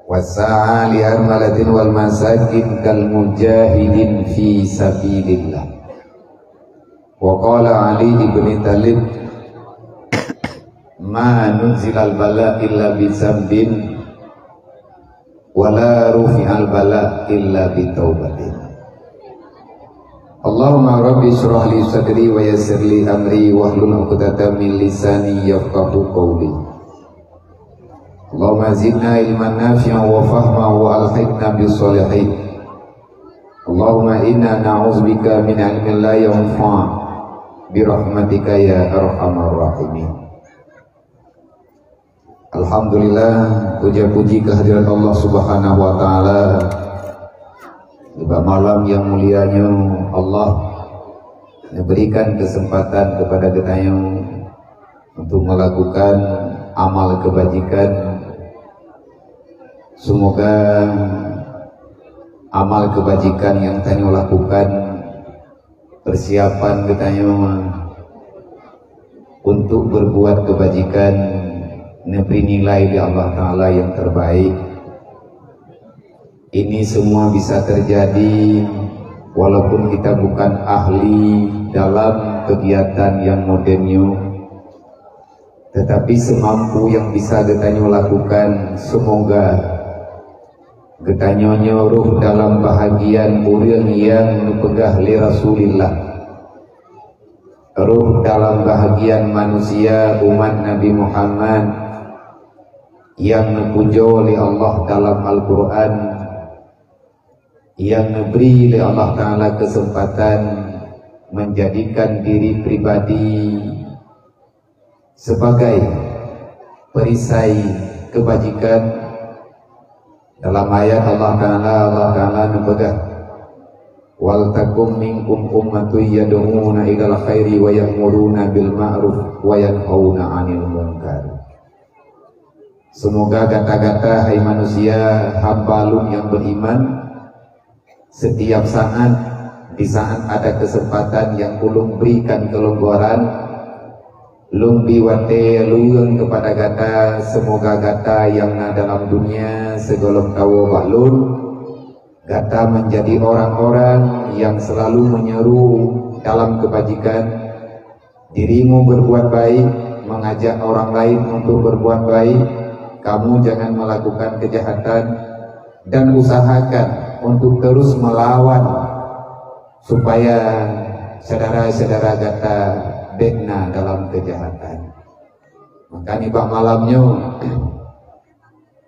wasa'a li armalatin wal masakin kal mujahidin fi sabilillah. Wa qala Ali ibn Talib ma nunzilal bala illa bi zambin wala rufi'al bala illa bi taubatin. Allahumma rabbi shrah li sadri wa yassir li amri wahlul 'uqdatam min lisani yafqahu qawli. Allahumma zidna ilman nafi'an wa fahman wa alhiqna bis solihin. Allahumma inna na'udzubika min 'ilmin la yanfa' bi rahmatika ya arhamar rahimin. Alhamdulillah, puja-puji kehadirat Allah Subhanahu wa taala. Pada malam yang mulianya Allah memberikan kesempatan kepada kita untuk melakukan amal kebajikan. Semoga amal kebajikan yang kita lakukan, persiapan kita untuk berbuat kebajikan, memberi nilai di Allah Ta'ala yang terbaik. Ini semua bisa terjadi walaupun kita bukan ahli dalam kegiatan yang modernnya, tetapi semampu yang bisa kita lakukan, semoga kita nyuruh dalam bahagian orang yang pegah li Rasulillah, ruh dalam bahagian manusia umat Nabi Muhammad yang dipuja oleh Allah dalam Al-Quran, yang diberi oleh Allah Ta'ala kesempatan menjadikan diri pribadi sebagai perisai kebajikan. Dalam ayat Allah Ta'ala nembegah, wal takum minkum ummatun yad'una ilal khairi wa ya'muruna bil ma'ruf wa yanhauna 'anil munkar. Semoga kata-kata hai manusia hamba Lum yang beriman, setiap saat di saat ada kesempatan yang ulung berikan kelonggaran, Lung biwate luang kepada kata, semoga kata yang dalam dunia segolong tawo baklun, kata menjadi orang-orang yang selalu menyeru dalam kebajikan. Dirimu berbuat baik, mengajak orang lain untuk berbuat baik. Kamu jangan melakukan kejahatan, dan usahakan untuk terus melawan supaya saudara-saudara kata dekna dalam kejahatan. Maka nih Pak malamnya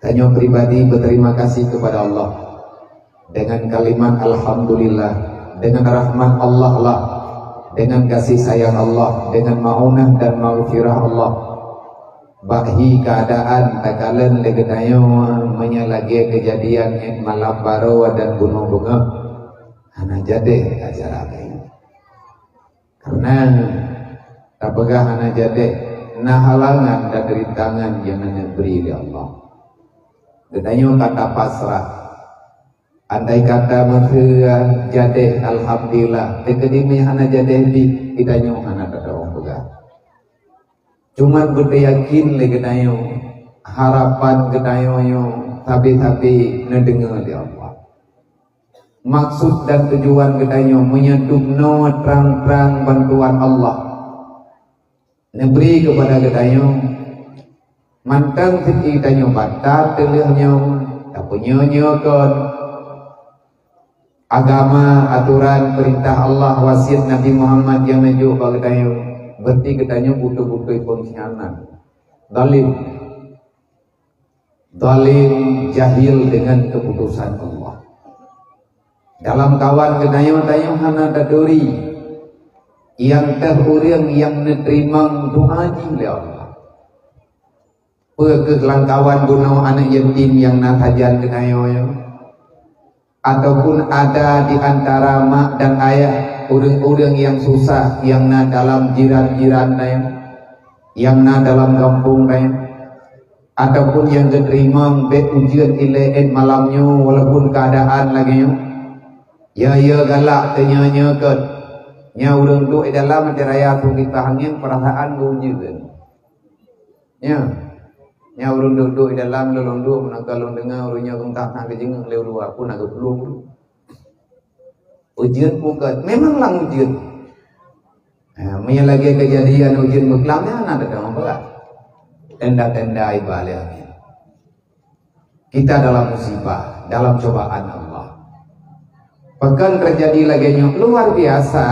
tanya pribadi berterima kasih kepada Allah dengan kalimat alhamdulillah, dengan rahmat Allah lah, dengan kasih sayang Allah, dengan maunah dan maghfirah Allah. Bahi keadaan takalan legetayo menyalagi kejadian malam baru dan gunung bunga hana jade acara ini. Karena apakah hana jade nah halangan dan rintangan yang diberi oleh Allah. Getanyo kata pasrah. Andai kata maka jade alhamdulillah. Tekadimi hana jade di kitanyo hana kata orang pegah. Cuma beryakin lagi getanyo harapan getanyo tapi nedengar di Allah. Maksud dan tujuan getanyo menyedup no terang-terang bantuan Allah. Neberi kepada getanyo mantang kitanyo batat telihnya tak punya kon agama aturan perintah Allah wasiat Nabi Muhammad yang menuju bagi getanyo. Berarti katanya butuh-butuh pengkhianat, zalim, jahil dengan keputusan Allah. Dalam kawan katanya hana daduri yang terhuriang yang menerima doa oleh Allah. Perkelang kawan guna anak yatim yang natajan katanya, ataupun ada di antara mak dan ayah orang-orang yang susah, yang dalam jiran-jiran yang dalam kampung ataupun yang diterima ujian ilain malamnya walaupun keadaan lagi ya galak tanya kan nya urang tu dalam raya tu kita hangin perasaan ujian ya Nya urun duduk di dalam lelundu nak galung dengar urunnya gungtak nak kejeng leu luar pun agak belum. Ujian bukan, memanglah ujian. Punya lagi kejadian ujian berkelamnya ada dalam berat. Tenda-tenda ibadah. Kita dalam musibah, dalam cobaan Allah. Bahkan terjadi lagi luar biasa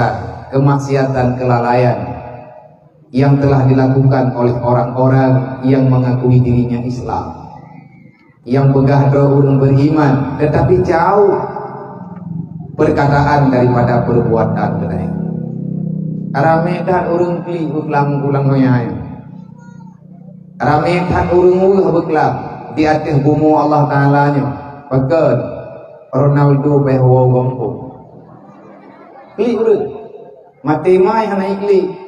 kemaksiatan kelalaian yang telah dilakukan oleh orang-orang yang mengakui dirinya Islam, yang begah urung beriman, tetapi jauh perkataan daripada perbuatan kedai. Ramedan urung kli uklam ulang noyai. Ramedan urung beklam di atas bumi Allah Taala nya. Bahkan Ronaldo behwo gompo. Kli urung. Mati mai hana kli.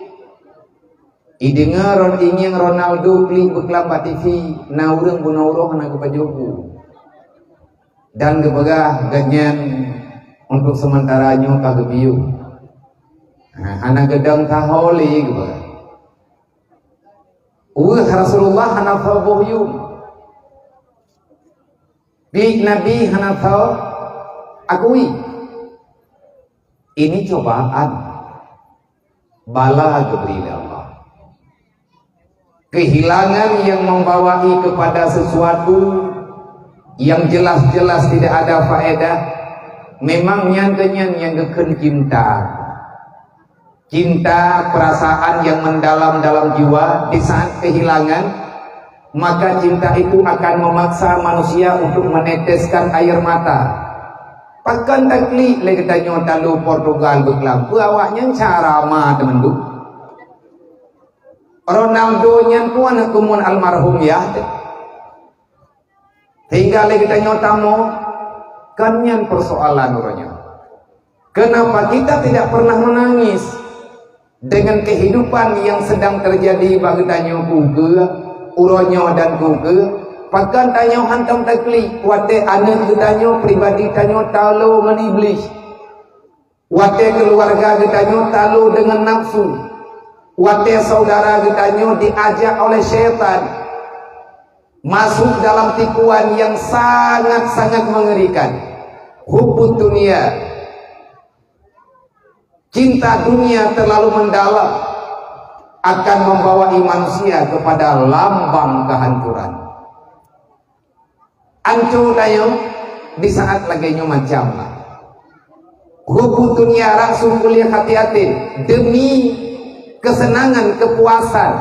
Idengar ron ingin Ronaldo kli beklam ba TV na urung bunauroh hana kepajogu. Dan kebegah ganyan untuk sementaranya kagebiu. Anak gedang taholi gitu. Rasulullah hana fabohyu. Di Nabi hana tahu akui. Ini cobaan bala Jibril Allah. Kehilangan yang membawai kepada sesuatu yang jelas-jelas tidak ada faedah. Memang nyangkanya yang geken cinta perasaan yang mendalam dalam jiwa. Di saat kehilangan, maka cinta itu akan memaksa manusia untuk meneteskan air mata. Pakan takli lagi tanya talu Portugal beklam awaknya cara ma teman tu Ronaldo nyan tuan kumun almarhum ya. Hingga lagi tanya tamu kanyan persoalan orangnya. Kenapa kita tidak pernah menangis dengan kehidupan yang sedang terjadi bagi tanya kuge, uronyo dan kuge. Pakan tanya hantam takli, wate anak tanya pribadi tanya talu dengan iblis. Wate keluarga tanya talu dengan nafsu. Wate saudara tanya diajak oleh syaitan. Masuk dalam tipuan yang sangat-sangat mengerikan. Hubbud dunia, cinta dunia terlalu mendalam akan membawa manusia kepada lambang kehancuran. Ancur tayo di saat lagi macam lah. Hubbud dunia langsung kuliah hati-hati demi kesenangan, kepuasan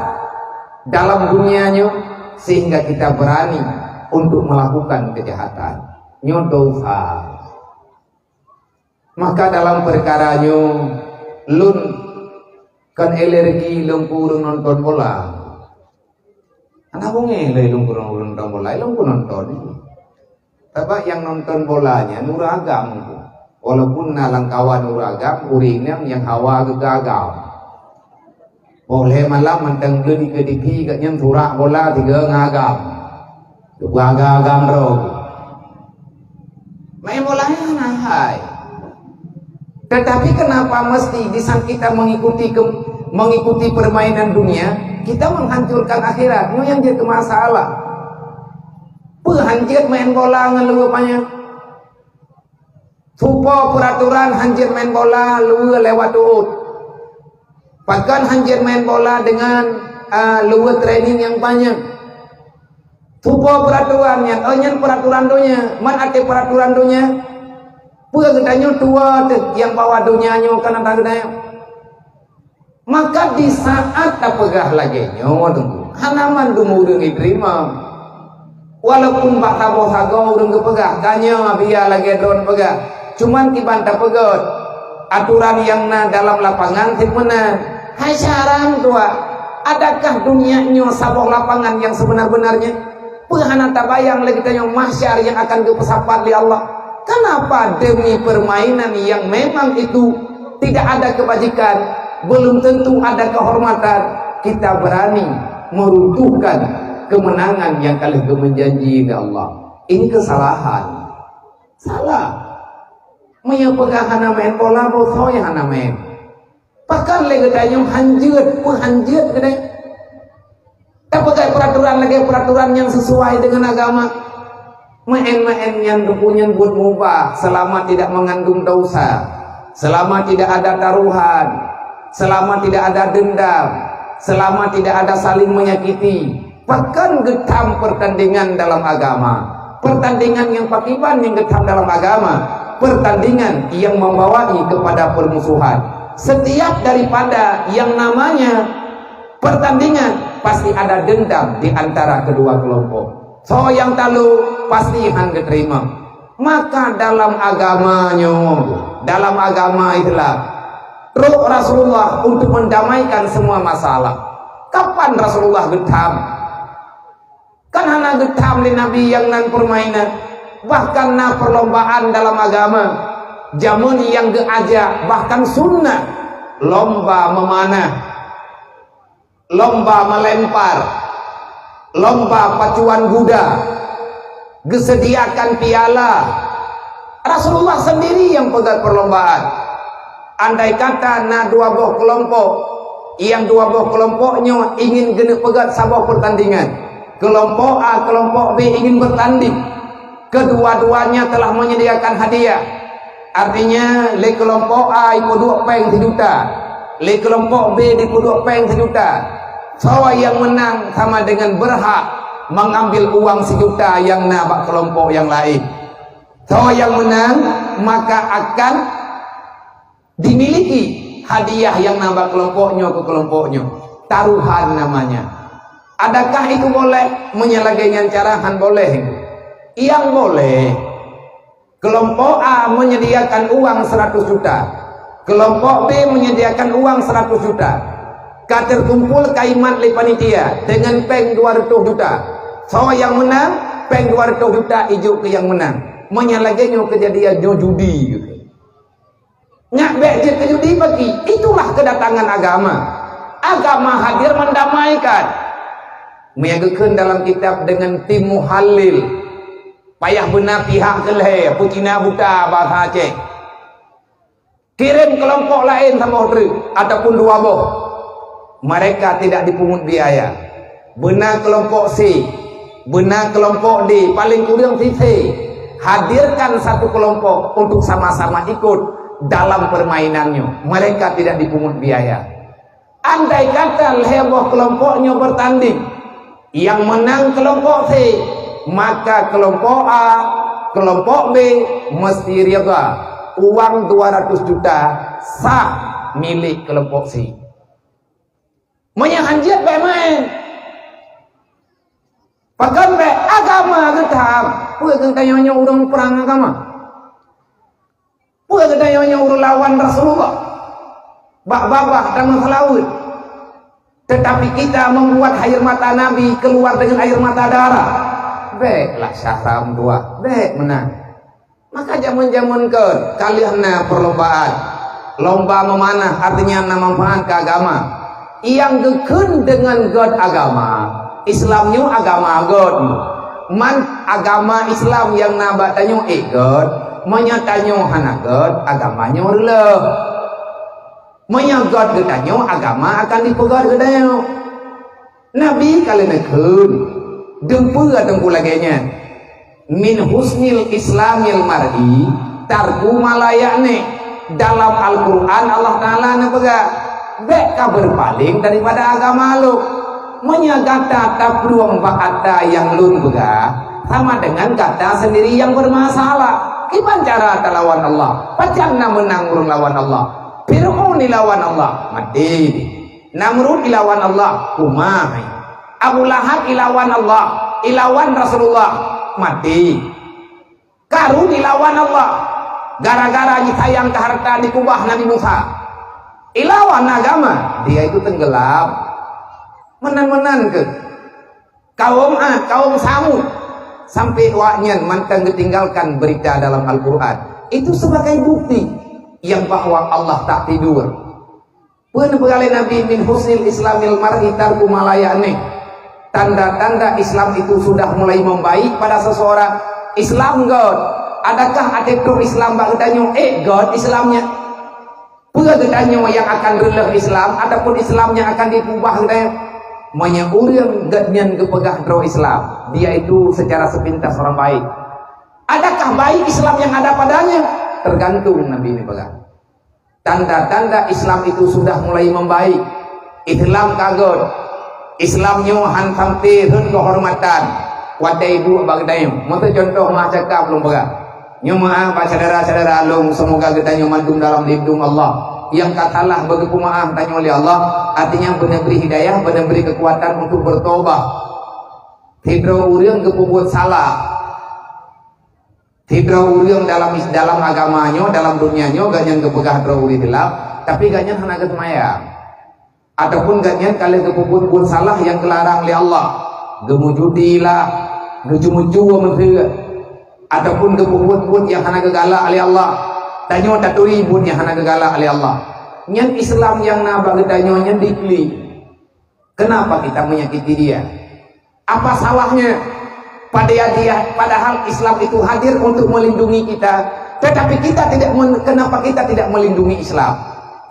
dalam dunianya, sehingga kita berani untuk melakukan kejahatan, nyodosa. Maka dalam perkaranya lun kan alergi lungkur nonton bola. Anak bunge le lungkur nonton bola, lungkur nonton. Tapi yang nonton bolanya nuragam, walaupun nalang kawan nuragam, uringnya yang hawa gegagam. Boleh malam menteng gedi ke TV kat nyam surak bola tiga ngagam. Dua ngagam bro. Main bolanya nahai. Tetapi kenapa mesti di saat kita mengikuti permainan dunia, kita menghancurkan akhirat? Itu yang jadi masalah. Hancur main bola ngeluh banyak. Supo peraturan hancur main bola lu lewat tuut. Bahkan hancur main bola dengan luar training yang banyak. Supo peraturannya, nyen peraturan dunia, man ada peraturan dunia. Puga gedanya tua yang bawa dunianya kan antara gedanya. Maka di saat tak pegah lagi nyo tunggu. Hanaman dumurung diterima. Walaupun bak tabo sago urung kepegah, kanya biar lagi drone pegah. Cuman kiban tak pegot. Aturan yang dalam lapangan hikmana. Hai syarang tua, adakah dunianya saboh lapangan yang sebenar-benarnya? Pehana tabayang lagi tanya mahsyar yang akan kepesapat di Allah. Kenapa demi permainan yang memang itu tidak ada kebajikan, belum tentu ada kehormatan, kita berani meruntuhkan kemenangan yang kali menjanji oleh Allah? Ini kesalahan. Salah. Menyepegah hana main bola, boso yang hana main. Bahkan lagi tanya hanjut, penghanjut gede. Tak pakai peraturan lagi peraturan yang sesuai dengan agama. Main-main yang punya buat mubah selama tidak mengandung dosa, selama tidak ada taruhan, selama tidak ada dendam, selama tidak ada saling menyakiti. Bahkan getam pertandingan dalam agama, pertandingan yang pakiban yang getam dalam agama, pertandingan yang membawahi kepada permusuhan. Setiap daripada yang namanya pertandingan pasti ada dendam di antara kedua kelompok. So yang talu pasti hang diterima. Maka dalam agamanya, dalam agama Islam, roh Rasulullah untuk mendamaikan semua masalah. Kapan Rasulullah getam? Kan hana getam di Nabi yang nan permainan, bahkan na perlombaan dalam agama. Jamun yang geaja, bahkan sunnah, lomba memanah, lomba melempar, lomba pacuan kuda, gesediakan piala. Rasulullah sendiri yang pegang perlombaan. Andai kata na dua buah kelompok, yang dua buah kelompoknya ingin kena pegang sebuah pertandingan, kelompok A, kelompok B ingin bertanding, kedua-duanya telah menyediakan hadiah. Artinya le kelompok A ikut 2 peng 1 juta, le kelompok B ikut 2 peng 1 juta. So yang menang sama dengan berhak mengambil uang 1 juta yang nabak kelompok yang lain. So yang menang maka akan dimiliki hadiah yang nabak kelompoknya ke kelompoknya. Taruhan namanya. Adakah itu boleh? Menyelagainya carahan boleh. Yang boleh, kelompok A menyediakan uang 100 juta, kelompok B menyediakan uang 100 juta. Terkumpul kaimat li panitia dengan peng 200 juta. So yang menang peng 200 juta ijuk ke yang menang. Menyalahkannya kejadian judi gitu. Nyak beje ke judi bagi. Itulah kedatangan agama. Agama hadir mendamaikan. Menyagakan dalam kitab dengan tim muhalil. Payah benar pihak keleh, putina buta bahasa Aceh. Kirim kelompok lain sama otri ataupun 2 boh. Mereka tidak dipungut biaya. Benar kelompok C, benar kelompok D, paling kurang C. Hadirkan satu kelompok untuk sama-sama ikut dalam permainannya. Mereka tidak dipungut biaya. Andai kata heboh kelompoknya bertanding, yang menang kelompok C, maka kelompok A, kelompok B mesti rida. Uang 200 juta sah milik kelompok C. Menyahanjat bagaimana? Pakai be agama getam. Puan tanya orang perang agama. Puan tanya orang lawan Rasulullah. Bak-babah dan laut. Tetapi kita membuat air mata Nabi keluar dengan air mata darah. Baiklah syahram 2, baik menang. Maka zaman-zaman ke kalian perlombaan, lomba memanah artinya manfaat ke agama. Yang geken dengan God agama, Islamnya agama God. Man agama Islam yang nabatanya God, menyatanya hana God, agamanya releh. Menyagot gedanya agama akan dipegat gedanya. Nabi kalian geken. Dempur dempur laganya min husnil islamil mar'i tarku malayane. Dalam Al-Quran Allah Ta'ala nepega beka berpaling daripada agama lu. Menyagata tapluang ba'ata yang lun bega sama dengan kata sendiri yang bermasalah. Gimana cara lawan Allah? Pacangna menang lawan Allah. Fir'aun lawan Allah mati. Namrud lawan Allah kumai. Abu Lahab ilawan Allah, ilawan Rasulullah mati. Karun ilawan Allah, gara-gara disayang ke harta dikubah Nabi Musa. Ilawan agama, dia itu tenggelam. Menan-menan ke kaum kaum Samud sampai waknya mantang ditinggalkan berita dalam Al-Quran. Itu sebagai bukti yang bahwa Allah tak tidur. Pun pegawai Nabi min husnil islamil mar'i tarku malayane. Tanda-tanda Islam itu sudah mulai membaik pada seseorang. Islam God. Adakah atetur Islam bagdanya God Islamnya? Pula gedanya yang akan releh Islam ataupun Islamnya akan diubah gedanya. Manya urang gadnyan kepegah dro Islam, dia itu secara sepintas orang baik. Adakah baik Islam yang ada padanya? Tergantung Nabi ini pegang. Tanda-tanda Islam itu sudah mulai membaik. Islam kagot, Islamnya hantam tehun kehormatan. Wadai dua bagdayo. Mata contoh mah cakap belum pegang. Nyumaah pak saudara-saudara alung, semoga kita nyumandung dalam lindung Allah. Yang katalah bagi kumaah tanya oleh Allah, artinya benar beri hidayah, benar beri kekuatan untuk bertobat. Tidak urang kepubuat salah, tidak urang dalam agamanya, dalam dunianya ganyan kepegah dro uri gelap, tapi ganyan hana ketmaya. Ataupun ganyan kalian kepubuat salah yang kelarang oleh Allah, gemujudilah, gemuju menteri, ataupun kepubuat yang hana kegalak oleh Allah. Tanyo tatui ibunya hana gegala oleh Allah. Nyan Islam yang nabah getanyo nyan dikli. Kenapa kita menyakiti dia? Apa salahnya? Padahal Islam itu hadir untuk melindungi kita. Tetapi kita tidak, kenapa kita tidak melindungi Islam?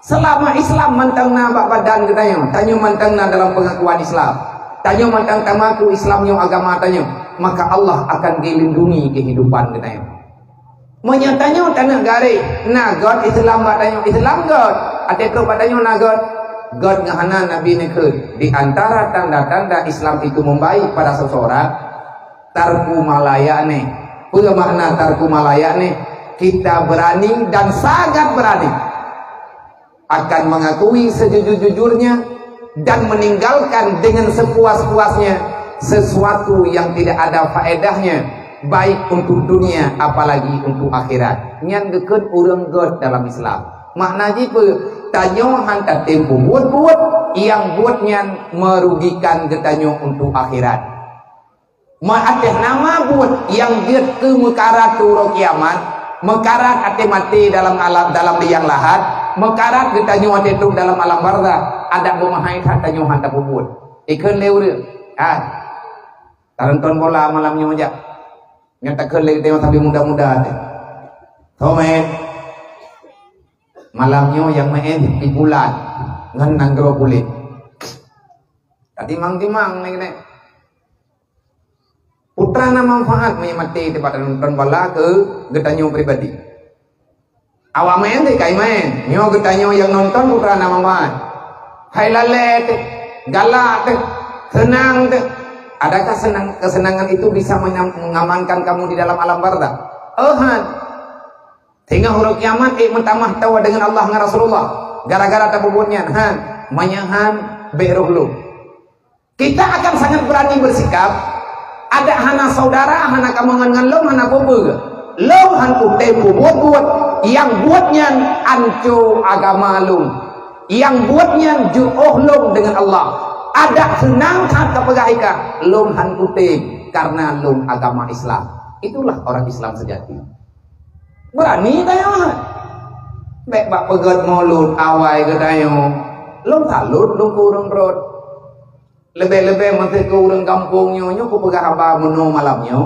Selama Islam mantang nabah badan getanyo, tanyo mantang na dalam pengakuan Islam. Tanyo mantang tamaku Islamnya agama tanyo, maka Allah akan dilindungi kehidupan getanyo. Menyatanya tanah gari nagot Islam batanya Islam God atau batanya nagot God ngahana Nabi nekut. Di antara tanda-tanda Islam itu membaik pada seseorang, tarku malayane. Apa makna tarku malayane? Kita berani dan sangat berani akan mengakui sejujur-jujurnya dan meninggalkan dengan sepuas-puasnya sesuatu yang tidak ada faedahnya, baik untuk dunia apalagi untuk akhirat. Nyan geukeun urang God dalam Islam. Makna jipe tanyo hantar tempo buat yang buatnya merugikan getanyo untuk akhirat. Maateh nama buat yang dia ke mekarat turo kiamat, mekarat ate mati dalam alam dalam liang lahat, mekarat getanyo ate tu dalam alam barzah. Ada bomahai tanyo hantar buat. Ikeun leureun. Taronton bola malamnya aja. Nyatakan lagi tengok tapi muda-muda deh. Tomen malamnya yang main di bulan ngan nanggro kulit. Timang-timang nih. Putra na manfaat menyemati tempat nonton bola ke getanyo pribadi. Awak main deh kai main. Nyo getanyo yang nonton putra na manfaat. Hai lalet, galak, senang deh. Adakah kesenangan itu bisa mengamankan kamu di dalam alam barzah? Hingga huruf kiamat mentamah tawa dengan Allah dan Rasulullah. Gara-gara tabubunnya manyahan beruhlu. Kita akan sangat berani bersikap. Ada hana saudara, hana kamangan ngan lom, hana bubur. Lom hanku tempo buat yang buatnya ancu agama lom. Yang buatnya ju'oh lom dengan Allah. Ada senang kata pegahika lum han kutip karena lum agama Islam. Itulah orang Islam sejati. Berani tayo. Bek bak pegat mulut awai ke tayo. Lum talut lum kurang rot. Lebih-lebih masih ke urang kampungnya nyo ku pegah apa menu malamnya.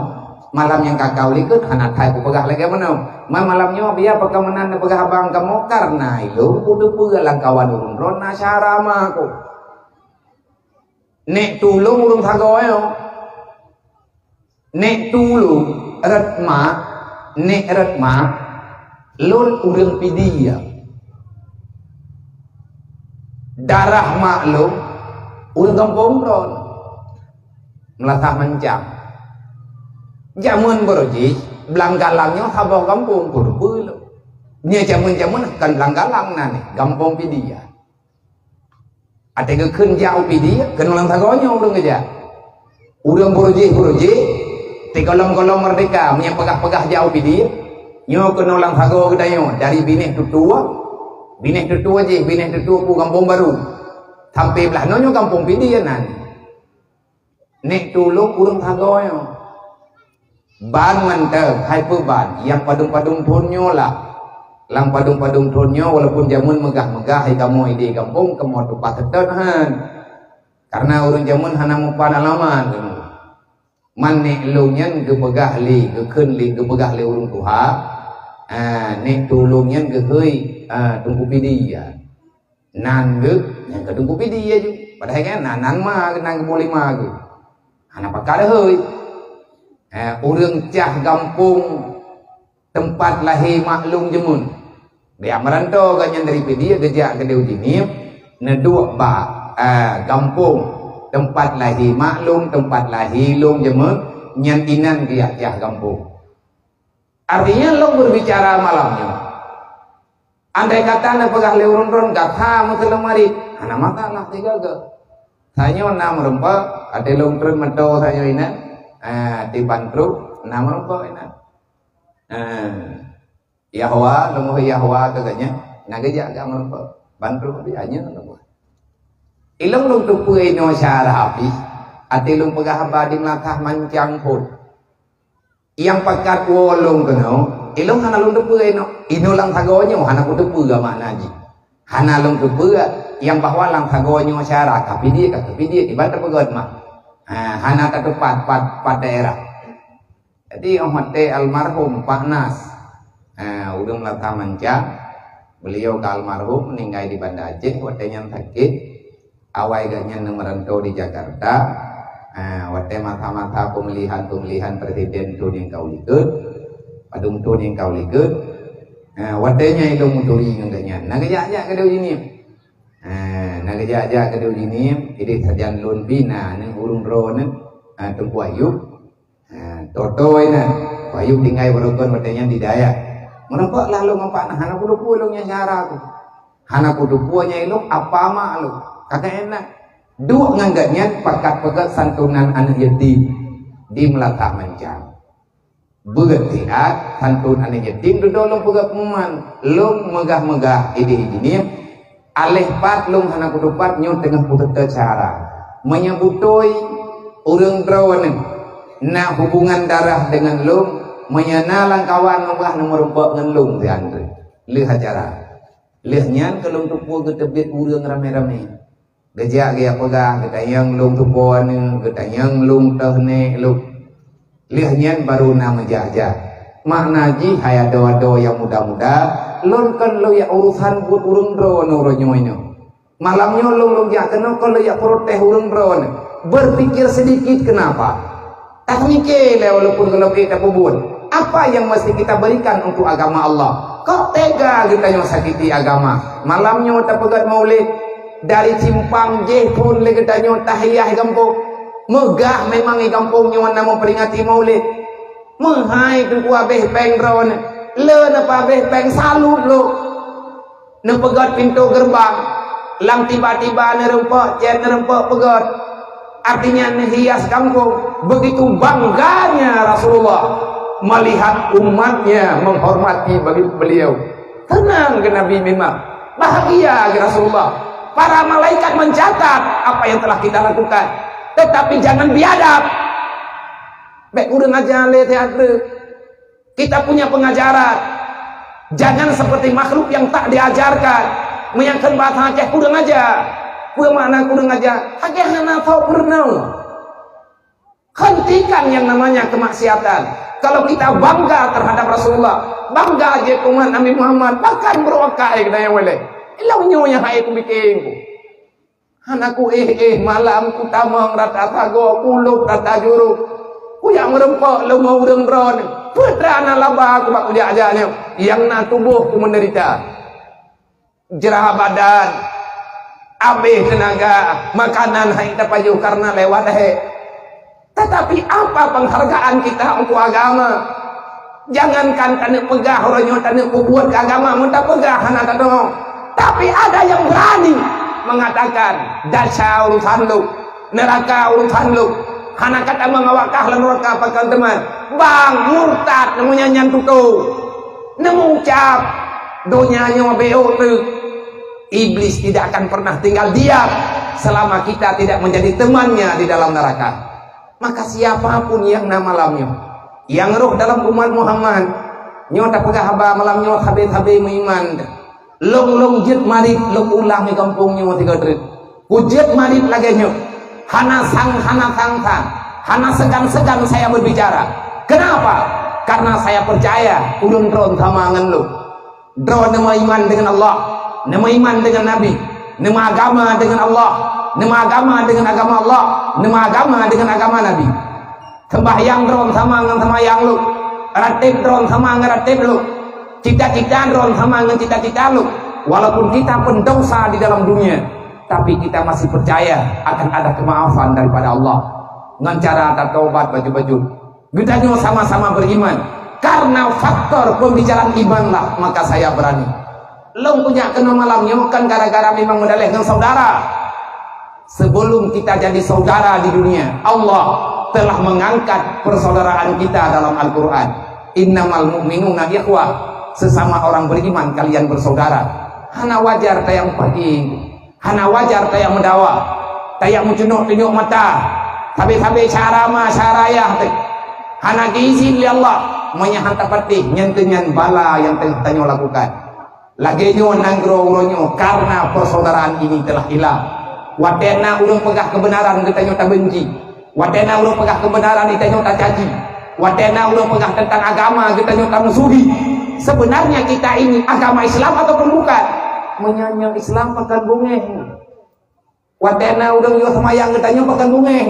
Malam yang kakau likut anak thai ku pegah lagi menu. Malamnya biar pekamanan pegah abang kamu karena lum kudu pegalang kawan urang rot na syarama ku. Nek tulung urung sagoyo. Nek tulung retma, nek retma lun urung pidia. Darah maklum urung kampung ron. Melatah mencang. Jamun beroji, belanggalangnya sabah kampung kudu puluh. Nya jamun-jamun kan belanggalang nani, kampung pidia. Ada keun jauh dia, kenulang tagonya urang aja. Urang buruji, ti kolom-kolom merdeka, punya pegah-pegah jauh dia. Nyo kenulang tago gedayo dari binih tutua je, binih tutua ku kampung baru. Sampai belah nonyo kampung dia nan. Nek tulung urang tagonya. Ban mantep, hai ban, yang padung-padung punyo lah. Lang padung-padung tonyo walaupun jamun megah-megah hai kamu ide kampung kamu tupat tetenhan karena urang jamun hana mupan alaman man nek lunyan ge begah li ge keun li ge begah li urang tuha nek tulungyan ge heuy tungku pidia nan ge yang ke tungku pidia ju padahal kan nan mah nang boleh mah ke anak pakar heuy urang cah kampung tempat lahir maklum jemun dia merantau ganyan dari dia gejak ke Dewi Jinip neduk ba kampung tempat lahir maklum tempat lahir long jemun nyan inan dia cah kampung. Artinya lo berbicara malamnya. Andai kata na pegah leurun-run kata mutelang mari, anak mata lah tiga ke. Tanya nama rempa, ada longtren meto tanya ina, di Bandung nama rempa ina. Yahwa, lomo Yahwa kagaknya, naga jaga rempa. Bandung dia hanya lomo. Ilong long tupu ino syarah api, ati long pegah abadi melakah mancang pun. Yang pakat wolong keno ilong hana long tepu ino lang tagonyo hana ku tepu ga maknaji hana long tepu yang bahwa lang tagonyo syara tapi dia ibarat pegot mah hana ka tepat pat daerah. Jadi hote almarhum Pak Nas udang lata mancang beliau ke almarhum meninggal di Banda Aceh watenya sakit awai ganya merantau di Jakarta. Wate mata-mata pemilihan presiden tu yang kau ikut padung tu yang kau ikut watenya itu muturi ngaganya nagajak ke Dewi Jinip nagajak ke Dewi Jinip ini sajan lun bina nang urung ron tunggu ayub totoy na ayub tinggai berukun watenya di daya menempat lalu mempak hana kudu pulungnya syara hana kudu punya ilung apa mak lu kagak enak. Dua ngangganya pakat-pakat santunan anak yatim di Melaka Mancang. Begetiat santun anak yatim dudolong pegat peman. Long megah-megah ide ini. Aleh pat long hana kudupat nyon tengah putut cara. Menyebutoi urang drawanen. Nah hubungan darah dengan long. Menyenalang kawan ngembah nomor 4 dengan long si Andre. Lihat cara. Lihatnya kalau tupu ketebit urang rame-rame. Gejak gaya pegah kita yang lung tupuan kita yang lung tehne lung lihatnya baru nama jajah makna ji hayat doa-doa yang muda-muda lun kan lo ya urusan buat urung drone uronyonya malamnya lung ya kena kalau ya protes urung drone berpikir sedikit kenapa tak mikir walaupun kalau kita pubun apa yang mesti kita berikan untuk agama Allah kok tega kita yang sakiti agama malamnya tak pegat maulid dari Simpang je pun le katanya tahiyah kampung megah memang di kampungnya wana memperingati maulid menghai tu abeh peng ron le napa abeh peng salut lo ne pegat pintu gerbang lang tiba-tiba ne rempok jen rempok pegat artinya ne hias kampung begitu bangganya Rasulullah melihat umatnya menghormati bagi beliau tenang ke Nabi memang bahagia ke Rasulullah. Para malaikat mencatat apa yang telah kita lakukan, tetapi jangan biadab. Baik urang aja le teater. Kita punya pengajaran. Jangan seperti makhluk yang tak diajarkan. Menyangkan bahasa Aceh urang aja. Pueu mana urang aja. Hage hana tahu pernah. Hentikan yang namanya kemaksiatan. Kalau kita bangga terhadap Rasulullah, bangga aja kuman Nabi Muhammad, bahkan berwakai kedaya wele. Ilau nyonya hai ku bikin ku. Anakku malam ku tamang rata tago kuluk rata juru. Ku yang merempok lu mau urang ron. Putra anak laba aku bak ujak ajaknya. Yang na tubuh ku menderita. Jerah badan. Habis tenaga. Makanan hai terpajuh karena lewat Tetapi apa penghargaan kita untuk agama? Jangankan kena pegah orangnya kena buat ke agama. Minta pegah anak kadang. Tapi ada yang berani mengatakan dasar urusan lu, neraka urusan lu. Hana kata mengawakah neraka pakai teman. Bang murtad namanya nyantu tu. Nemu ucap donyanya beo tu. Iblis tidak akan pernah tinggal diam selama kita tidak menjadi temannya di dalam neraka. Maka siapapun yang nama malamnya yang roh dalam umat Muhammad nyota pegah haba malamnya habis-habis mengiman. Long jet marit long ulang di kampungnya mau 3 drit. Ujet marit lagi nyo. Hana sang hana segan-segan saya berbicara. Kenapa? Karena saya percaya urung drone sama dengan lu. Drone nama iman dengan Allah, nama iman dengan Nabi, nama agama dengan Allah. nama agama dengan agama Allah, nama agama dengan agama Nabi. Sembahyang dron sama dengan sembahyang lu, ratib dron sama dengan ratib lu, cita-cita dron sama dengan cita-cita lu. Walaupun kita pendosa di dalam dunia, tapi kita masih percaya akan ada kemaafan daripada Allah. Dengan cara taubat baju-baju, kita sama-sama beriman. Karena faktor pembicaraan iman lah, maka saya berani. Long punya kena malamnya kan gara-gara memang mendalih dengan saudara. Sebelum kita jadi saudara di dunia, Allah telah mengangkat persaudaraan kita dalam Al-Quran. Innamal mu'minuna ikhwah, sesama orang beriman kalian bersaudara. Hana wajar tayang pergi, hana wajar tayang mendawa, tayang menunjuk mata, tapi carama carayah, hana gizi li Allah, menyahanta patih nyentenyan bala yang tengah tanyo lakukan. Lagi nyo nanggro uronyo karena persaudaraan ini telah hilang. Wadena urung pegah kebenaran kita nyo tak benci. Wadena urung pegah kebenaran kita nyo tak caci. Wadena urung pegah tentang agama kita nyo tak musuhi. Sebenarnya kita ini agama Islam ataupun bukan? Menyanyang Islam pakan bungeh. Wadena urung yo semayang kita nyo pakan bungeh.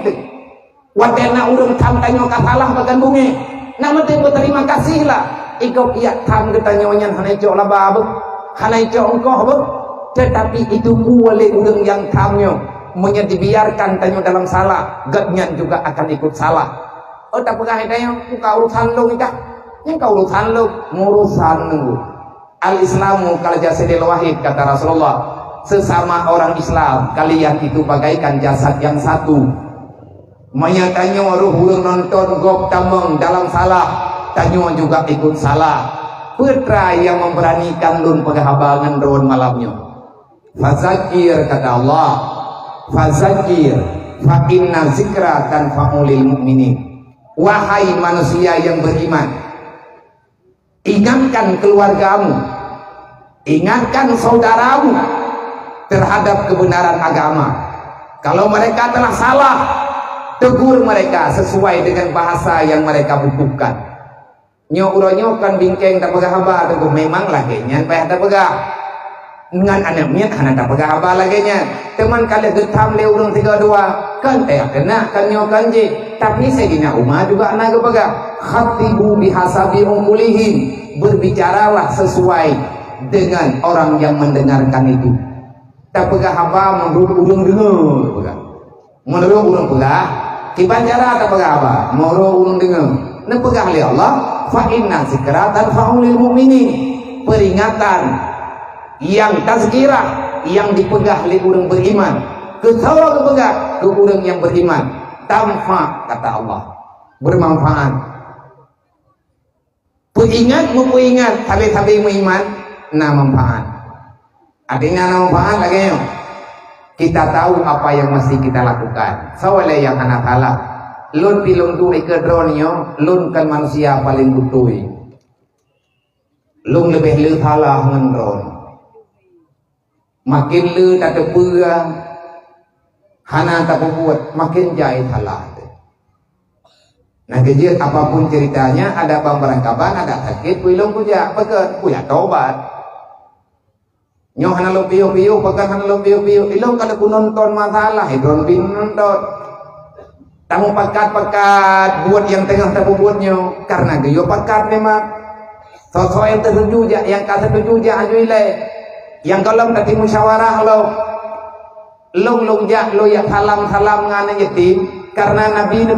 Wadena urung tam tanyo kasalah pakan bungeh. Nama berterima kasih lah. Ikut iya tam kita nyo nyan hanai cok lah babu. Hanai cok engkau babu. Tetapi itu boleh urung yang tamnya dibiarkan tanyo dalam salah, gatnya juga akan ikut salah. Oh tak pegah tanyo, kau urusan lu nikah, yang kau urusan lu, ngurusan lu. Al-Islamu kal jasadil wahid, kata Rasulullah. Sesama orang Islam, kalian itu bagaikan jasad yang satu. Tanyo ruh urung nonton gop tameng dalam salah, tanyo juga ikut salah. Putra yang memberanikan lun pegahabangan ron malamnya. Fazakir, kata Allah, fazakir fa inna zikra tanfa'ulil mu'minin. Wahai manusia yang beriman, ingatkan keluargamu, ingatkan saudaramu terhadap kebenaran agama. Kalau mereka telah salah, tegur mereka sesuai dengan bahasa yang mereka butuhkan. Nyo kan bingkeng tak pegah haba, tegur memang lah kayaknya payah tak pegah. Dengan anaknya anak tak pegah apa lagi nya. Teman kalian getam le urung 32 kan kena kan nyo kanji. Tapi Sayyidina Umar juga anak pegah. Khatibu bihasabi umulihim, berbicaralah sesuai dengan orang yang mendengarkan itu. Tak pegah apa menurut urung dengar pegah. Menurut urung pegah kiban cara tak pegah apa menurut urung dengar. Ne pegah li Allah fa inna zikra tanfa'ulil mu'minin. Peringatan yang tazkirah yang dipegah oleh orang beriman, ketawa kepegah ke orang yang beriman, tanfa, kata Allah, bermanfaat. Peringat memperingat tapi beriman na manfaat. Adanya na manfaat lagi kita tahu apa yang mesti kita lakukan. Sawale yang anak kalah lun pilung tu ikedronyo lun kan manusia paling butuh. Lun lebih le salah ngendron. Makin le tak terpura hana tak buat makin jahit halah. Nah kejadian apapun ceritanya, ada pemberangkapan, ada sakit, pilong puja, pekat, puja taubat. Nyoh hana lo piu-piu, pekat hana lo piu-piu, ilong kalau ku nonton masalah, hidron bin nonton. Tamu pekat-pekat buat yang tengah tak buatnya, karena dia pekat memang. Sosok yang tertuju yang kata tertuju ajuilai. Yang kalau tadi musyawarah long jak lo ya salam ngana yatim karena Nabi ini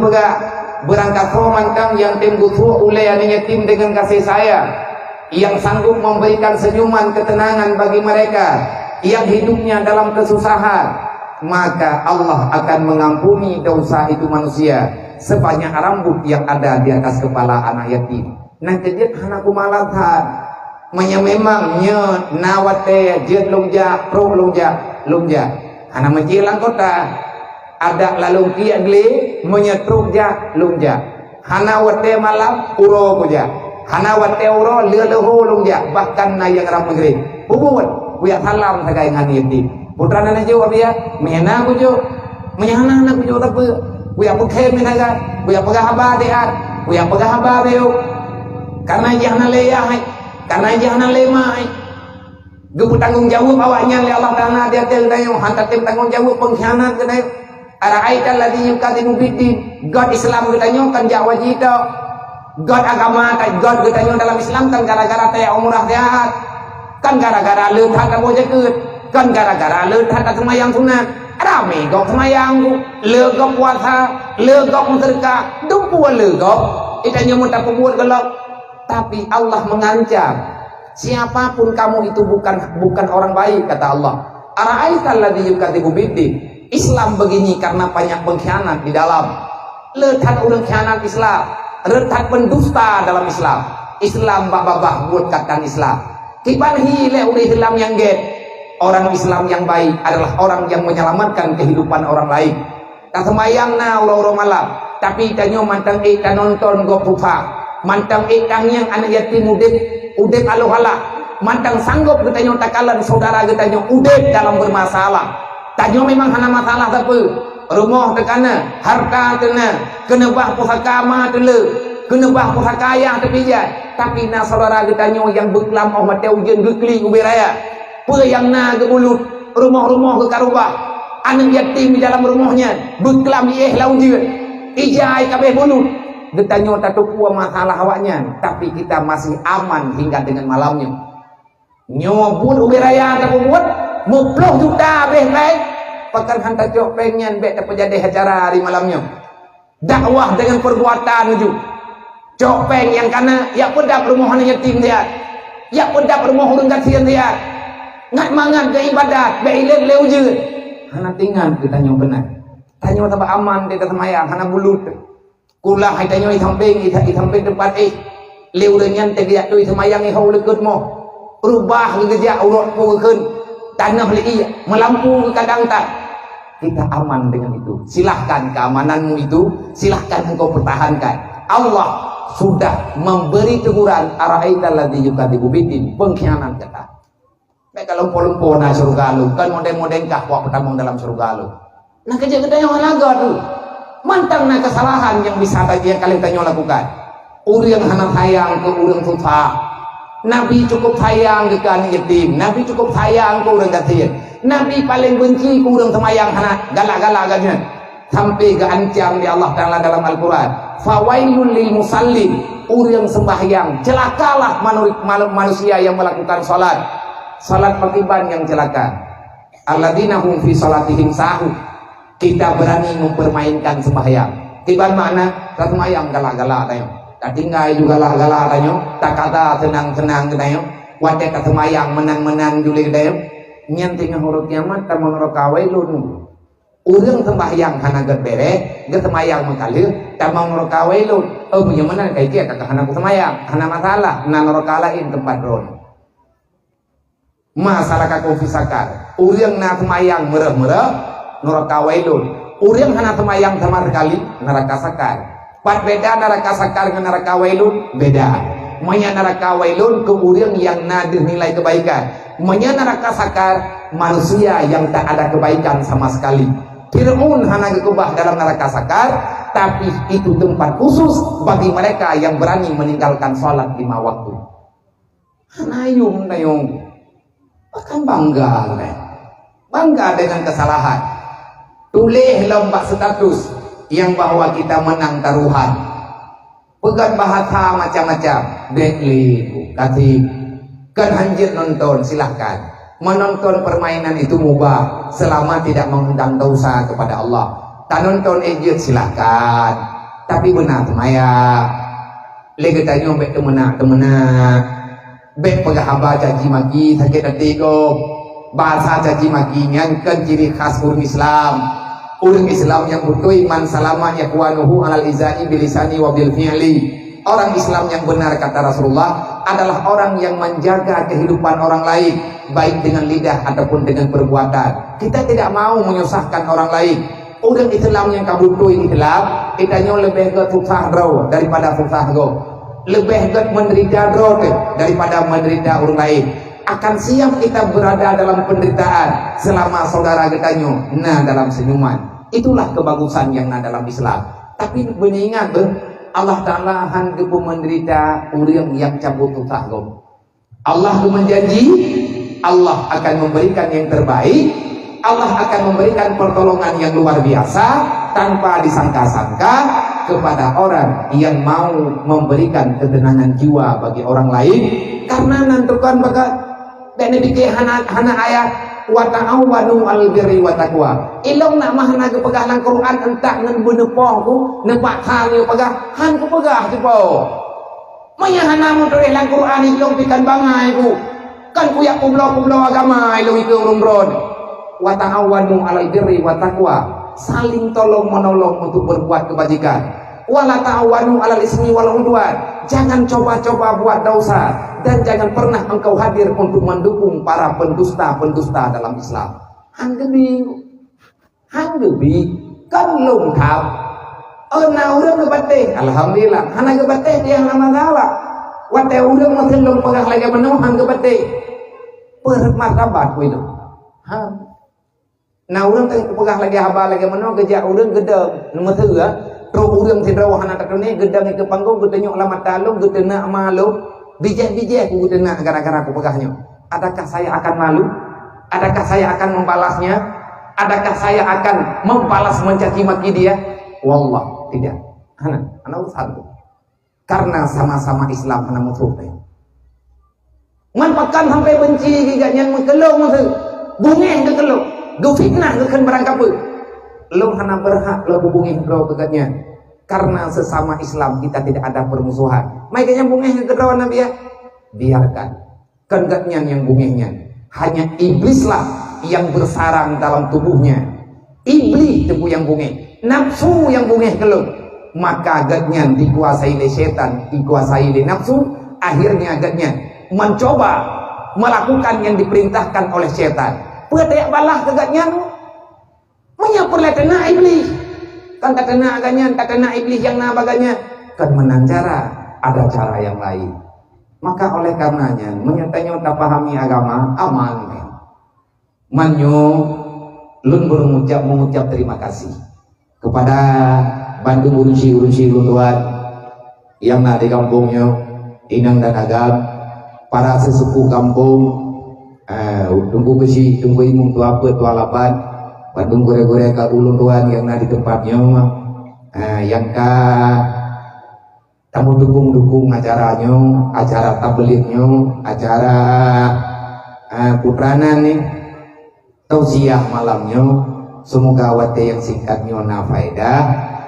berangkat mantang yang timbutu oleh yatim dengan kasih sayang yang sanggup memberikan senyuman ketenangan bagi mereka yang hidupnya dalam kesusahan, maka Allah akan mengampuni dosa itu manusia sebanyak rambut yang ada di atas kepala anak yatim. Nah jadi anakku malatan memang nye nawate jet longja pro longja anak menjilang kota ada lalu kia gli menyetruk ja longja hana wate malam uro puja hana wate uro leho longja bahkan na yang ram negeri bubuat kuya salam sagai ngani yatim putra nana jo dia mena ku jo menyana na ku jo tapi kuya pukhe menaga kuya pegah haba deat kuya pegah haba beo karena jangan leyah karena jangan lemah Gebu tanggung jawab awaknya oleh Allah Taala dia tengdayo hantar tim tanggung jawab pengkhianat ke dayo. Ara'aital ladzi yukadzibu biddin. God Islam getanyo kan jak wajib dak. God agama kan God getanyo dalam Islam kan gara-gara teh umrah sehat. Kan gara-gara leuthat abo jekeut. Kan gara-gara leuthat semayang sunat. Rame gok semayang ku, legok puasa, legok sedekah, dumpu legok. Itanyo mun tak buat gelok. Tapi Allah mengancam, siapapun kamu itu bukan orang baik kata Allah. Ara'aital ladzi yukadzibu biddin. Islam begini karena banyak pengkhianat di dalam. Leuthat urang khianat Islam, leuthat pendusta dalam Islam. Islam babah buat katan Islam. Kipanhi le urang Islam yang get. Orang Islam yang baik adalah orang yang menyelamatkan kehidupan orang lain. Tak semayang na orang malam, tapi tanyo mantang kita nonton go pupa, mantang itang yang anak yatim udep alohala, mantang sanggup kita nyo takalan saudara kita nyo udep dalam bermasalah. Tanyo memang hana masalah apa? Rumah tekana, harta tekana, kena bah pusaka ma tele, kena bah pusaka ayah terpijat. Tapi na saudara kita nyo yang berkelam oh mate ujian gekli ubiraya. Yang na ke mulut rumah-rumah ke karubah anak yatim di dalam rumahnya beklam lau dia ijai kabeh mulut getanyo tak tahu masalah awaknya tapi kita masih aman hingga dengan malamnya nyobut ubiraya tak buat 10 juta beh baik pakan hantar jok pengen bek tak jadi acara hari malamnya dakwah dengan perbuatan ujuk copeng yang kana ya pedap rumah anak yatim dia ya pedap rumah orang kasihan dia ngat mangan ke ibadat beilek leu je hana tinggal kita nyo benar tanyo tambah aman di semayang hana bulut kula hai tanyo i samping tempat leu dengan te dia tu semayang i hau lekut mo rubah ke dia urut pu keun tanah li melampu ke kadang tak kita aman dengan itu silahkan keamananmu itu silahkan engkau pertahankan Allah sudah memberi teguran ara'aital ladzi yukadzibu biddin pengkhianat kata. Baik kalau lumpur na surga lu kan modeng-modeng kah wak pertamong dalam surga lu. Nah kerja-kerja yang halaga tu. Mantang na kesalahan yang bisa tadi yang kalian tanyo lakukan. Urang hana sayang ke urang susah. Nabi cukup sayang ke anak yatim. Nabi cukup sayang ke urang kasihan. Nabi paling benci ke urang semayang hana galak-galak kan. Sampai ke ancam di Allah Taala dalam Al-Qur'an. Fawailul lil musallin. Urang sembahyang celakalah manusia yang melakukan salat. Salat partiban yang celaka. Alladzina hum fi salatihim sahu. Kita berani mempermainkan sembahyang. Tiban makna tak sembahyang galak-galak tayo. Tak tinggal juga galak-galak tayo. Tak kata senang-senang tayo. Wate tak sembahyang menang-menang juli tayo. Nyanting huruf kiamat ta mengrokawailun. Urang sembahyang hana get bere, get sembahyang mengkalir, ta mengrokawailun. Oh bagaimana kayak dia kata hana sembahyang, hana masalah, hana rokalain tempat ron. Masalah kaku fisakar urang na semayang merah-merah neraka wailun urang hana semayang sama sekali neraka sakar pat beda neraka sakar dengan neraka wailun beda manya neraka wailun ke urang yang nadir nilai kebaikan manya neraka sakar manusia yang tak ada kebaikan sama sekali Fir'aun hana gekubah dalam neraka sakar tapi itu tempat khusus bagi mereka yang berani meninggalkan sholat 5 waktu hanayung akan bangga dengan kesalahan tulis lomba status yang bahwa kita menang taruhan pegang bahasa macam-macam dekli kasih kan hanjir nonton silahkan menonton permainan itu mubah selama tidak mengundang dosa kepada Allah tak nonton ejit silahkan tapi benar semaya lagi tanya baik temenak bek pegahaba caci maki sakit hati ko bahasa caci maki nyangkan ciri khas orang Islam yang betul iman salama yakwanuhu alal izai bilisani wabil fi'li orang Islam yang benar kata Rasulullah adalah orang yang menjaga kehidupan orang lain baik dengan lidah ataupun dengan perbuatan kita tidak mau menyusahkan orang lain orang Islam yang kamu betul Islam kita lebih ke susah draw daripada susah go lebih menderita daripada menderita orang lain akan siap kita berada dalam penderitaan selama saudara getanyo nah dalam senyuman itulah kebagusan yang nah dalam Islam tapi mengingat Allah Ta'ala hantu menderita orang yang cabut susah Allah menjanji Allah akan memberikan yang terbaik, Allah akan memberikan pertolongan yang luar biasa tanpa disangka-sangka kepada orang yang mau memberikan ketenangan jiwa bagi orang lain. Karena nantukan bagat dan dikeh hana ayat wa ta'awanu al-birri wa taqwa. Ilong nak mahana ke pegah lang Quran entak ngan benepoh ku nepak hang yo pegah han ku pegah tu po. Maya hana mun tereh lang Quran ilong pikan bangai ku. Kan ku yak kublo agama ilong ke urung-ron. Wa ta'awanu al-birri wa taqwa. Saling tolong menolong untuk berbuat kebajikan. Wala ta'awanu 'alal ismi wal 'udwan. Jangan coba-coba buat dosa dan jangan pernah engkau hadir untuk mendukung para pendusta-pendusta dalam Islam. Hanggebi kan lung thap. Na urang ke bateh. Alhamdulillah. Hana ke bateh dia nama gala. Wate urang mah lung pagah lagi manu hang ke bateh. Permartabat ku itu. Na urang teh pagah lagi haba lagi manu gejak urang gedeng nu teu ro urang ti rawah anak katone gedang ke panggung gedenya lamat talung gedena malu bijeh-bijeh ku gedena gara-gara aku pegahnya. Adakah saya akan malu? Adakah saya akan membalasnya? Adakah saya akan membalas mencaci maki dia? Wallah tidak. Ana usaha. Karena sama-sama Islam ana musuh teh. Man pakan sampai benci giganya mengkelong meuh. Bungeh ke kelong. Go fitnah ke kan barang kapeu. Lo hana berhak lo hubungi bro kegatnya. Karena sesama Islam kita tidak ada permusuhan. Makanya bungeh ke kawan Nabi ya. Biarkan. Kegatnya yang bungehnya. Hanya iblislah yang bersarang dalam tubuhnya. Iblis tebu yang bungeh. Nafsu yang bungeh kelung. Maka gatnya dikuasai oleh setan, dikuasai oleh nafsu. Akhirnya gatnya mencoba melakukan yang diperintahkan oleh setan. Petayak balah kegatnya menyapurlah kena iblis. Kan tak kena agaknya, tak kena iblis yang nabaganya. Kan menang cara, ada cara yang lain. Maka oleh karenanya, menyatanya tak pahami agama, aman. Manyo, lun mengucap terima kasih kepada Bandung urunsi Tuhan yang ada di kampungnya, Inang dan Agam, para sesepuh kampung, tunggu besi, tunggu imung tua apa, tua lapan, Bandung gore-gore ka ulun tuan yang di tempatnya yang ka tamu dukung acaranya, acara tablignya, acara putranan nih tausiah malamnya. Semoga wate yang singkatnya na faedah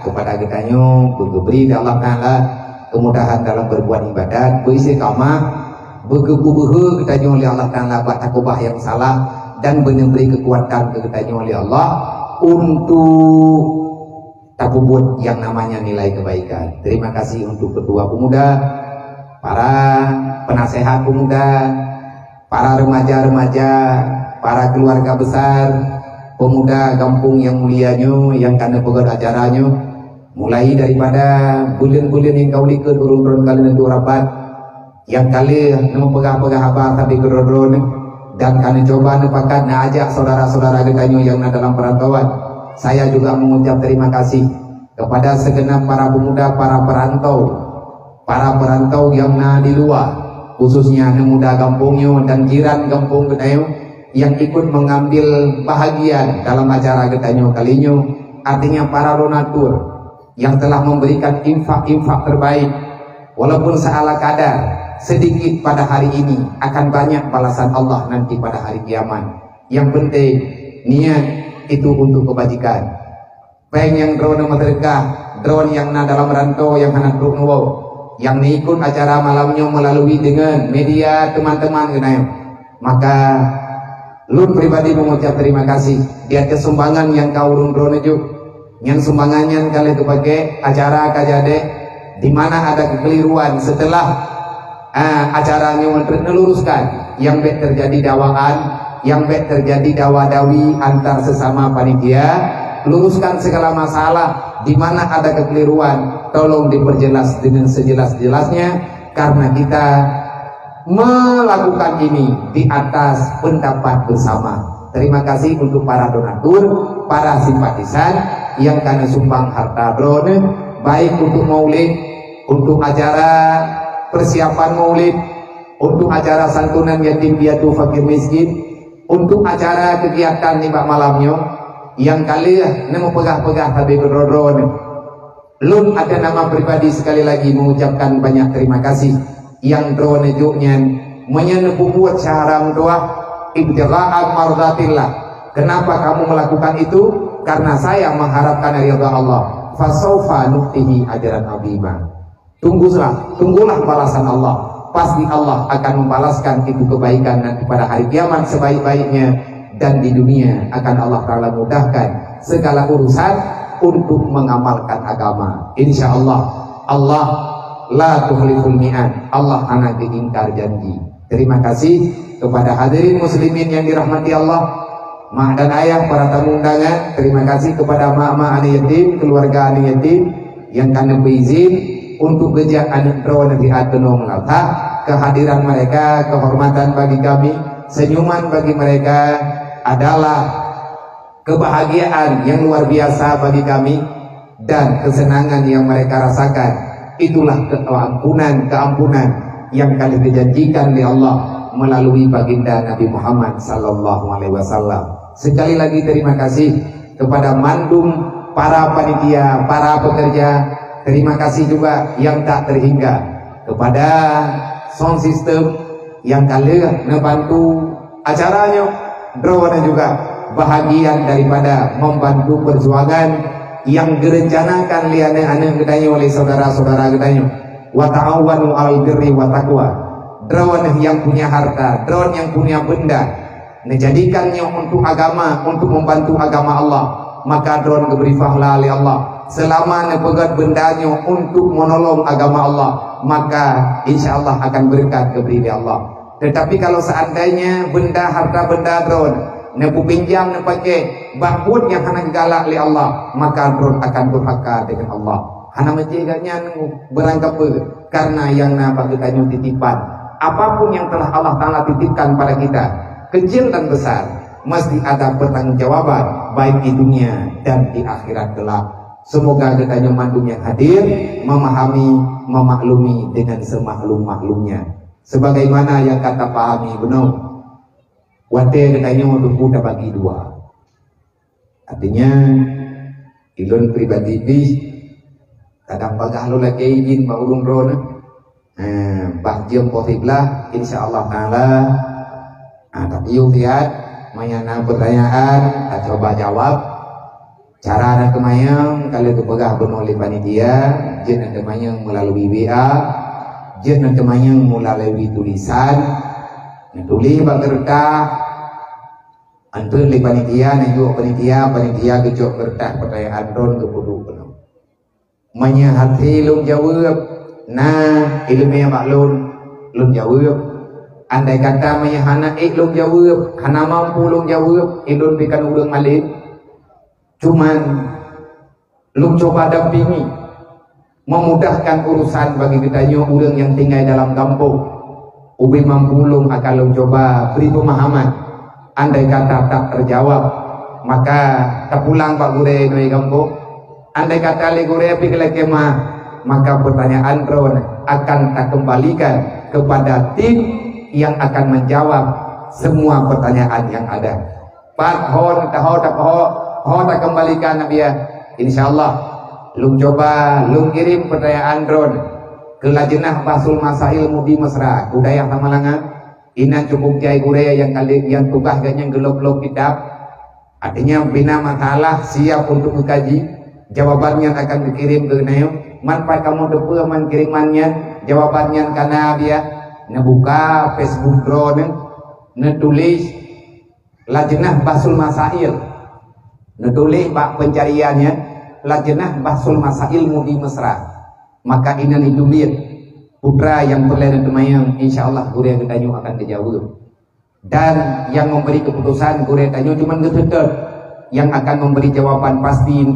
kepada kitanya, beri Allah Ta'ala kemudahan dalam berbuat ibadat, beristiqamah, begebu-behe kitanya oleh Allah Ta'ala buat takubah yang salah dan memberi kekuatan kepadanya oleh Allah untuk tabubut yang namanya nilai kebaikan. Terima kasih untuk kedua pemuda, para penasehat pemuda, para remaja-remaja, para keluarga besar, pemuda kampung yang mulianya, yang karena pegang acaranya, mulai daripada bulan-bulan yang kau lihat turun-turun kali nanti rapat, yang kali nama pegah-pegah apa tapi kerodron. Dan kami coba nepakat ajak saudara-saudara kita yang dalam perantauan. Saya juga mengucap terima kasih kepada segenap para pemuda, para perantau yang di luar, khususnya muda kampungnya dan jiran kampung kita yang ikut mengambil bahagian dalam acara kita kalinya. Artinya para donatur yang telah memberikan infak-infak terbaik, walaupun seala kadar sedikit pada hari ini, akan banyak balasan Allah nanti pada hari kiamat. Yang penting niat itu untuk kebajikan. Peng yang drone mereka, drone yang dalam rantau yang anak nuwo, yang ikut acara malamnya melalui dengan media teman-teman kenal. Maka lun pribadi mengucap terima kasih di atas sumbangan yang kau drone itu, yang sumbangannya kalian kepakai acara kajade, di mana ada kekeliruan setelah acaranya untuk meluruskan yang baik terjadi dakwaan, yang baik terjadi dawa-dawi antar sesama panitia, luruskan segala masalah di mana ada kekeliruan, tolong diperjelas dengan sejelas-jelasnya, karena kita melakukan ini di atas pendapat bersama. Terima kasih untuk para donatur, para simpatisan yang karena sumbang harta drone, baik untuk maulid, untuk acara persiapan maulid, untuk acara santunan yatim piatu fakir miskin, untuk acara kegiatan ni malamnya yang kali nemu pegah-pegah tapi berdrodron. Lun ada nama pribadi sekali lagi mengucapkan banyak terima kasih yang drone juknya menyenepu buat syaharam doa ibtigha'an mardatillah. Kenapa kamu melakukan itu? Karena saya mengharapkan ridha Allah. Fasaufa nuktihi ajran azima. Tunggulah balasan Allah. Pasti Allah akan membalaskan itu kebaikan nanti pada hari kiamat sebaik-baiknya, dan di dunia akan Allah Ta'ala mudahkan segala urusan untuk mengamalkan agama. Insya Allah, Allah la tukhliful mi'ad, Allah anak diingkar janji. Terima kasih kepada hadirin muslimin yang dirahmati Allah, mak dan ayah, para tamu undangan. Terima kasih kepada mak-mak anak yatim, keluarga anak yatim yang kami berizin untuk gejak anak drone di Atenong Latah. Kehadiran mereka kehormatan bagi kami, senyuman bagi mereka adalah kebahagiaan yang luar biasa bagi kami, dan kesenangan yang mereka rasakan itulah keampunan yang kali dijanjikan oleh Allah melalui baginda Nabi Muhammad sallallahu alaihi wasallam. Sekali lagi terima kasih kepada mandum, para panitia, para pekerja. Terima kasih juga yang tak terhingga kepada sound system yang kalian membantu acaranya, drone juga bahagian daripada membantu perjuangan yang direncanakan liane ane gedanya oleh saudara-saudara gedanya. Wa ta'awanu 'alal birri wa taqwa. Drone yang punya harta, drone yang punya benda, menjadikannya untuk agama, untuk membantu agama Allah, maka drone diberi pahala oleh Allah. Selama nepegat bendanya untuk menolong agama Allah, maka insya Allah akan berkat diberi Allah. Tetapi kalau seandainya benda, harta benda drone nepu pinjam, nepakai bakut yang hana galak oleh Allah, maka drone akan durhaka dengan Allah. Hana menjaganya berangkap karena yang nampak kitanya titipan. Apapun yang telah Allah Ta'ala titipkan pada kita, kecil dan besar, mesti ada pertanggungjawaban baik di dunia dan di akhirat kelak. Semoga kita mandum yang hadir memahami, memaklumi dengan semaklum-maklumnya. Sebagaimana yang kata pahami benar, wate katanya untuk udah bagi dua. Artinya ilun pribadi bi kadang bagah lo lagi izin maulung drone, bahjam posiblah insyaallah taala. Tapi yuk lihat, mayana pertanyaan, kita coba jawab. Cara anak kemayang kalau dipegah oleh panitia, jen anak kemayang melalui WA, jen anak kemayang melalui tulisan, tulis berkertas, antun oleh panitia, najuk panitia kejok kertas pertanyaan drone ke pudu penuh. Manya hati lung jawab, nah ilmunya maklum lung jawab. Andai kata manya hana lung jawab, hana mampu lung jawab, ilun bikan ulang malik. Cuman lu coba dampingi, memudahkan urusan bagi kita orang yang tinggal dalam kampung. Ubi mampu lu akan lu coba beri pemahaman. Andai kata tak terjawab, maka tak pulang Pak Gure dari kampung. Andai kata le Gure pergi ke kemah, maka pertanyaan drone akan tak kembalikan kepada tim yang akan menjawab semua pertanyaan yang ada. Pak hon tahu tak tak kembalikan Nabi ya. Insyaallah lu coba lu kirim pertanyaan drone ke Lajnah Bahsul Masail Mudi Mesra Budaya Tamalangan. Ina cukup kiai Gure yang tugas yang gelop-gelop kitab. Artinya bina masalah siap untuk mengkaji. Jawabannya akan dikirim ke Nayo. Manfaat kamu depu man kirimannya, jawabannya karena dia ngebuka Facebook drone, netulis Lajnah Bahsul Masail. Nulis bak pencariannya Lajnah Bahsul Masail Mudi Mesra. Maka ini ditulis putra yang berlena temayang, insyaallah Gure Getanyu akan dijawab. Dan yang memberi keputusan Gure Getanyu cuma getetet, yang akan memberi jawaban pasti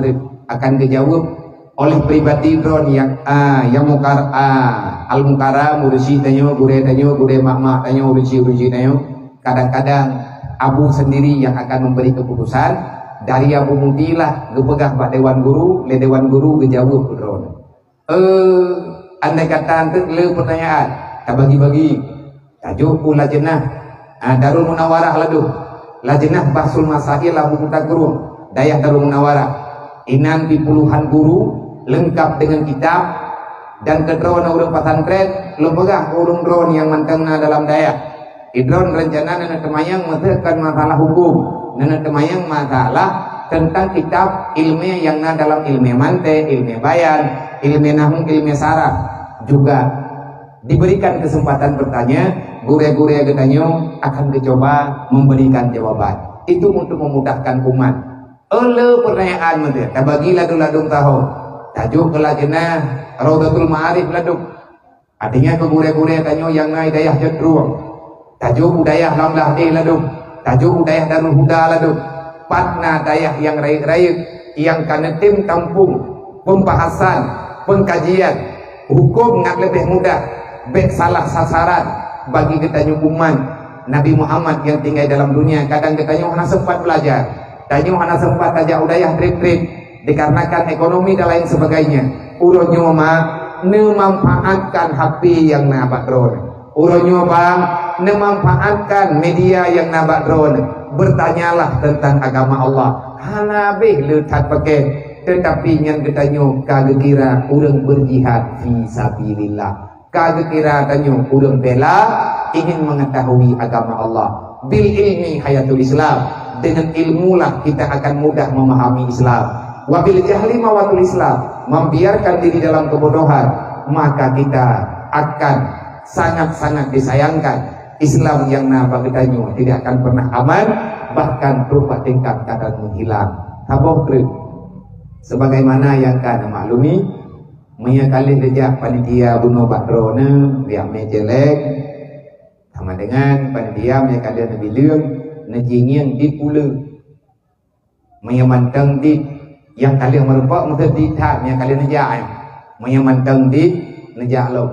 akan dijawab oleh pribadi drone yang mukar al mukara murusi tanyo Gure tanyo Gure mak tanyo urusi tanyo. Kadang-kadang abu sendiri yang akan memberi keputusan. Dari Abu Mudilah gepegah Pak Dewan Guru, le Dewan Guru gejawab drone. Andai kata antuk le pertanyaan, tak bagi-bagi. tajuk pula jenah Darul Munawarah ladu lajnah bahsul masail labu kita guru dayah Darul Munawarah inan di puluhan guru lengkap dengan kitab dan kedron urang pesantren lu pegah urang drone yang mantengna dalam daya idron rencana nana temayang mengerjakan masalah hukum nana temayang masalah tentang kitab ilmiah yang na dalam ilmiah mante ilmiah bayan ilmiah nahwu ilmiah saraf juga diberikan kesempatan bertanya guru-guru yang bertanya akan mencoba memberikan jawaban itu untuk memudahkan umat oleh pertanyaan menteri tabagi ladung-ladung tahu tajuk kelajena Raudatul Ma'arif ladung artinya ke guru-guru yang tanya yang na hidayah jadruang tajuk budaya lamlah ladung tajuk budaya Darul Huda ladung patna dayah yang raik-raik yang kana tim tampung pembahasan pengkajian hukum ngat lebih mudah baik salah sasaran bagi kita umat Nabi Muhammad yang tinggal dalam dunia kadang kita hana sempat belajar tanya hana sempat aja udayah trip-trip dikarenakan ekonomi dan lain sebagainya urun nyoba memanfaatkan HP yang nabak drone urun nyoba memanfaatkan media yang nabak drone bertanyalah tentang agama Allah hana beh letak pakai tetapi yang kita kagak kira urang berjihad fi sabilillah kagak kira tanya urang bela ingin mengetahui agama Allah bil ilmi hayatul Islam dengan ilmulah kita akan mudah memahami Islam wabil jahli mawatul Islam membiarkan diri dalam kebodohan maka kita akan sangat-sangat disayangkan Islam yang napa kita tidak akan pernah aman bahkan berupa tingkat kadang menghilang tabok sebagaimana yang kan maklumi menyakali rejak panitia bunuh bakdrona biar mejelek sama dengan panitia menyakali nabi leung nejingin di pula menyamantang di yang kalian merupak mesti di tak menyakali nejak menyamantang di nejak lo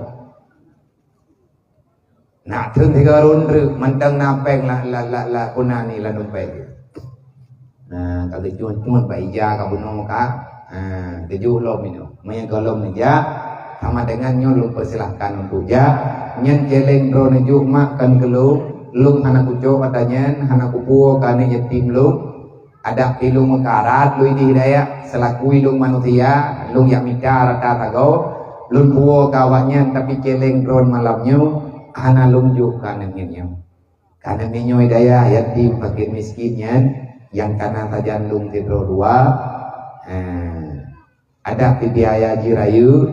nak thương thì gờ run rực mantang napeng la kunani la numpeng kalau cuman baija kabuno ka keju lom ini maya golom neja sama dengan nyolong persilahkan untuk ja nyen jeleng ro neju makan kelu lung anak uco katanya anak upo kane yatim lung ada pilung mekarat lui di hidayah selaku lung manusia lung yang mikar rata tago lung puo kawaknya tapi jeleng ron malamnya ana lung juk kane nyenyo kane minyo hidayah yatim fakir miskinnya yang kanan saja lung tidro dua ada biaya jirayu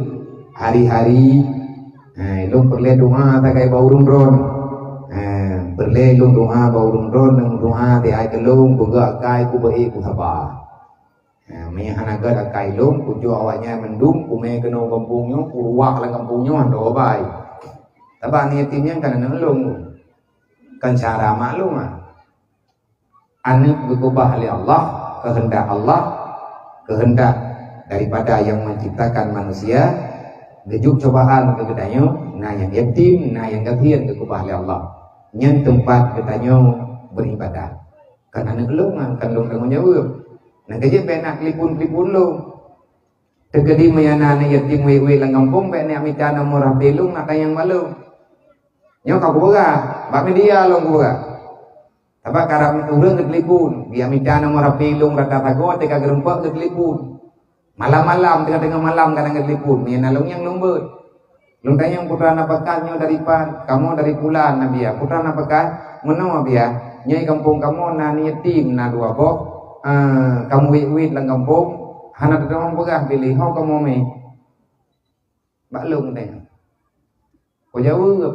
hari-hari lung perle doa tak kayak baurung ron perle lung doa baurung ron lung doa ti ai kelung buga kai ku bei ku sabar me hanaga akai lung ku jo awaknya mendung ku me keno kampungnya ku ruak lang kampungnya ando bai taban yatimnya kan lung kan cara maklum anak berubah oleh Allah kehendak daripada yang menciptakan manusia gejuk cobaan kegedanyo nah yang yatim nah yang gafian berubah oleh Allah nyen tempat ketanyo beribadah kan anak lung kan lung tanggung jawab nah keje penak lipun lu tegedi mayana yatim wewe lang kampung penak mitana murah belung nak yang malu nyo ka buga ba media long buga apa karang urang ketelipun dia mitana murah belung rata tago teka gerempak ketelipun malam-malam tengah-tengah malam kadang ketelipun mina long yang lumbut lung tanya putra napakannya dari pan kamu dari pulan nabi ya putra napakan meno ya nyai kampung kamu na yatim na dua boh kamu wit lang kampung hana tetang pegah pilih ho kamu me baklung tanya ko jawab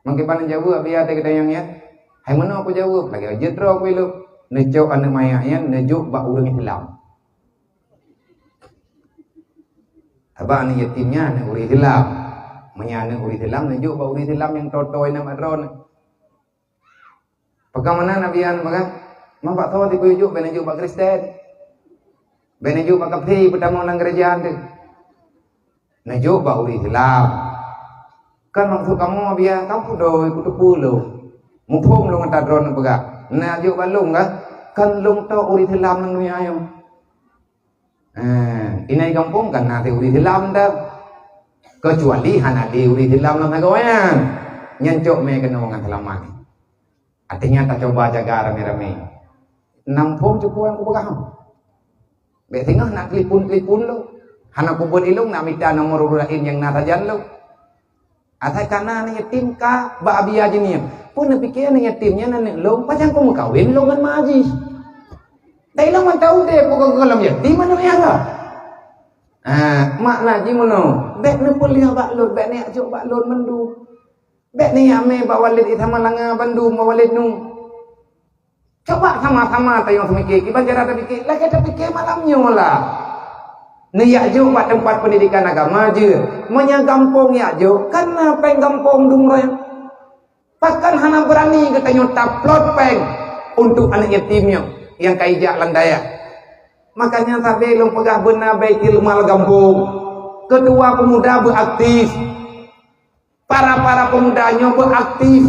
mangke pan jawab biar teh kedayang ya hai meno ko jawab lagi jetro ko lu nejo anu mayanya nejo ba urang Islam apa anu yatimnya anu urang Islam menyana urang Islam nejo ba urang Islam yang totoy na madron pakamana nabian maka mampak tahu ti ko juk benejo ba Kristen benejo ba kapi pertama nang gerejaan tu nejo ba urang Islam kan maksud kamu biar kamu doi kutu puluh mumpung lu ngata drone pegak nah juk balung kan lung tau uri Islam nang dunia ayo inai kampung kan nanti uri Islam dah kecuali hana di uri Islam nang kawan nyencok me kena ngan halaman. Artinya tak coba jaga rame-rame. Nampung cukup yang kubegah. Bek tengah nak kelipun lo. Hana kubur ilung nak minta nomor urain yang natajan lo. Atai kana ni yatim ka ba abia jenim. Pun nak fikir ni yatimnya nak lo pajang ko makawin lo ngan maji. Dai lo man tahu deh pokok kolam yatim mana yang lah. Mak naji mono. Bek ni pulia bak lo, bek ni ajok bak lo mendu. Bek ni ame bak walid itama langa bandu ma walid nu. Coba sama-sama tayong semikir. Kita cara terfikir. Lagi terfikir malamnya lah. Ni yakjo buat tempat pendidikan agama je. Menyagampung yakjo. Karena peng gampung dumreng. Bahkan hana berani katanya taplot peng. Untuk anak yatimnya. Yang kaijak landaya. Makanya sabi long pegah benar baitil mal gampung. Kedua pemuda beraktif. Para pemudanya beraktif.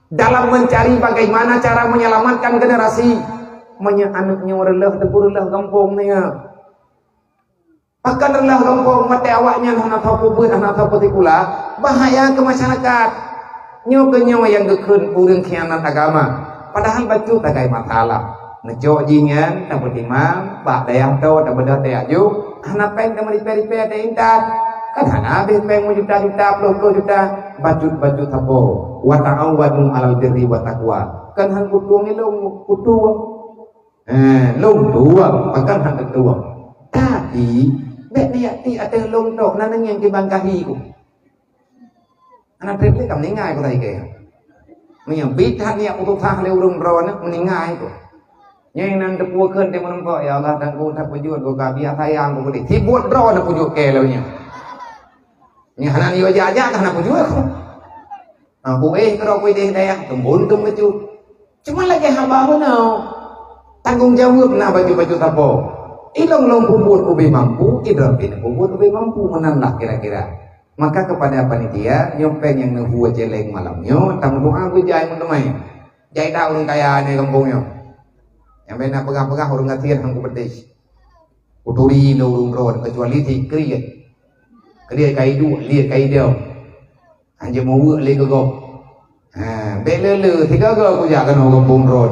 Dalam mencari bagaimana cara menyelamatkan generasi. Anaknya relah tepurelah kampung ni. Bahkan relah kampung mati awaknya anak tahu pun anak tahu pula bahaya ke masyarakat. Nyawa yang gekun urang khianat agama. Padahal baju tagai masalah. Ngejok jingan tak bertimam, bak dayah tau tak benda tak aju. Anak peng tak meripeh-ripeh tak intat. Kan hana habis peng juta-juta, puluh juta, baju tapo. Wa ta'awadu 'alal birri wa taqwa. Kan han kutung ilung kutung. Long tua, bahkan han ketua. Tapi bek ni ati ada long tok nan yang dibangkahi ku. Anak trip kam ni ngai ko tai ke. Menyang bitan ni untuk sah le urung ron meningai ku. Nyai nan tepua keun te menempo ya Allah dan ku tak pujud ku ka biar sayang ku di. Tibuat ron pujud ke leunya. Ni hanan yo jaja kan pujud ku. Aku kalau aku deh daya tembun kemecut. Cuma lagi hamba mana tanggung jawab nak baju tapo. Ilong long puput ubi mampu, idrapin puput ubi mampu menanlah kira-kira. Maka kepada panitia nyopeng yang nubuat jeleng malamnya, tamu doa aku jai menemai. Jai dah orang kaya ni kampungnya. Yang benar pegah-pegah orang ngatian hangku pedes. Uturi lo urung ron kecuali ti kriat. Kriat kaidu, liat kaidau. Hanya mau le gogok. Belele tiga go kuja kan kampung ron.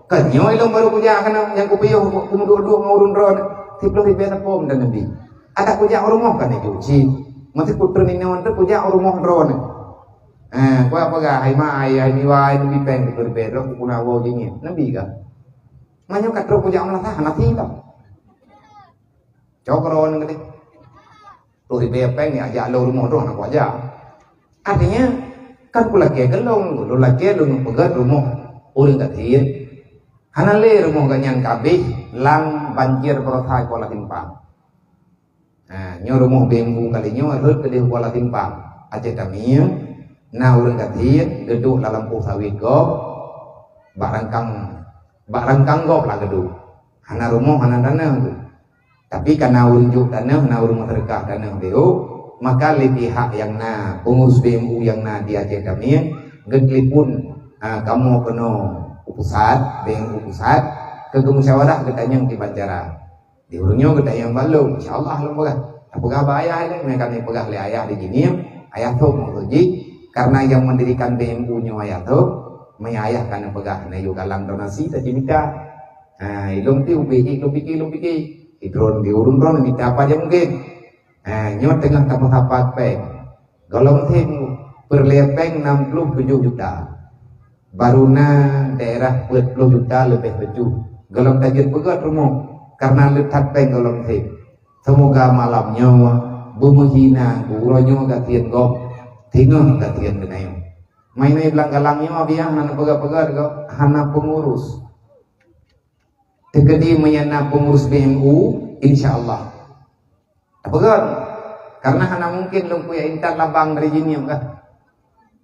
Kan nyoy long baru kuja kan yang kupiyo dua ngurun ron. Tiplo di beta pom dan nabi. Ada kuja rumah kan itu ci. Masih putra ni nawan tu kuja rumah ron. Kau apa gak? Hai mai hai miwai nabi peng berbeda kuna wo jini. Nabi kan. Manyo katro kuja melatah nanti tak. Cokron ngene. Tuh di peng ni aja lo rumah ron aku aja. Artinya kan pula ke gelong, lu lagi lu pegat rumah orang katian. Hanale rumah ganyan kabeh lang banjir perotah kuala timpang. Nyo rumah bembu kali nyo hut ke kuala timpang. Aje tamia na orang katian geduk dalam lampu sawit go barangkang go lah geduk. Hana rumah hana tanah tu. Tapi karena unjuk tanah na rumah terkah tanah beu maka lebih hak yang na pengurus BMU yang na dia kami gedlipun kamu kena pusat BMU pusat ke musyawarah ketanya di Banjara di urungnya kita yang balu insyaallah lo pegah pegah ayah ini mereka ni pegah le ayah di sini ayah tu menguji karena yang mendirikan BMU nya ayah tu ayah kan pegah na yo galang donasi tadi minta ilung ti ubi ilung pikir idron di urung ron minta apa aja mungkin nyot tengah tapat peng golong tim berlepeng 67 juta baruna daerah 40 juta lebih tujuh golong tajir pegat rumah karena letak peng golong tim semoga malamnya bumuhina guronyo gatian gop tinggal gatian genayo mainai belang galangnya biang hana pegat-pegat go hana pengurus tegedi menyana pengurus BMU insyaallah pegat karena hana mungkin lu punya intat labang dari jinim kah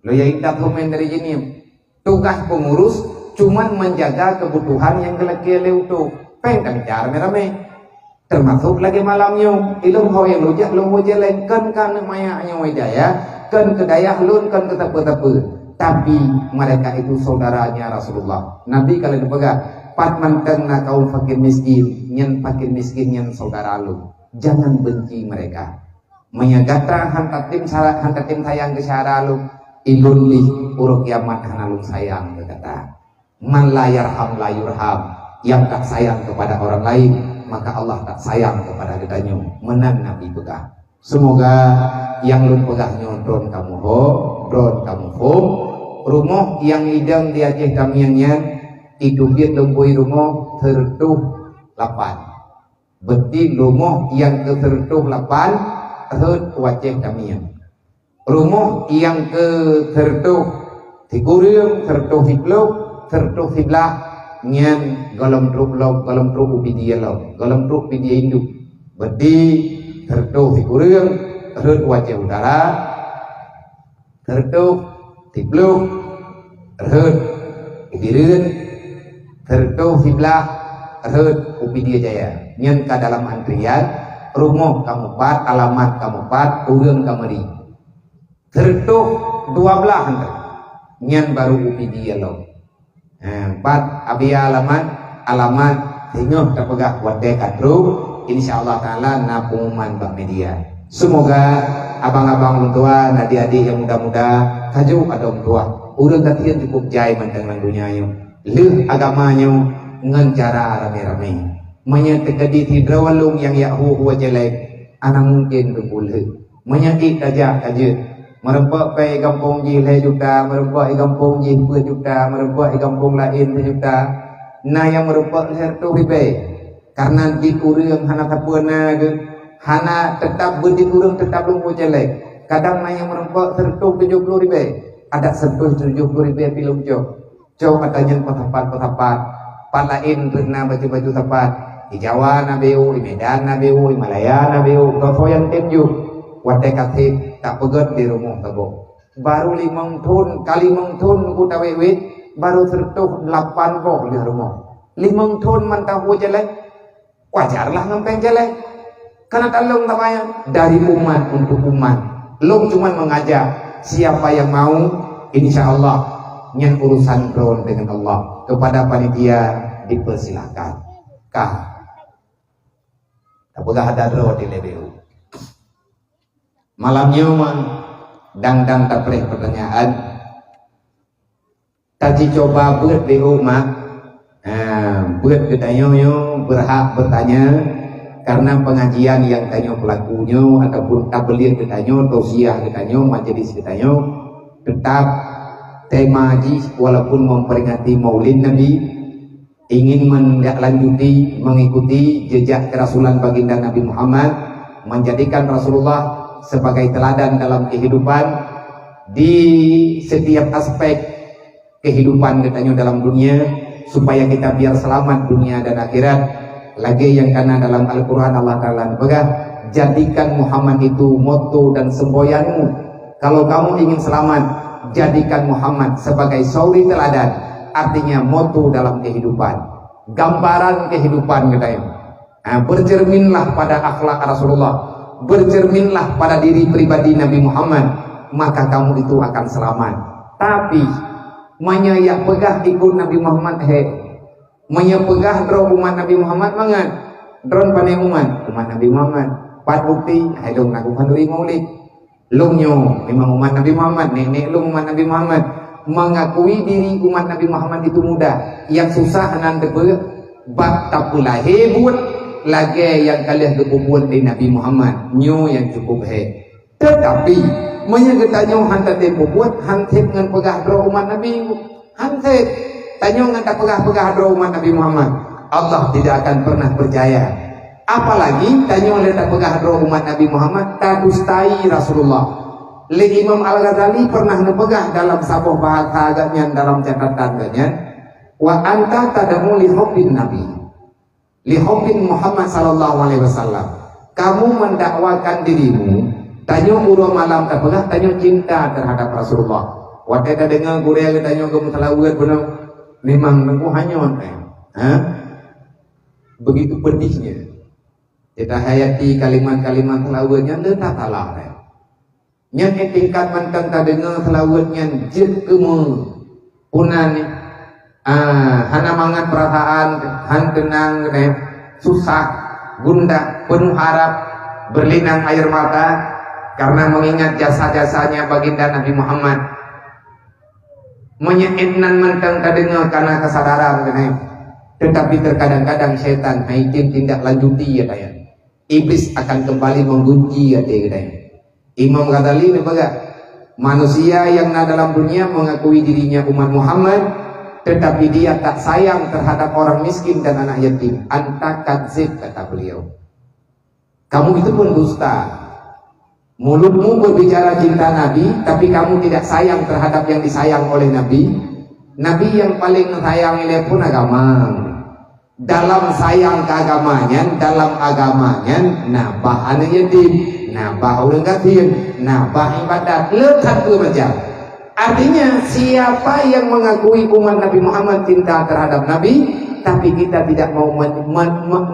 lu ya intat komen dari jinim tugas pengurus cuman menjaga kebutuhan yang gelak-gelak itu peng kami cara merame termasuk lagi malamnya ilmu hau yang lujak lu jeleng kan maya wajaya kan kedaya lun kan ketapa-tapa tapi mereka itu saudaranya Rasulullah Nabi kalau dipegang pat manteng na kaum fakir miskin nyen fakir miskin nyen saudara lu jangan benci mereka menyagatra hantatim sayang ke syara lu ilun li uruk kiamat hanalung sayang berkata man la yarham la yurham, yang tak sayang kepada orang lain maka Allah tak sayang kepada kitanya. Menan Nabi pegah. Semoga yang lun pegahnya drone kamu ho, drone kamu ho, rumah yang idang diajih kamiannya itu biar lembui rumah tertuh 8 beti rumah yang ke tertuh 8 wajah kamian. Rumah yang ke tertuh tikurung, tertuh hiblok, tertuh hiblah nyan golem truk ubi dia lo, golem truk ubi dia induk. Beti tertuh tikurung, wajah udara, tertuh hiblok, ubirin, tertuh hiblah, ubi dia jaya. Nyan ke dalam antrian, rumah kamu pat, alamat kamu pat, urang kamu di. Tertuh 12 nyan baru upi dia lo. Empat abia alamat tinggal terpegah wate kadru insyaallah taala na pengumuman Bang Media. Semoga abang-abang tua, adik-adik yang muda-muda kaju ada tua urang katian cukup jai manteng nang dunia yo. Leuh agamanya ngan cara rame-rame. Manya terjadi tidrawalung yang yahu huwa jelek ana mungkin berbulh. Menyakit aja merempak pe kampung ji le juta, merempak kampung ji 2 juta, merempak kampung lain 2 juta. Nah yang merempak sertu ribe. Karena di urang hana tapuana ke, hana tetap budi urang tetap lumpuh jelek. Kadang nah yang merempak sertu 70 ribe. Ada sertu 70 ribe pilum jo. Jo katanya potapat. Pat lain pernah baju-baju tepat. Di Jawa nabeu, di Medan nabeu, di Malaya nabeu, kau yang tenju. Wate katip tak pegat di rumah tabo. Baru 5 tahun kali 5 tahun ku tawewit baru tertuh 8 bok di rumah. 5 tahun man tahu jelek. Wajarlah ngempeng jelek. Karena talong namanya dari umat untuk umat. Long cuman mengajak siapa yang mau insyaallah nyen urusan drone dengan Allah kepada panitia dipersilakan. Kah. Apakah ada drone di LBU? Malamnya dang tak boleh pertanyaan tadi coba buat di rumah buat ketanyo berhak bertanya karena pengajian yang tanyo pelakunya ataupun tabligh ketanyo tausiah ketanyo majelis ketanyo tetap tema haji walaupun memperingati Maulid Nabi ingin menindaklanjuti mengikuti jejak kerasulan baginda Nabi Muhammad menjadikan Rasulullah sebagai teladan dalam kehidupan di setiap aspek kehidupan katanya dalam dunia supaya kita biar selamat dunia dan akhirat. Lagi yang karena dalam Al-Quran Allah Ta'ala berkata jadikan Muhammad itu moto dan semboyanmu. Kalau kamu ingin selamat jadikan Muhammad sebagai sauri teladan, artinya moto dalam kehidupan, gambaran kehidupan katanya. Bercerminlah pada akhlak Rasulullah, bercerminlah pada diri pribadi Nabi Muhammad, maka kamu itu akan selamat. Tapi menyayak pegah ikut Nabi Muhammad menyayak pegah drone umat Nabi Muhammad mangan drone panai umat Nabi Muhammad pat bukti dong aku panduri Maulid lungnya memang umat Nabi Muhammad, nenek lung umat Nabi Muhammad. Mengakui diri umat Nabi Muhammad itu mudah, yang susah nanti bak tapulah hebut lagi yang kalian kebubun di Nabi Muhammad nyu yang cukup tetapi menyegetanya hantar tempo buat hantar dengan pegah doa umat Nabi hantar tanya dengan tak pegah doa umat Nabi Muhammad Allah tidak akan pernah percaya. Apalagi tanya oleh tak pegah doa umat Nabi Muhammad tak dustai Rasulullah. Imam Al-Ghazali pernah nepegah dalam sabuh bahasa agaknya dalam catatannya wa anta tadamu li hubbin Nabi li hubbin Muhammad sallallahu alaihi wasallam. Kamu mendakwakan dirimu tanya urang malam terpegah tanya cinta terhadap Rasulullah. Waktu ada dengar Korea tanya kamu selawat benar memang nengku hanyut begitu pedihnya kita hayati kalimat-kalimat selawatnya letak talah yang tingkat mantan tak dengar selawatnya jid kemu punan hana mangat perasaan han tenang susah gundah penuh harap berlinang air mata karena mengingat jasa-jasanya baginda Nabi Muhammad. Menyeitnan mentang kadengar karena kesadaran kan. Tetapi terkadang-kadang syaitan haitin tindak lanjuti ya daya. Iblis akan kembali mengunci ya daya. Imam Ghazali ini baga, manusia yang dalam dunia mengakui dirinya umat Muhammad, tetapi dia tak sayang terhadap orang miskin dan anak yatim. Anta kadzib, kata beliau. Kamu itu pun dusta. Mulutmu berbicara cinta Nabi, tapi kamu tidak sayang terhadap yang disayang oleh Nabi. Nabi yang paling sayang ini pun agama. Dalam sayang keagamanya, dalam agamanya, nabah anak yatim, nabah orang kafir, nabah ibadat, lekat ke macam. Artinya siapa yang mengakui umat Nabi Muhammad cinta terhadap Nabi, tapi kita tidak mau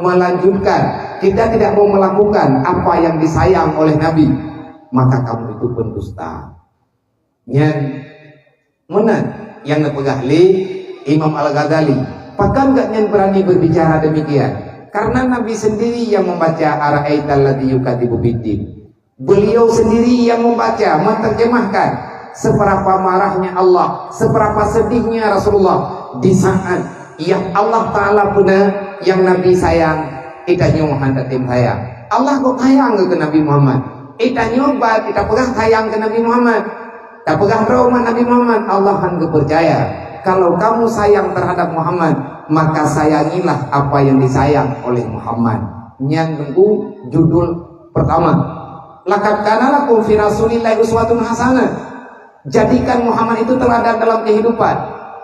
melanjutkan, kita tidak mau melakukan apa yang disayang oleh Nabi, maka kamu itu pendusta. Yang mana yang nepegahli Imam Al-Ghazali? Pakan gak yang berani berbicara demikian? Karena Nabi sendiri yang membaca Ara'aital ladzi yukadzibu biddin. Beliau sendiri yang membaca, menerjemahkan seberapa marahnya Allah, seberapa sedihnya Rasulullah di saat yang Allah Ta'ala punya yang Nabi sayang, kita nyoba tim sayang. Allah kok sayang ke Nabi Muhammad? Kita nyoba, kita pegang sayang ke Nabi Muhammad. Kita pegang rahmat Nabi Muhammad. Allah akan percaya. Kalau kamu sayang terhadap Muhammad, maka sayangilah apa yang disayang oleh Muhammad. Yang tunggu judul pertama. Laqad kana lakum fi Rasulillahi uswatun hasanah. Jadikan Muhammad itu teladan dalam kehidupan.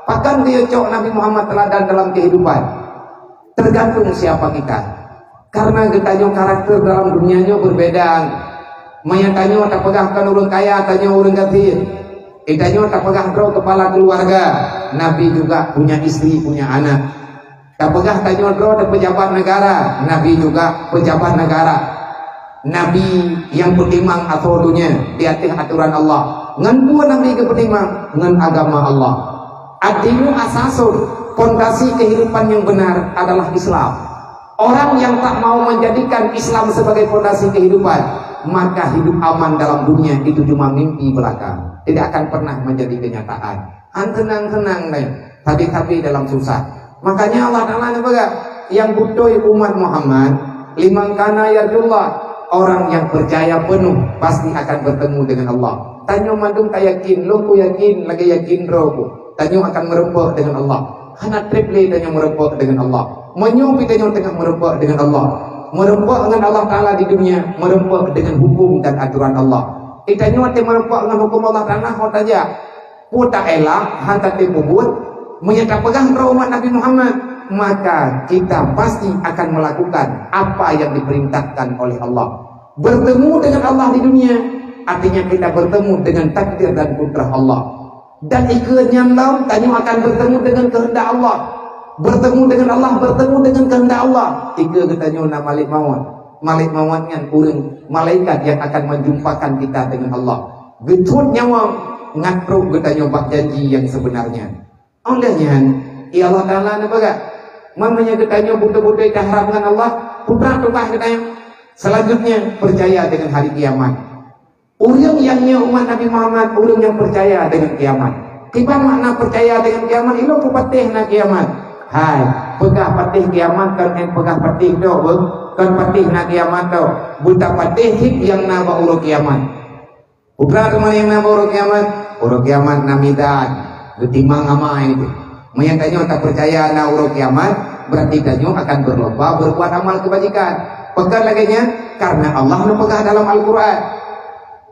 Bahkan dia cok Nabi Muhammad teladan dalam kehidupan. Tergantung siapa kita. Karena kita karakter dalam dunianya berbeda. Mayatanya tak pegahkan orang kaya, tanya orang kafir. Itanya tak pegang bro kepala keluarga. Nabi juga punya istri, punya anak. Tak pegah tanya bro ada pejabat negara. Nabi juga pejabat negara. Nabi yang penimang aturannya di atas aturan Allah. Ngan pun Nabi ke penimang ngan agama Allah. Adinu asasun, fondasi kehidupan yang benar adalah Islam. Orang yang tak mau menjadikan Islam sebagai fondasi kehidupan, maka hidup aman dalam dunia itu cuma mimpi belaka. Tidak akan pernah menjadi kenyataan. Tenang-tenang deh, tapi dalam susah. Makanya Allah Ta'ala yang butuh umat Muhammad, liman kana yarjullah, orang yang percaya penuh pasti akan bertemu dengan Allah. Tanya mandung tak yakin, lo ku yakin, lagi yakin roh. Tanya akan merempuk dengan Allah. Anak triple tanya merempuk dengan Allah. Menyupi tanya tengah merempuk dengan Allah. Merempuk dengan Allah Ta'ala di dunia, merempuk dengan hukum dan aturan Allah. Kita nyuati merempuk dengan hukum Allah Ta'ala kau saja. Puta elak, hantar dibubut, menyatakan pegang umat Nabi Muhammad, maka kita pasti akan melakukan apa yang diperintahkan oleh Allah. Bertemu dengan Allah di dunia, artinya kita bertemu dengan takdir dan kudrah Allah. Dan ikutnya Allah, tanya akan bertemu dengan kehendak Allah. Bertemu dengan Allah, bertemu dengan kehendak Allah. Ikut kita nyuna malik mawon. Malik mawatnya kurang malaikat yang akan menjumpakan kita dengan Allah. Getut nyawa ngatruk kita nyoba janji yang sebenarnya. Olehnya, ya Allah Ta'ala nabaga. Mamanya kita nyoba buddha-buddha kita harapkan Allah. Putra-putra kita yang selanjutnya percaya dengan hari kiamat. Orang yang umat Nabi Muhammad, orang yang percaya dengan kiamat. Kita makna percaya dengan kiamat, itu kupatih na kiamat. Hai, pegah patih kiamat kan pegah patih do, kan patih na kiamat do. Buta patih hik yang nama urut kiamat. Ukra teman yang nama urut kiamat, urut kiamat namidan, getimang amai itu. Menyangkanya tak percaya na urut kiamat, berarti kanyo akan berlomba berbuat amal kebajikan. Pegang laginya karena Allah pegah dalam Al-Quran.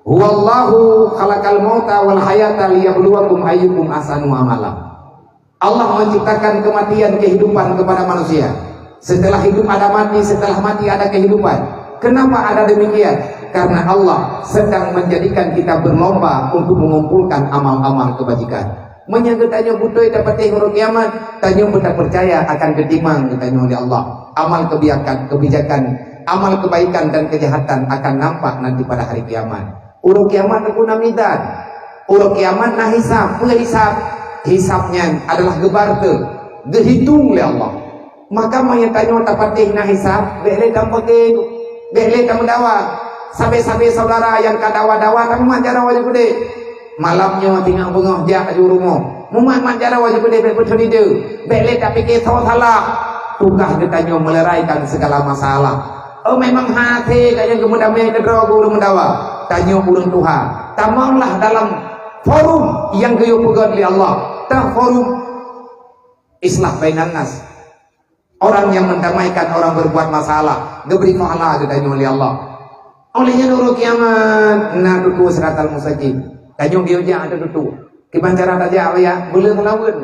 Wallahu khalaqal mauta wal hayata liyabluwakum ayyukum ahsanu amala. Allah menciptakan kematian kehidupan kepada manusia. Setelah hidup ada mati, setelah mati ada kehidupan. Kenapa ada demikian? Karena Allah sedang menjadikan kita berlomba untuk mengumpulkan amal-amal kebajikan. Menyangkutanya butuh dapat huruf kiamat, tanya kita percaya akan ketimang tanya oleh Allah. Amal kebijakan, amal kebaikan dan kejahatan akan nampak nanti pada hari kiamat. Urut kiamat aku namidan. Urut kiamat nah hisab, hisabnya adalah gebarte, dihitung oleh Allah. Maka menyatanya tapatih nah hisab, bele tampake, bele tamudawa, sampai saudara yang kadawa-dawa kamu manjara wajah gede. Malamnya tinggal bengah jak jurumo, Mumat jara wajib dia betul dia. Bele tapi kita salah. Tugas kita nyo meleraikan segala masalah. Oh memang hati kaya kemudian yang kedua urung mendawa. Tanyo urung Tuhan. Tamanglah dalam forum yang gayuh pegat oleh Allah. Tak forum islah bainan nas. Orang yang mendamaikan orang berbuat masalah. Diberi pahala kita nyo oleh Allah. Olehnya nurut kiamat. Nah tutu siratal mustaqim. Tanyo dia jangan ada tutu. Kibancara saja ya boleh melawan.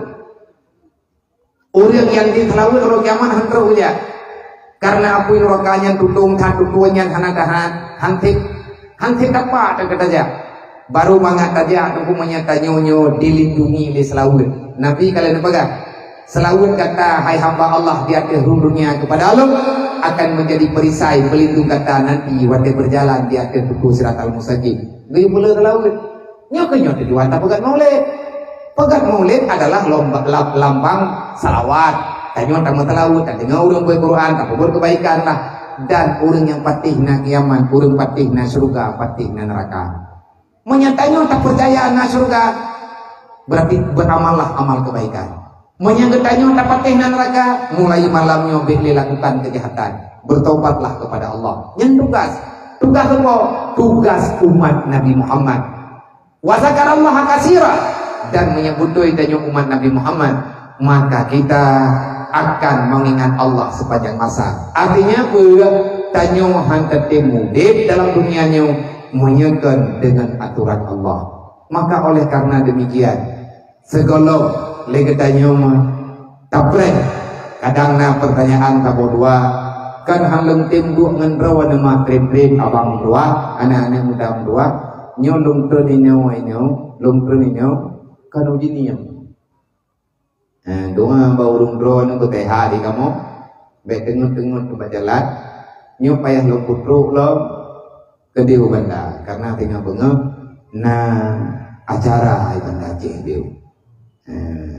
Orang yang ditelawan orang kiamat hantar saja. Karena aku rokanya tutung tutuannya hanadahan hantik apa dan kata aja. Baru mangat aja aku menyata nyonyo dilindungi oleh selawat. Nabi kalian pegang. Selawat kata hai hamba Allah di atas dunia kepada Allah akan menjadi perisai pelindung kata nanti waktu berjalan di atas tuku siratal mustaqim. Gaya boleh selawat. Nyoke di wanta pegat maulid. Pegat maulid adalah lambang salawat. Tanyo tamu telawut, dan dengar urang Quran, tak berkebaikan lah. Dan orang yang patih na kiamat, orang patih na surga, patih na neraka. Menyatanya tak percaya na surga, berarti beramallah amal kebaikan. Menyanggetanya tak patih na neraka, mulai malamnya boleh lakukan kejahatan. Bertobatlah kepada Allah. Yang tugas apa? Tugas umat Nabi Muhammad. Wazakarallah katsira dan menyebut tanya umat Nabi Muhammad, maka kita akan mengingat Allah sepanjang masa. Artinya tanyo hantate mudid dalam dunianya menyekan dengan aturan Allah. Maka oleh karena demikian segala legetanyo tabrek kadangna pertanyaan tabo dua kan haleng tim dua ngendrawa nama trim abang dua anak-anak muda dua nyo lung treninyo kan uji niyam. Doa baurung drone ke teha di kamu, baik tengut ke jalan, nyo payah lo putru lo ke dia benda karena tinggal bengep. Nah acara itu ngajih dia.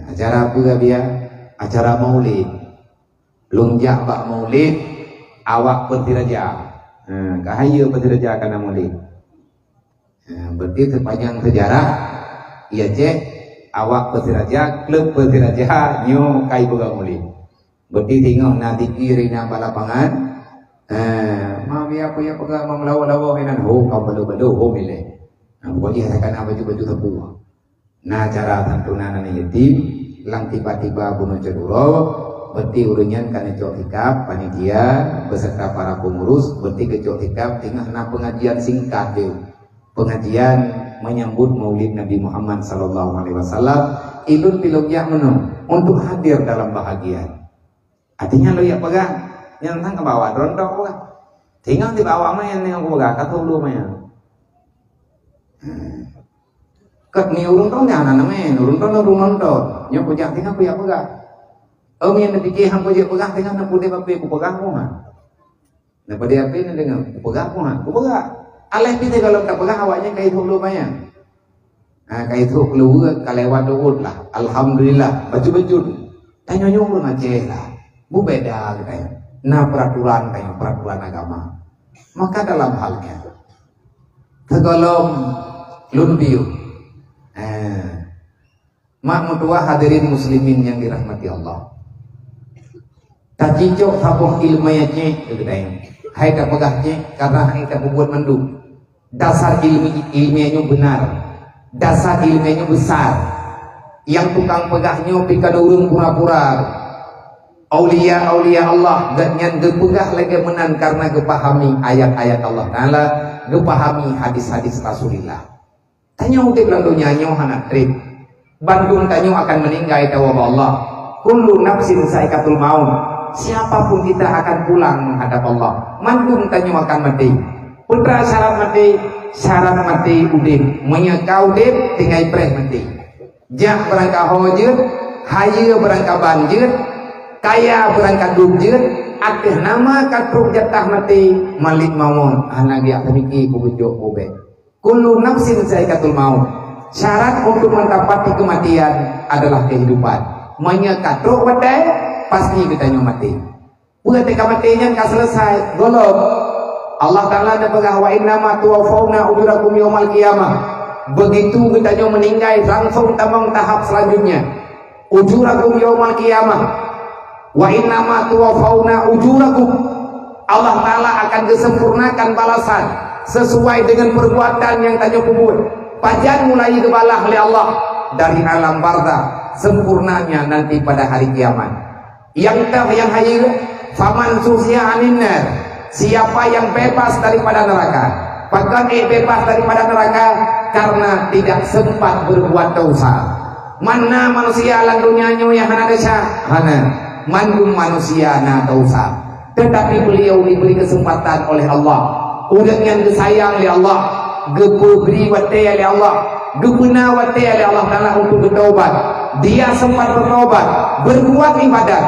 Acara apa dia? Acara maulid. Lungjak bak maulid, awak bertiraja. Kahaya bertiraja karena maulid. Berarti sepanjang sejarah, ia cek awak persiraja, klub persiraja nyo kai pegang muli. Berarti tengok nanti kiri na balapangan. Mami apa ya pegang melawa-lawa mainan ho kau belu-belu ho milih. Boleh akan baju-baju tebu. Nah cara santunan anak yatim lang tiba-tiba bunuh ceduro. Berarti urunya karena cok hikap panitia beserta para pengurus. Berarti kecok hikap tengah na pengajian singkat dia. Pengajian menyambut maulid Nabi Muhammad sallallahu alaihi wasallam ilun pilogya menung untuk hadir dalam bahagia. Artinya lo ya pegang yang tang ke bawah rontok pegang. Tinggal di bawah mah yang aku pegang kata lu mah. Kat ni urung tong nyana men, urung tong nonton. Nya pujak tinggal ku ya pegang. Yang dipikir hang pujak pegang tinggal na pude bape ku pegang ku ha. Na pada apa ni dengan ku pegang ku ha. Ku pegang. Alih kita kalau tak pegang awaknya kayak itu lumayan. Nah kayak itu keluar kalewat doa lah. Alhamdulillah baju-baju. Tanya nyong ngaceh lah. Bu beda gitu. Nah peraturan kayak peraturan agama. Maka dalam halnya tegolong lunbiu. Mak mutua hadirin muslimin yang dirahmati Allah. Tajicok sabung ilmiah cek gitu. Hai tak pegang cek karena hai tak buat mandu. Dasar ilmiahnya benar, dasar ilmiahnya besar. Yang tukang pegahnya pika urung pura-pura. Aulia Allah ganyan gepegah lagi menan karena gepahami ayat-ayat Allah Taala, gepahami hadis-hadis Rasulullah. Tanya utik lalunya nyo hanak trip. Bandung tanyo akan meninggal tawab Allah. Kullu nafsin saikatul maut. Siapapun kita akan pulang menghadap Allah. Mandung tanyo akan mati. Putra syarat mati udin menyekau udin tinggal preh mati. Jak berangkat hojir, hayu berangkat banjir, kaya berangkat dubjir, akhir nama katruk jatah mati malik mawon anak dia temiki bujuk ube. Kullu nafsin saikatul maut. Syarat untuk mendapati kematian adalah kehidupan. Menyekatruk badai pasti kita mati. Bukan kematiannya kan selesai, golong. Allah Ta'ala ada pegang wa inna ma tuwaffawna ujurakum yawmal qiyamah. Begitu kita meninggal, langsung tamang tahap selanjutnya. Ujurakum yaumal qiyamah wa innama tuwaffawna ujurakum. Allah Ta'ala akan disempurnakan balasan sesuai dengan perbuatan yang tanya kubur. Pajan mulai kebalah oleh Allah dari alam barzah, sempurnanya nanti pada hari kiamat. Yang hayu faman susya aninnar, siapa yang bebas daripada neraka. Bahkan bebas daripada neraka karena tidak sempat berbuat dosa. Mana manusia lang dunia yang hana desa hana mandum manusia na dosa, tetapi beliau diberi kesempatan oleh Allah, udah yang disayang oleh Allah, geberi wate oleh Allah, gebena wate oleh Allah Ta'ala untuk bertobat. Dia sempat bertobat, berbuat ibadat.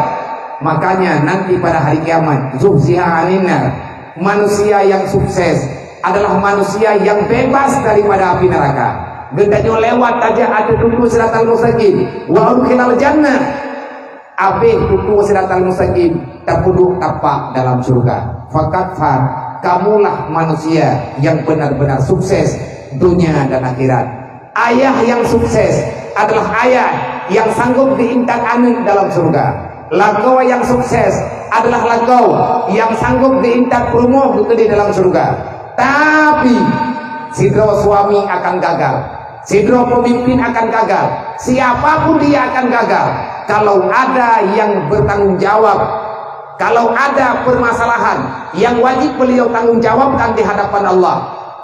Makanya nanti pada hari kiamat, zuhziha aninnar, manusia yang sukses adalah manusia yang bebas daripada api neraka. Gendanya lewat aja ada tutu siratal mustaqim wa udkhilal jannah. Abe tutu siratal mustaqim terpuduk tapak dalam surga. Fakatfar, kamulah manusia yang benar-benar sukses dunia dan akhirat. Ayah yang sukses adalah ayah yang sanggup diintak angin dalam surga. Lagau yang sukses adalah lagau yang sanggup diintak rumah di dalam surga. Tapi sidro suami akan gagal, sidro pemimpin akan gagal, siapapun dia akan gagal kalau ada yang bertanggung jawab, kalau ada permasalahan yang wajib beliau tanggung jawabkan di hadapan Allah.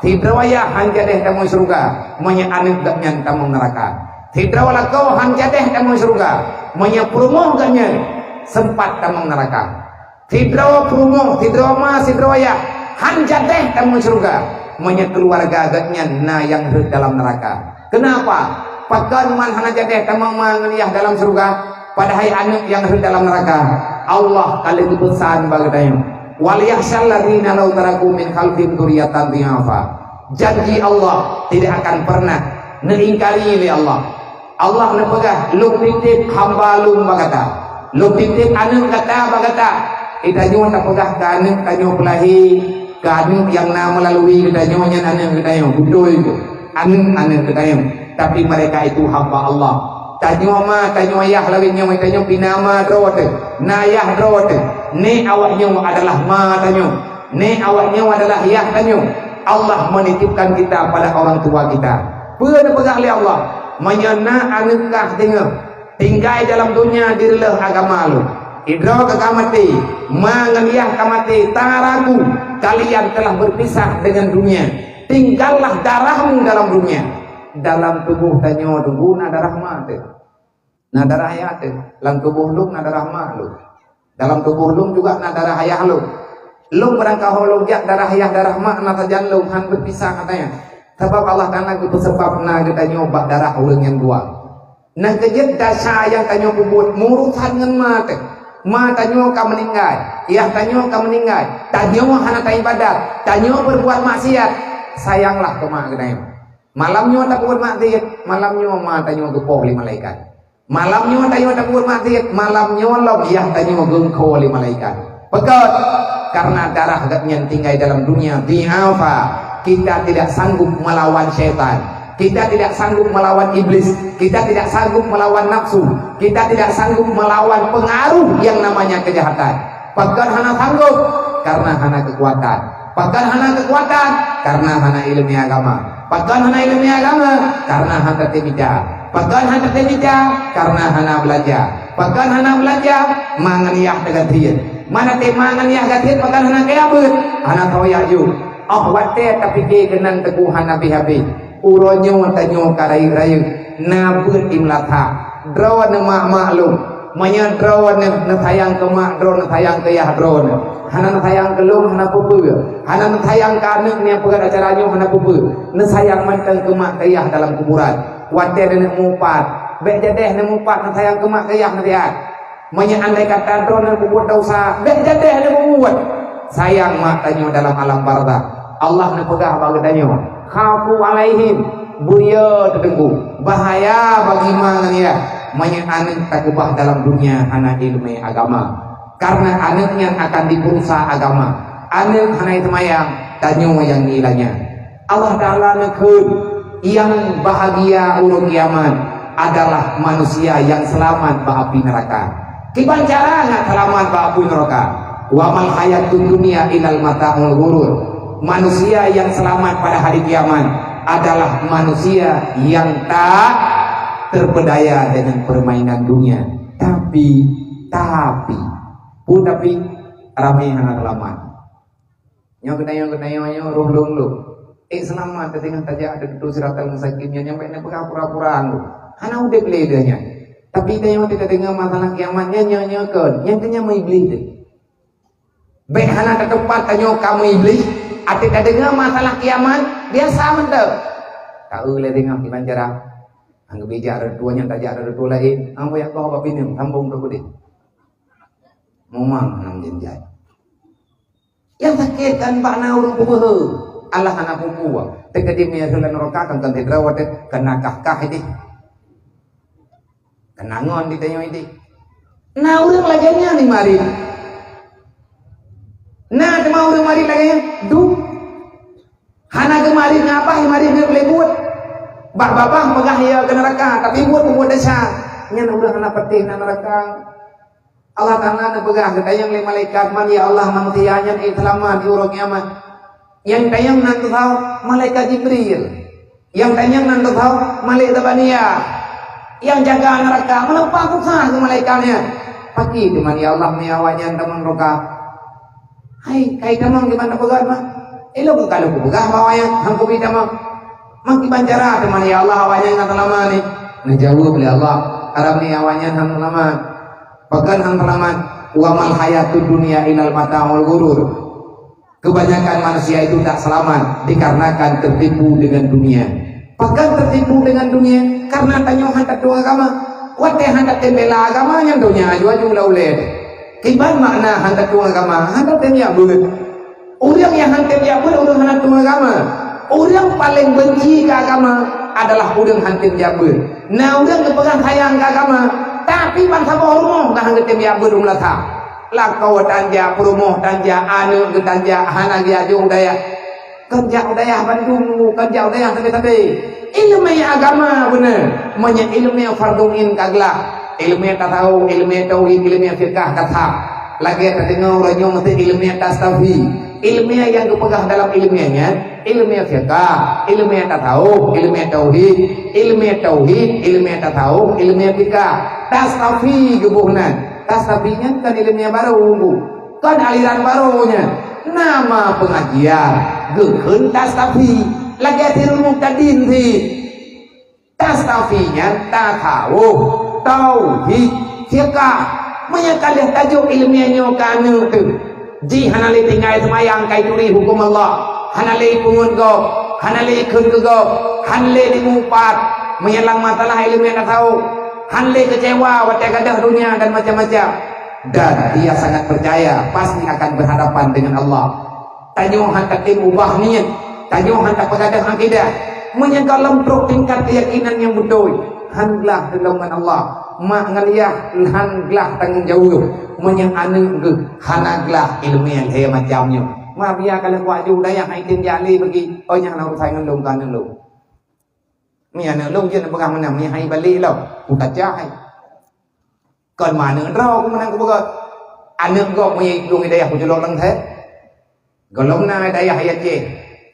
Tidrawaya hanjadeh tamu surga, menyanit gaknya tamu neraka. Tidrawala kau hanjadeh tamu surga, menyepurumuh gaknya sempat tamu neraka. Tidrawa purumuh, tidrawa sidrawaya hanjadeh tamu surga, menyekeluarga gaknya na yang dalam neraka. Kenapa? Pakan man hanjadeh tamu mangeliyah dalam surga, padahal anak yang dalam neraka. Allah kali itu pesan bagadanya. Waliyahsyal ladzina law taraku min khalfihim dzurriyyatan dhi'afa. Janji Allah tidak akan pernah neingkari oleh Allah. Allah nepegah lu titip hamba lu bagata. Lu titip anu kata bagata. Kita nyo nepegah ka anu kanyo pelahi, ka anu yang na melalui kita nyo nya anu kita nyo budoy itu. Anu kita nyo. Tapi mereka itu hamba Allah. Tanyo ma tanyo ayah lawin nyo tanyo pinama drote. Na ayah drote. Ne awaknya adalah ma tanyo, ne awaknya adalah yah tanyo. Allah menitipkan kita pada orang tua kita. Benar pegah oleh Allah, menyana anukah tinggal dalam dunia dirilah agama lu. Idro kekamati, mangaliyah kamati, taraku kalian telah berpisah dengan dunia. Tinggallah darahmu dalam dunia. Dalam tubuh tanyo tubuh na darah mate, na darah hayate. Dalam tubuh lu na darah malu. Dalam tubuh lum juga na darah ayah lum. Lum berangkau lum jak darah ayah darah mak na tajan lum han berpisah katanya. Sebab Allah Ta'ala itu sebab na kita nyoba darah orang yang dua. Nah kejut dasa yang tanyo kubut murusan dengan mate. Ma tanyo ka meninggal, ayah tanyo ka meninggal. Tanyo hana ta ibadat, tanyo berbuat maksiat. Sayanglah ke mak katanya. Malamnya tak buat maksiat, malamnya ma tanyo gepoh li malaikat. Malamnya tayo dapur maksiat, malamnya lom yah tayo gengko oleh malaikat. Pekat karena darah gaknya tinggal dalam dunia di'afa. Kita tidak sanggup melawan syaitan, kita tidak sanggup melawan iblis, kita tidak sanggup melawan nafsu, kita tidak sanggup melawan pengaruh yang namanya kejahatan. Pekat hana sanggup karena hana kekuatan. Pekat hana kekuatan karena hana ilmu agama. Pekat hana ilmu agama karena hana tidak. Pakan hana terjadi karena hana belajar. Pakan hana belajar manganiyah tegatian. Mana te manganiyah gatian pakan hana keabut. Hana toya ju. Oh wate tapi ke kenan teguh hana bihabi. Uronyo tanyo karai-rayu. Nabut imlatha. Draw nama maklum. Manya draw na sayang ke mak, draw na sayang ke yah draw na. Hana na sayang ke lum hana pupu. Hana na sayang ke anak ni pegat acaranya hana pupu. Na sayang manteng ke mak ke yah dalam kuburan. Wadah nenek mumpat, bek jadeh nenek mumpat nak sayang kemak kayah nanti ad. Andai kata drone berbuat dosa, bek jadeh nenek membuat. Sayang mak tanyo dalam alam barzah. Allah nak pegah bagi tanyo. Khafu alaihim, buya tertenggu. Bahaya bagi mangan ya. Anak tak ubah dalam dunia anak ilmu agama. Karena anaknya akan diberusaha agama. Anak hana itu mayang tanyo yang nilainya. Allah Ta'ala nekun yang bahagia urung kiamat adalah manusia yang selamat ba api neraka. Kiban cara nggak selamat ba api neraka? Wa mal hayatud dunya ilal mata'ul ghurur. Manusia yang selamat pada hari kiamat adalah manusia yang tak terpedaya dengan permainan dunia. Tapi ramai yang selamat. Yang kena roh lu. Selamat dengan tajak ada tu siratal mustaqim yang nyampe nak pura-pura lu. Hana udah beli dia. Tapi dia yang tidak dengar masalah kiamatnya nyanyi-nyanyikan. Yang kena mau iblis dia. Baik hana ke tempat tanya kamu iblis. Ati tak dengar masalah kiamat biasa mentau. Tak boleh dengar di banjara. Angga bijak ada tuanya tajak ada tu lain. Ambo yang kau apa pinjam sambung tu boleh. Memang nam jenjai. Yang sakit kan pak naurung pupuh. Allah anak pupuh. Tegadi miasulan neraka kan tidrawat kena kah ini. Kenangon ditanya ini. Nah orang laganya ni mari. Nah cuma orang mari laganya. Duh. Hana kemari ngapa mari dia boleh buat. Bapak pegah ya ke neraka tapi buat dasar. Nya udah anak peti neraka. Allah Ta'ala na pegah ketayang li malaikat man ya Allah mangtianya selamat di urang kiamat. Yang tayang nanti tahu malaikat Jibril. Yang tayang nanti tahu malaikat Tabaniyah. Yang jaga neraka menepah kusah ke malaikatnya. Pagi teman ya Allah miawanya teman roka. Hai kai teman gimana pegah mah? Elo kalau pegah bawanya hangku bida mah. Mangki banjara teman ya Allah awanya ngata lama ni. Ngejauh beli Allah Arab ni awanya hang lama. Bahkan hang selamat wa mal hayatud dunya ilal mata'ul ghurur. Kebanyakan manusia itu tak selamat dikarenakan tertipu dengan dunia. Bahkan tertipu dengan dunia karena tanya hantar dua agama. Wate hantar tembela agama yang dunia aju lauled. Kiban makna hantar dua agama? Hantar tembia beut. Orang yang hantar tembia beut orang hantar dua agama. Orang paling benci ke agama adalah orang hantar tembia beut. Nah orang kepegang sayang ke agama. Tapi bangsa bohong dah hantar tembia beut umlatha. Lakau tanja perumoh tanja anu tanja hana dia jung daya kerja daya Bandung kerja daya sampai ilmu agama benar menya ilmu fardun kaglah ilmu tahu ilmu tauhid ilmu fikah kata lagi terdengar orang mesti ilmu tasawuf ilmu yang dipegang dalam ilmunya ilmu fikah ilmu tahu ilmu tauhid ilmu tahu ilmu fikah tasawuf gebuhnan. Tasabinya kan ilmunya baru, kan aliran barunya. Nama pengajian, geun tasabi, lagi atirul muqtadin sih. Tasabinya tasawuf, tauhid, fiqh. Menyakalah tajuk ilmiahnya kanu tu. Ji hanali tinggal semayang kai turi hukum Allah. Hanali pungun go, hanali keun go, hanali dimupat, menyelang masalah ilmiah tahu. Hanle kecewa, wajah gadah dunia dan macam-macam. Dan dia sangat percaya pasti akan berhadapan dengan Allah. Tanyuhan katim ubah niat, tanyuhan tak pegadah akidah. Menyangka lemprok tingkat keyakinan yang betul. Handlah dengan Allah. Mak ngaliyah handlah tanggung jawab. Menyang anu ke hanaglah ilmiah dia macamnya. Ma biar kalau kuat ju daya haitin jali bagi. Oh yang nak saya ngelung kan ngelung. Mía nợ lông trên bagaimana mana mía hay balik lo udah cahai còn mà nợ rau cũng năng cũng có anh nợ có mía luôn đây aku jual lang thế kalau na đây hay aja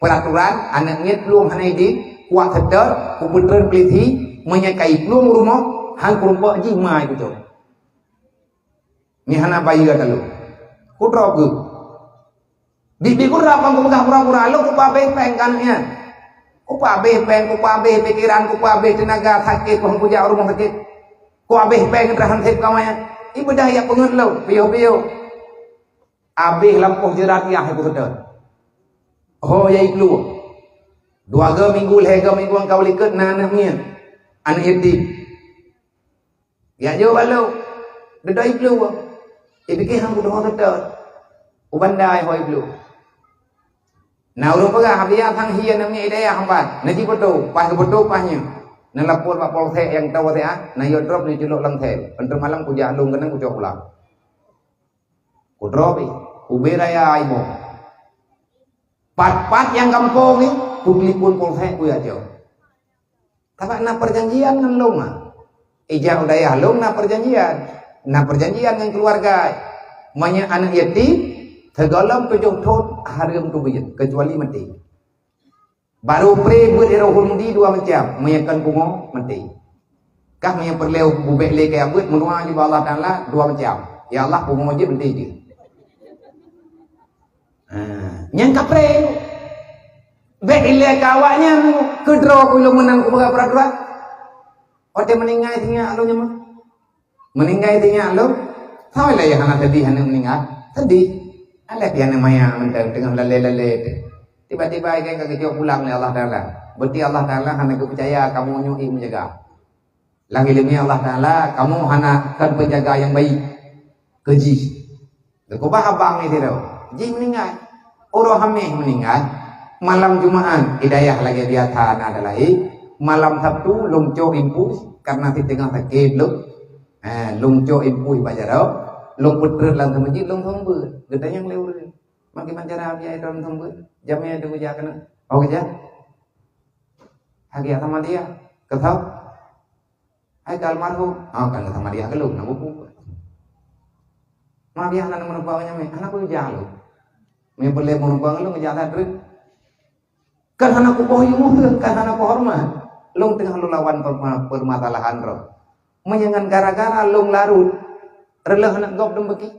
peraturan anak nget luôn hanai di kuat sedar kuburan peliti menyakai luôn rumah hang kurumpa ji mai tu ni hana bayi kata lu ku drop gu di ku drop ang ku pura-pura lu ku babe pengkannya Kupa habis pikiran, kupa habis tenaga sakit, kau puja rumah sakit. Kau habis peng terahan sip kamanya. Ibadah ya pengen lo, piu. Habis lampu jerat ya aku sedar. Oh ya iklu. 2 minggu 3 minggu kau liket nanahnya. Anak yatim. Ya jo balu. Dah iklu. Ibiki hang budak sedar. Ubandai ho iklu. Nah urang pegah habis thang hian namanya idea hambat. Nanti betul, pas pasnya. Nah lapor pak polsek yang tahu saya, nah yo drop ni juluk lang the. Untuk malang puja lung kenang puja pulang. Ku drop uberaya aimo. Pat yang kampung ni, ku telepon polsek ku aja. Tapi nak perjanjian dengan long ijak udayah long nak perjanjian dengan keluarga. Banyak anak yatim tergolong tujuh thot haram tu bejat kecuali mati. Baru pre buat rohun di dua macam, menyakan bungo mati. Kah yang perlu bubek le kayak buat menua di Allah Taala dua macam. Ya Allah bungo je mati je. Yang kapre bek ile kawaknya kedro kulo menang ku peraturan. Ote meninggal tinggal alunya mah. Meninggal tinggal alu. Tahu lah ya anak tadi anak meninggal. Tadi ada yang namanya tengah lele-lele. Tiba-tiba dia kerja pulang oleh Allah Taala. Berarti Allah Taala hanya percaya kamu nyui menjaga. Lagi lebih Allah Taala kamu hanya kan penjaga yang baik. Keji. Kau faham bang itu dah. Ji meninggal. Orang hamil meninggal. Malam Jumaat hidayah lagi dia tanah ada lagi. Malam Sabtu lungco impus karena di tengah sakit lu. Lungco impus baca dah. Long putra lang masjid long thombe gedanya ngleur maki mancara dia dalam thombe jamnya tu kerja kena kerja hagi sama dia ketau ai kal marhum kan sama dia kelung nak buku ma dia nak menumpangnya me anak ku jalu me boleh menumpang lu ngejata terus kan anak ku bohyu kan anak ku hormat long tengah lu lawan permasalahan roh menyangan gara-gara long larut relah nak gop dong beki.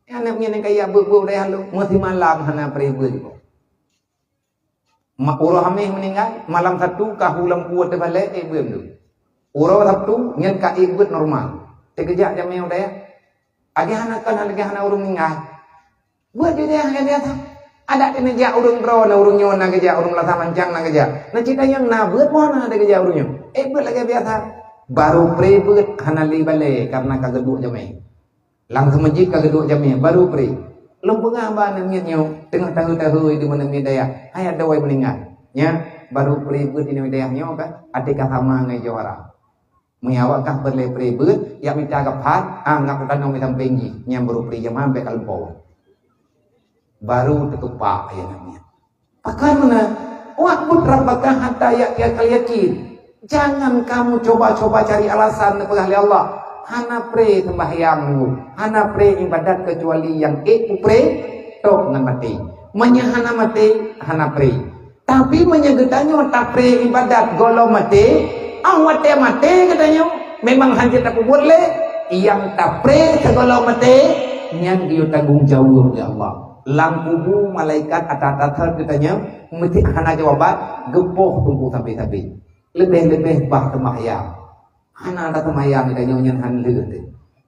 Anak punya yang kaya ber dah lu, mesti malam hana peribu juga. Mak urah hamil meninggal malam satu kahulam kuat terbalik belum tu. Urah satu nyen ka ibut normal. Terkejap jam yang dah. Agi anak kan lagi anak urung meninggal. Buat dia dia tu. Ada kena jak urung bro na urung nyon na kerja urung lata mancang na kerja. Na cita yang na buat mana ada kerja urungnya. Buat lagi biasa. Baru pre-buat hanali balik karena kageduk jamai. Langsung masjid kageduk jamai baru pre. Lempengah ba namanya tengah tahu-tahu itu mana daya. Hai ada wai meninggal. Ya, baru pre-buat ini dayahnya kan. Adikah sama ngai jawara. Menyawakkah perle pre-buat yang minta kapat ngap kan minta bengi yang baru pre jamai sampai kalempau. Baru tertupak ya namanya. Pakai mana? Wak putra bakah hatta ya kaliyakin. Jangan kamu coba-coba cari alasan kepada Allah. Hana pre sembahyangmu, hana pre ibadat kecuali yang pre tok dengan mati. Menyahana mati, hana pre. Tapi menyegetannya tak pre ibadat golo mati, awate mati katanya. Memang hanya tak boleh. Yang tak pre segolo mati, yang dia tanggung jawab ya Allah. Langkubu malaikat atat-atat katanya, mesti hana jawaban gepoh tunggu sampai-sampai. Lebih-lebih bah temayang. Anak ada temayang kita nyonya handle.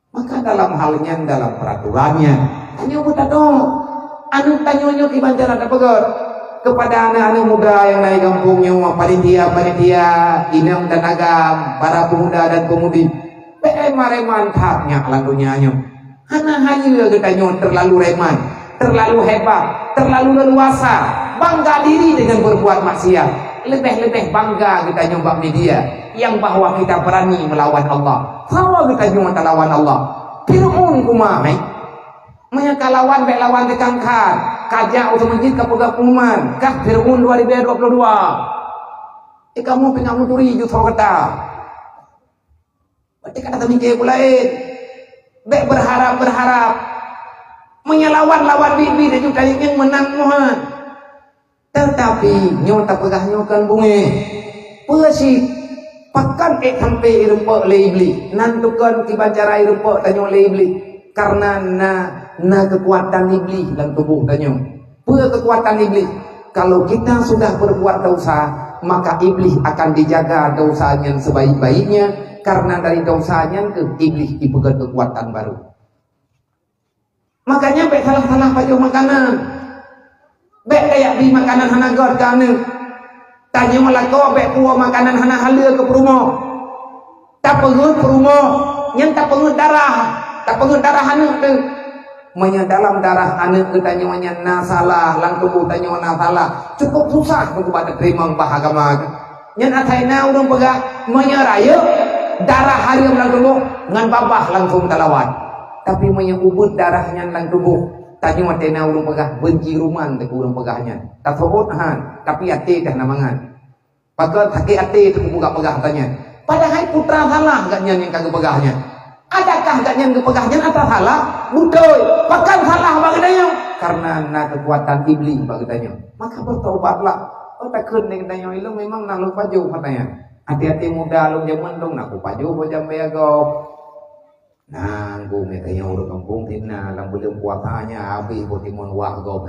Maka dalam halnya dalam peraturannya, tanya buta dong. Anu tanyonyo di banjar ada pegar kepada anak-anak muda yang naik kampungnya, panitia, inam dan agam, para pemuda dan pemudi. Mare mantapnya lagunya nyo. Anak hayu kita nyo terlalu reman, terlalu hebat, terlalu leluasa, bangga diri dengan berbuat maksiat. Lebih-lebih bangga kita nyoba media yang bahwa kita berani melawan Allah. Kalau kita nyoba lawan Allah, Fir'aun kumai, mereka lawan baik lawan dekangkan, kajak untuk masjid kapal kuman, kah Fir'aun 2022. Kamu pengamu turi jutro kata. Berarti kata mikir lain. Baik berharap menyelawan bibi dan juga yang menang Tuhan. Tetapi nyo tak pegah nyo kan bunge pesi pakan sampai irupok leibli nantukan kibacara irupok tanyo leibli karena na kekuatan iblis dalam tubuh tanyo kekuatan iblis. Kalau kita sudah berbuat dosa maka iblis akan dijaga dosanya sebaik-baiknya karena dari dosanya ke iblis dipegang kekuatan baru. Makanya baik salah-salah pakai makanan. Bek kayak di makanan hana god kanu. Tanya malako bek kuah makanan hana halia ke perumo. Tak pengut perumo, yang tak pengut darah hana tu. Menya dalam darah hana ke tanya menya nasalah, lang tubuh tanya nasalah. Cukup susah untuk pada terima bahagama. Yang ataina urang pegah menya raya darah halia lang tubuh ngan babah langsung talawat. Tapi menya ubud darahnya lang tubuh. Tanya matena urang pegah benci ruman te urang pegahnya. Tak sebut han, tapi ati dah namangan. Maka sakit hati itu pegah-pegah tanya. Padahal putra salah agaknya yang kagak pegahnya. Adakah agaknya yang pegahnya atau salah? Bukan. Bahkan salah bagainya. Karena nak kekuatan iblis bagainya. Maka bertobatlah. Oh tak kena dengan ilmu memang nak lupa jauh katanya. Hati-hati muda lu zaman dong nak lupa jauh jam begop. Nah, gue katanya udah kampung tina, lam belum puasanya habis buat timun wah gop.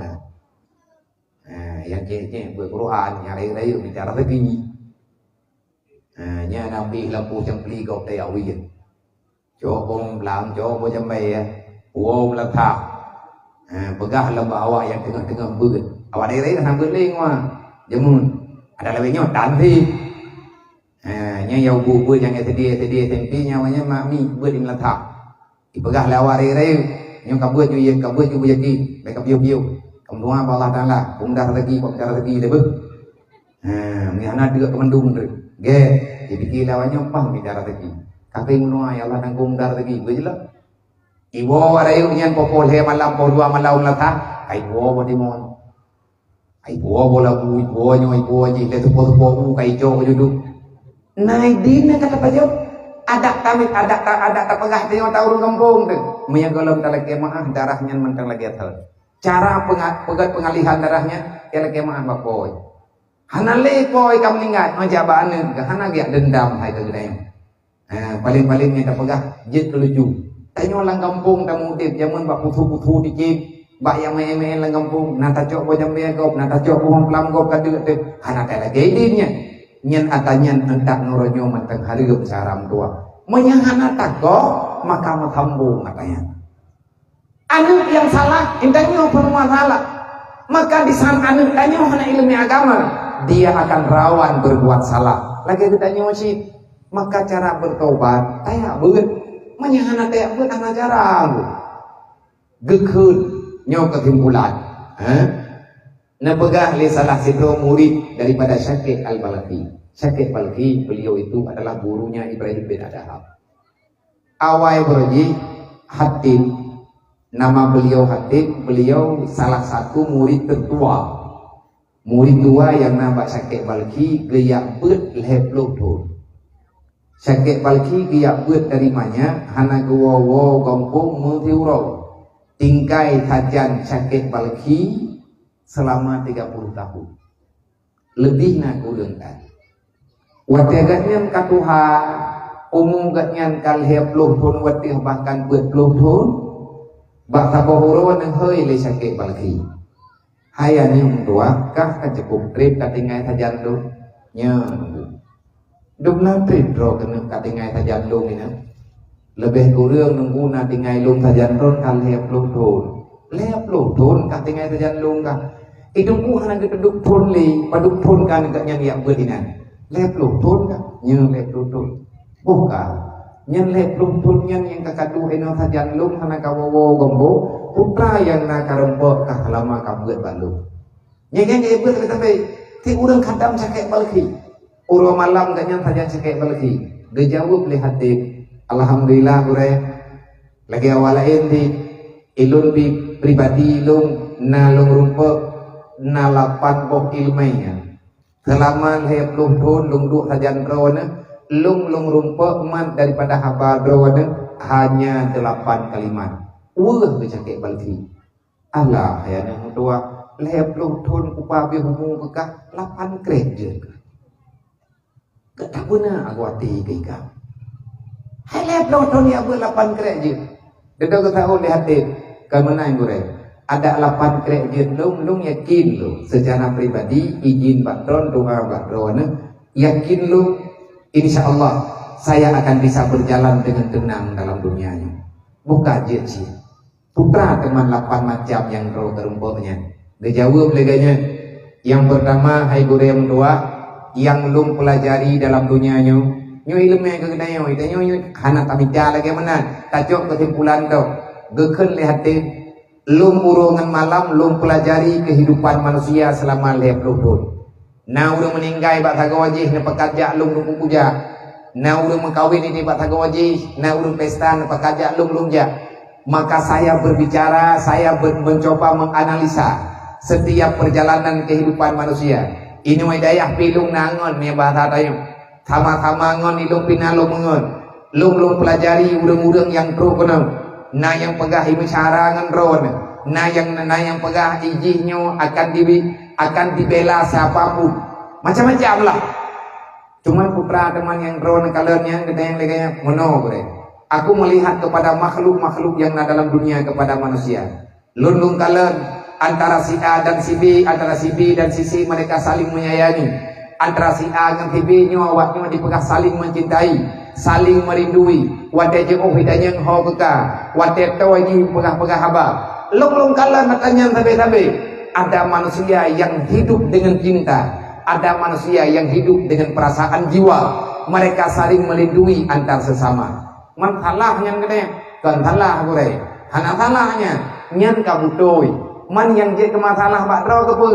Yang cek berquran nyari rayu bicara lagi. Nya nabi lampu jempli gop tay awi. Cho bông làm cho bông jam bay uom la thak. Pegah lam bawa yang tengah-tengah beut. Awak dari kan beut ling wah. Jamun ada lebihnya dan thi. Nya yau bu beut yang tadi tempi nyawanya mami beut ing la thak. Pegah lawak dari yang kabut ju kabut ju bujaki, mereka biu-biu. Kemudian Allah Taala bundar lagi lebih. Miana juga kemendung tu. Ge, jadi kilawanya pah bicara lagi. Kakek menua ya Allah nanggung dar lagi, betul? Iwo ada yang nyan popol he malam dua malam latah, iwo bodimon. Iwo bola bu, iwo nyoy iwo ji, le tu popo kai jo duduk. Naik dina kata pajo. Ada pegah tengok tahu orang kampung tu. Menyagolam talaki maaf darahnya mentang lagi atal. Cara pegat pengalihan darahnya ialah kemahan bapoy. Hana lepoy kam lingat majabaan ke hana dia dendam hai ke gedai. Paling-paling minta pegah jet lucu. Tanya orang kampung tak mutip zaman bak putu-putu dicip. Bak yang main-main lang kampung nata cok bo jambe gop nata cok bo plam gop kadu tu. Hana tak lagi idinnya. Nyen atanyan entak nuronyo mentang hari ke saram tua. Menyahana takok maka matambung katanya. Anak yang salah, intanya penuh salah. Maka di saat anak tanya mana ilmu agama, dia akan rawan berbuat salah. Lagi ditanya masih, maka cara bertobat, taya beut, menyahana taya beut anak cara, gekun, nyaw kesimpulan. Nepegah li salah satu murid daripada Syakir Al-Balkhi. Syakir Balkhi, beliau itu adalah gurunya Ibrahim bin Adham. Awal berji Hatib. Nama beliau Hatib, beliau salah satu murid tertua. Murid tua yang nama Syakir Balkhi geyak beut lehep lotur. Syakir Balkhi geyak beut dari mana? Hana gowo gompong mutiuro. Tingkai tajan Syakir Balkhi selama 30 tahun. Lebih nak udengkan. Watiagatnya katuha umum gatnya kalhep lotur watih bahkan beut lotur. Bak tabohuro nang hơi le Syakir Balkhi. Haya ni tua kah cukup trip katingai tajan lu nya. Dubla trip ro kena katingai tajan lu ni na. Lebih kurang nunggu na tingai lu tajan ron kal lep lu thon. Lep lu thon katingai tajan lu ka. Idung ku hana geduk thon li, paduk thon kan gak nyang yak beudinan. Lep lu thon ka, nya lep lu thon. Bukan nyen lep lum pun nyen yang kakadu eno sajan lum hana kawowo gombo putra yang na karempok kah lama kabeut balu nyen ge beut kita be ti urang kadam Syakir Balkhi uro malam ganyan sajan Syakir Balkhi gejawab li Hatib alhamdulillah ure lagi awalain di ilun bi pribadi lum na lum rumpo na lapan bok ilmainya selama lep lum pun lum du sajan rona lung rumput emat daripada habar berwana hanya 8 kalimat. Wah Syakir Balkhi. Allah ya nang tua lep lung thon upabi humu bekah 8 kret je. Ketabuna aku hati keika. Hai lep lung thon ya 8 kret je. Dedo ke tahu lihat deh kemenang gue. Ada 8 kret je lung yakin lu secara pribadi izin patron doa bakroana yakin lu insya Allah saya akan bisa berjalan dengan tenang dalam dunianya. Buka jeji. Putra teman 8 macam yang roh terumputnya. Dia jawab leganya. Yang pertama, hai guru yang dua, yang belum pelajari dalam dunianya. Nyo ilmu yang kegedayo, itu nyo hana tamija lagi mana. Tajuk kesimpulan tu. Geken lihat lum urungan malam, lum pelajari kehidupan manusia selama 50 tahun. Na udah meninggal bak taga wajih na pekerja lum lum puja. Na udah mengkawin ini bak taga wajih, na udah pesta na pekerja lum ja. Maka saya berbicara, saya mencoba menganalisa setiap perjalanan kehidupan manusia. ini dayah pilung nangon ni bahasa tayo sama-sama ngon ilung pinalung mengon lung pelajari urang-urang yang pro kono na yang pegah bicara ngan ron na yang pegah ijihnya akan dibela siapapun macam-macam lah. Cuman putra teman yang ron kalernya yang leganya mono bre. Aku melihat kepada makhluk-makhluk yang ada dalam dunia kepada manusia. Lundung kaler antara si A dan si B, antara si B dan si C mereka saling menyayangi. Antara si A dan si B nya awaknya dipegah saling mencintai, saling merindui. Wate je oh hidayah ho keka, wate to ini pegah-pegah haba. Lung kaler matanya tabe-tabe. Ada manusia yang hidup dengan cinta, ada manusia yang hidup dengan perasaan jiwa. Mereka saling melindungi antar sesama. Man salahnya gede, kan salah gue. Hana salahnya nyan kabutoi. Man yang je ke masalah bakro ke pu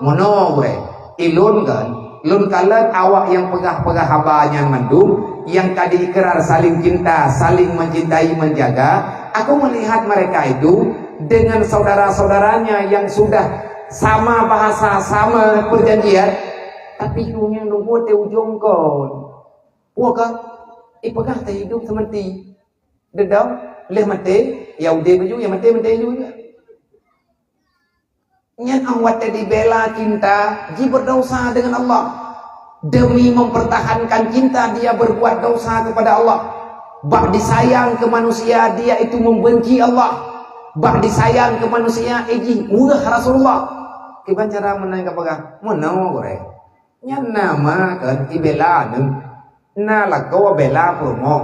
mono gue. Ilun kan, lun kalan awak yang pegah-pegah habanya mandum, yang tadi ikrar saling cinta, saling mencintai, menjaga. Aku melihat mereka itu dengan saudara-saudaranya yang sudah sama bahasa, sama perjanjian, tapi yang nunggu te ujung kon. Waka ipegah te hidup seperti dedau leh mate ya udah baju ya mate juga. Nyan awat dibela cinta, ji berdosa dengan Allah. Demi mempertahankan cinta dia berbuat dosa kepada Allah. Bak disayang ke manusia dia itu membenci Allah. Bak disayang ke manusia eji urah Rasulullah. Kiban cara menang kapagah menau gore. Nyan nama kan ibela nem. Na là câu bela promo,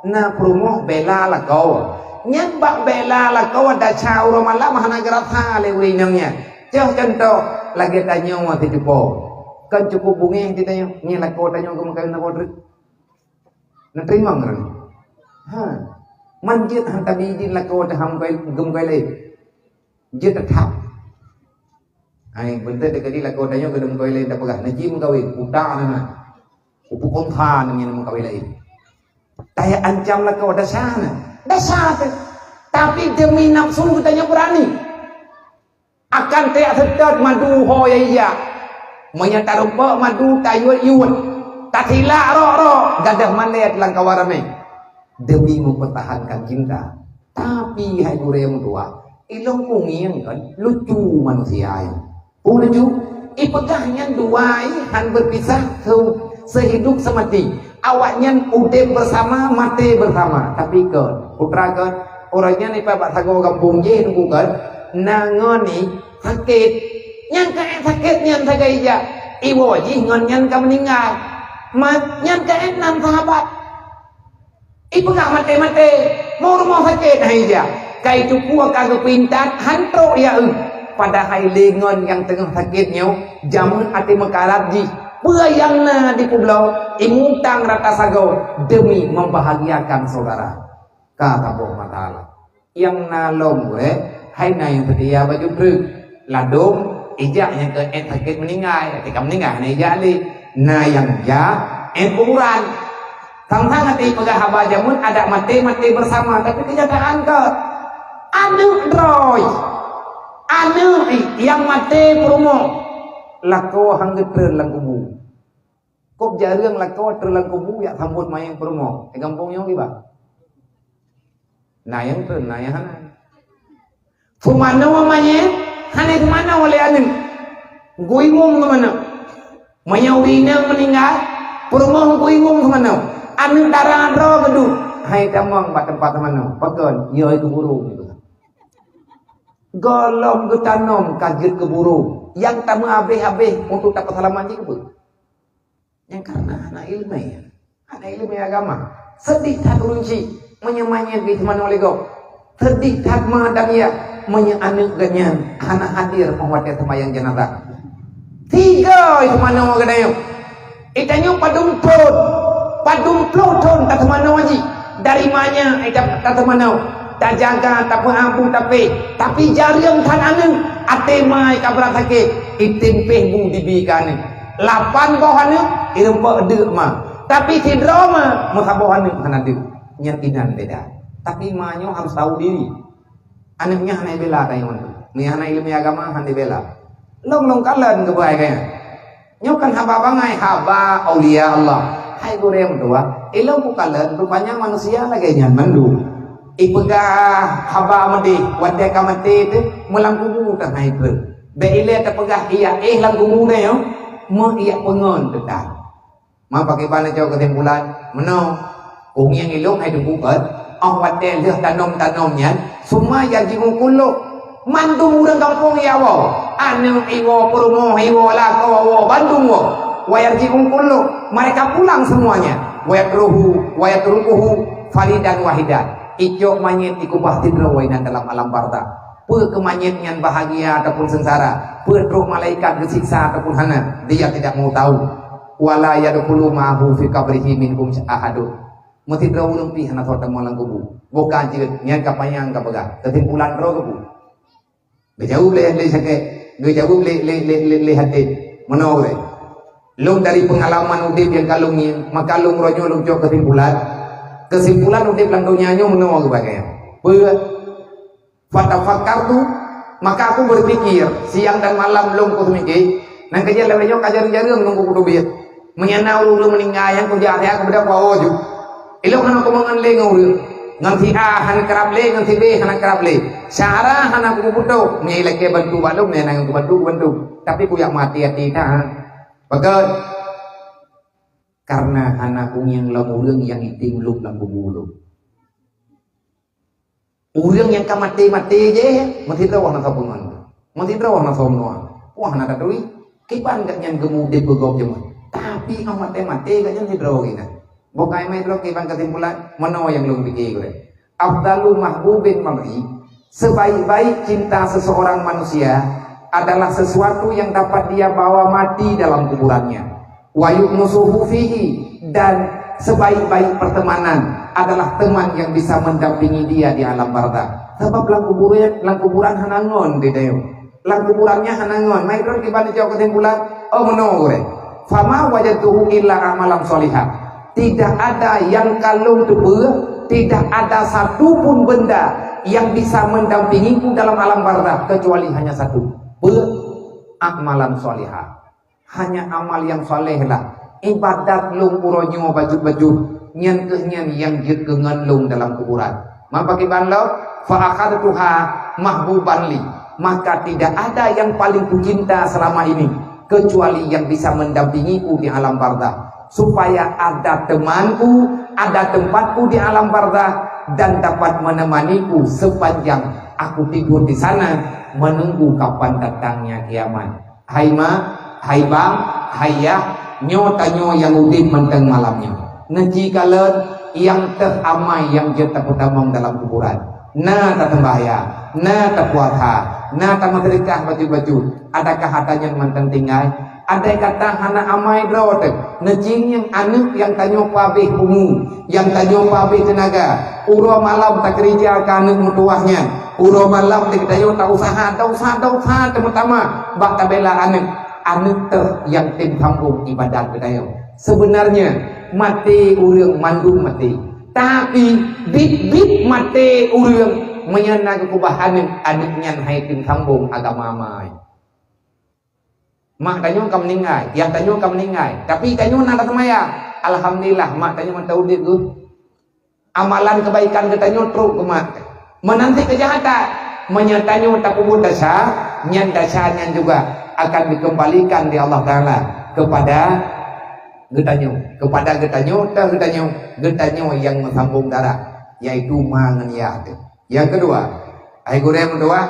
na promo bela là câu. Nyan bak bela là câu đã chào rồi mà lắm hana geratha lewi nangnya. Jauh contoh lagi tanya waktu cukup. Kan cukup bunga kita tanya, ni lah kau tanya kamu kau nak order. Nak terima ngan? Ha. Manjit hantar biji lah kau dah ham kau gum kau leh. Jit tetap. Ai benda dekat lah kau tanya gum kau leh tak pegah. Najim kau udah nana. Upuk kontan yang kau leh. Taya ancam lah kau dah sana. Dah sana. Tapi demi nafsu kita berani. Akan tiak sedot madu hoya menyata rupa madu tayut yun tatila ro gadah manet langkawarame demi mempertahankan cinta. Tapi hai gure yang tua ilong pungian kan lucu manusia lucu ipegahnya dua han berpisah sehidup semati awaknya udem bersama mati bersama tapi kan putra kan orangnya ni pak sago kampung je nunggu kan nangoni sakit nyan kaen sakit nyan sagai ja iwo ji ngon nyan ka meninggal mat nyan kaen nam sahabat ibu ngak mate mau rumah sakit hai ja kai tu puak kagak pintat hantro ya pada hai lengon yang tengah sakitnya jamun ati mekarat ji yang na di pulau imutang rata sago demi membahagiakan saudara kata Allah Taala yang nalom hai na yang setia baju pruk ladum ijak yang ke sakit meninggal ketika meninggal na ijak li na yang ja kuburan tang-tang hati pegah haba jamun ada mati bersama tapi kenyataan ke anu droy anu yang mati promo lako hangget terlang kubu kop jarang lako terlang kubu ya sambut mayang promo di kampung yang liba nah yang ter nah yang hana Fumana mamanya, hanya kemana oleh anu? Guingum kemana? Mayawina meninggal, perumah guingum kemana? Anu darah roh kedu, hai tamang tempat mana? Pakai, ia itu burung itu. Golong ke tanam kaget ke burung, yang tamu habis untuk dapat halaman itu. Yang karena anak ilmu agama, sedih tak runci, menyemanya di mana oleh kau, sedih tak madang ya. Menyanuk ganyan anak hadir mengwatir semayang jenazah 3 itu mana orang kena itanya padum plon tak mana waji dari mana tak mana tak jaga tak abu tapi jariang kan anu ate mai kabrak sakit itimpe bu dibikan 8 kohane irempa deuk mah tapi sidroma makabohan kana deuk nyatinan beda tapi manyo harus tahu diri. Anaknya hanya bela kayak mana? Ni hanya ilmu agama hanya bela. Long kalan ke baik kaya. Nyokan haba bangai haba aulia Allah. Hai goreng dua. Ilo bukalan rupanya manusia lagi nyan mandu. Ipegah haba mati, wadai kamati itu melang kubu tak naik ber. Beile terpegah iya lang kubu ne yo. Mo iya pengon tetap. Ma pakai bana jauh kesimpulan, meno kung yang ilong hai dubukat, ang wadai leh tanom-tanomnya, semua yang jimu kuluk. Mandu urang kampung ya wo anu iwo perumo iwo lako wo Bandung wo wayar jikung kullu mereka pulang semuanya wayat rukuhu faridan wahidan ijo manyit ikubah tidro wainan dalam alam barza pe kemanyit yang bahagia ataupun sengsara pe roh malaikat bersiksa ataupun hana dia tidak mau tahu wala yadkhulu ma'hu fi qabrihi minkum ahadun mesti draw ulung pi hana thota molang kubu bukan jeut nyan kapayang kapega kesimpulan ro kubu Gejauh le sakit, gejauh le hati, menoleh. Lung dari pengalaman udip yang kalungnya, maka lung ronyo lung cok kesimpulan udip lang dunianya menoleh kebagian. Buat fatafakar tu, maka aku berpikir siang dan malam lung ku mikir, nang kerja lewenyo kajar-jarang lung ku kudu menyenau lung meninggal yang ku jahat aku berapa wajib. Ilok kan aku mengenai ngurus. Nganti A hana kerap le, nganti B hana kerap le. Syara hana ku butuh, menyilek ke bantu balung, nang ku bantu. Tapi ku yang mati hati tak. Bagai karena hana ku yang lamurung yang iting luk lang bubulu. Urang yang kamati je, mati trawah na sabungan. Mati trawah na somnoa. Wah hana datui, kipan gak yang gemudip begop jeman. Tapi ang mati gak yang trawah gina. Bukai metro kiban kesimpulan meno yang lu pikir gue. Afdalu mahbubin mamri, sebaik-baik cinta seseorang manusia adalah sesuatu yang dapat dia bawa mati dalam kuburannya. Wa yu'nusuhu fihi, dan sebaik-baik pertemanan adalah teman yang bisa mendampingi dia di alam barzakh. Sebab lang kuburan hanangon di dayo. Lang kuburannya hanangon. Metro kiban jauh kesimpulan meno gue. Fama wajadtuhu illa amalan sholihah. Tidak ada yang kalung tubuh, tidak ada satupun benda yang bisa mendampingiku dalam alam barzakh kecuali hanya satu, amalan solihah. Hanya amal yang soleh lah. Ibadat lung uronyo baju-baju nyen yang jut kengan lung dalam kuburan. Maka kibanlo fa akhadtuha mahbuban li, maka tidak ada yang paling kucinta selama ini kecuali yang bisa mendampingiku di alam barzakh. Supaya ada temanku, ada tempatku di alam barzakh dan dapat menemaniku sepanjang aku tidur di sana menunggu kapan datangnya kiamat. Hai ma, hai bang, hayah, nyo tanyo yang udin menteng malamnya. Ngeji kalen yang teramai yang jeta putamong dalam kuburan. Na tatembaya, na tapuatha, na tamadrikah baju-baju. Adakah hatanya menteng tinggal? Ada kata hana amai drotek ngejing yang anak yang tanyo pabeh umu yang tanyo pabeh tenaga uro malam tak kerja kanuk mutuahnya uro malam tak dayo tak usaha teman-teman bak tabela anak yang tim sambung ibadat kedayo. Sebenarnya mati urang mandung mati, tapi bit mati urang menyana kekubahan anaknya hai tim sambung agama mai. Mak tanyo kam meninggal, yang tanyo kam meninggal. Tapi tanyo nak semaya. Alhamdulillah mak tanyo mentaudit tu. Amalan kebaikan ke tanyo teruk ke mak. Menanti kejahatan, menyatanyo tak kubur dasa, nyan dasanya juga akan dikembalikan di Allah Taala kepada getanyo, getanyo yang sambung darah, yaitu mangeniyah. Yang kedua, ai gurem kedua,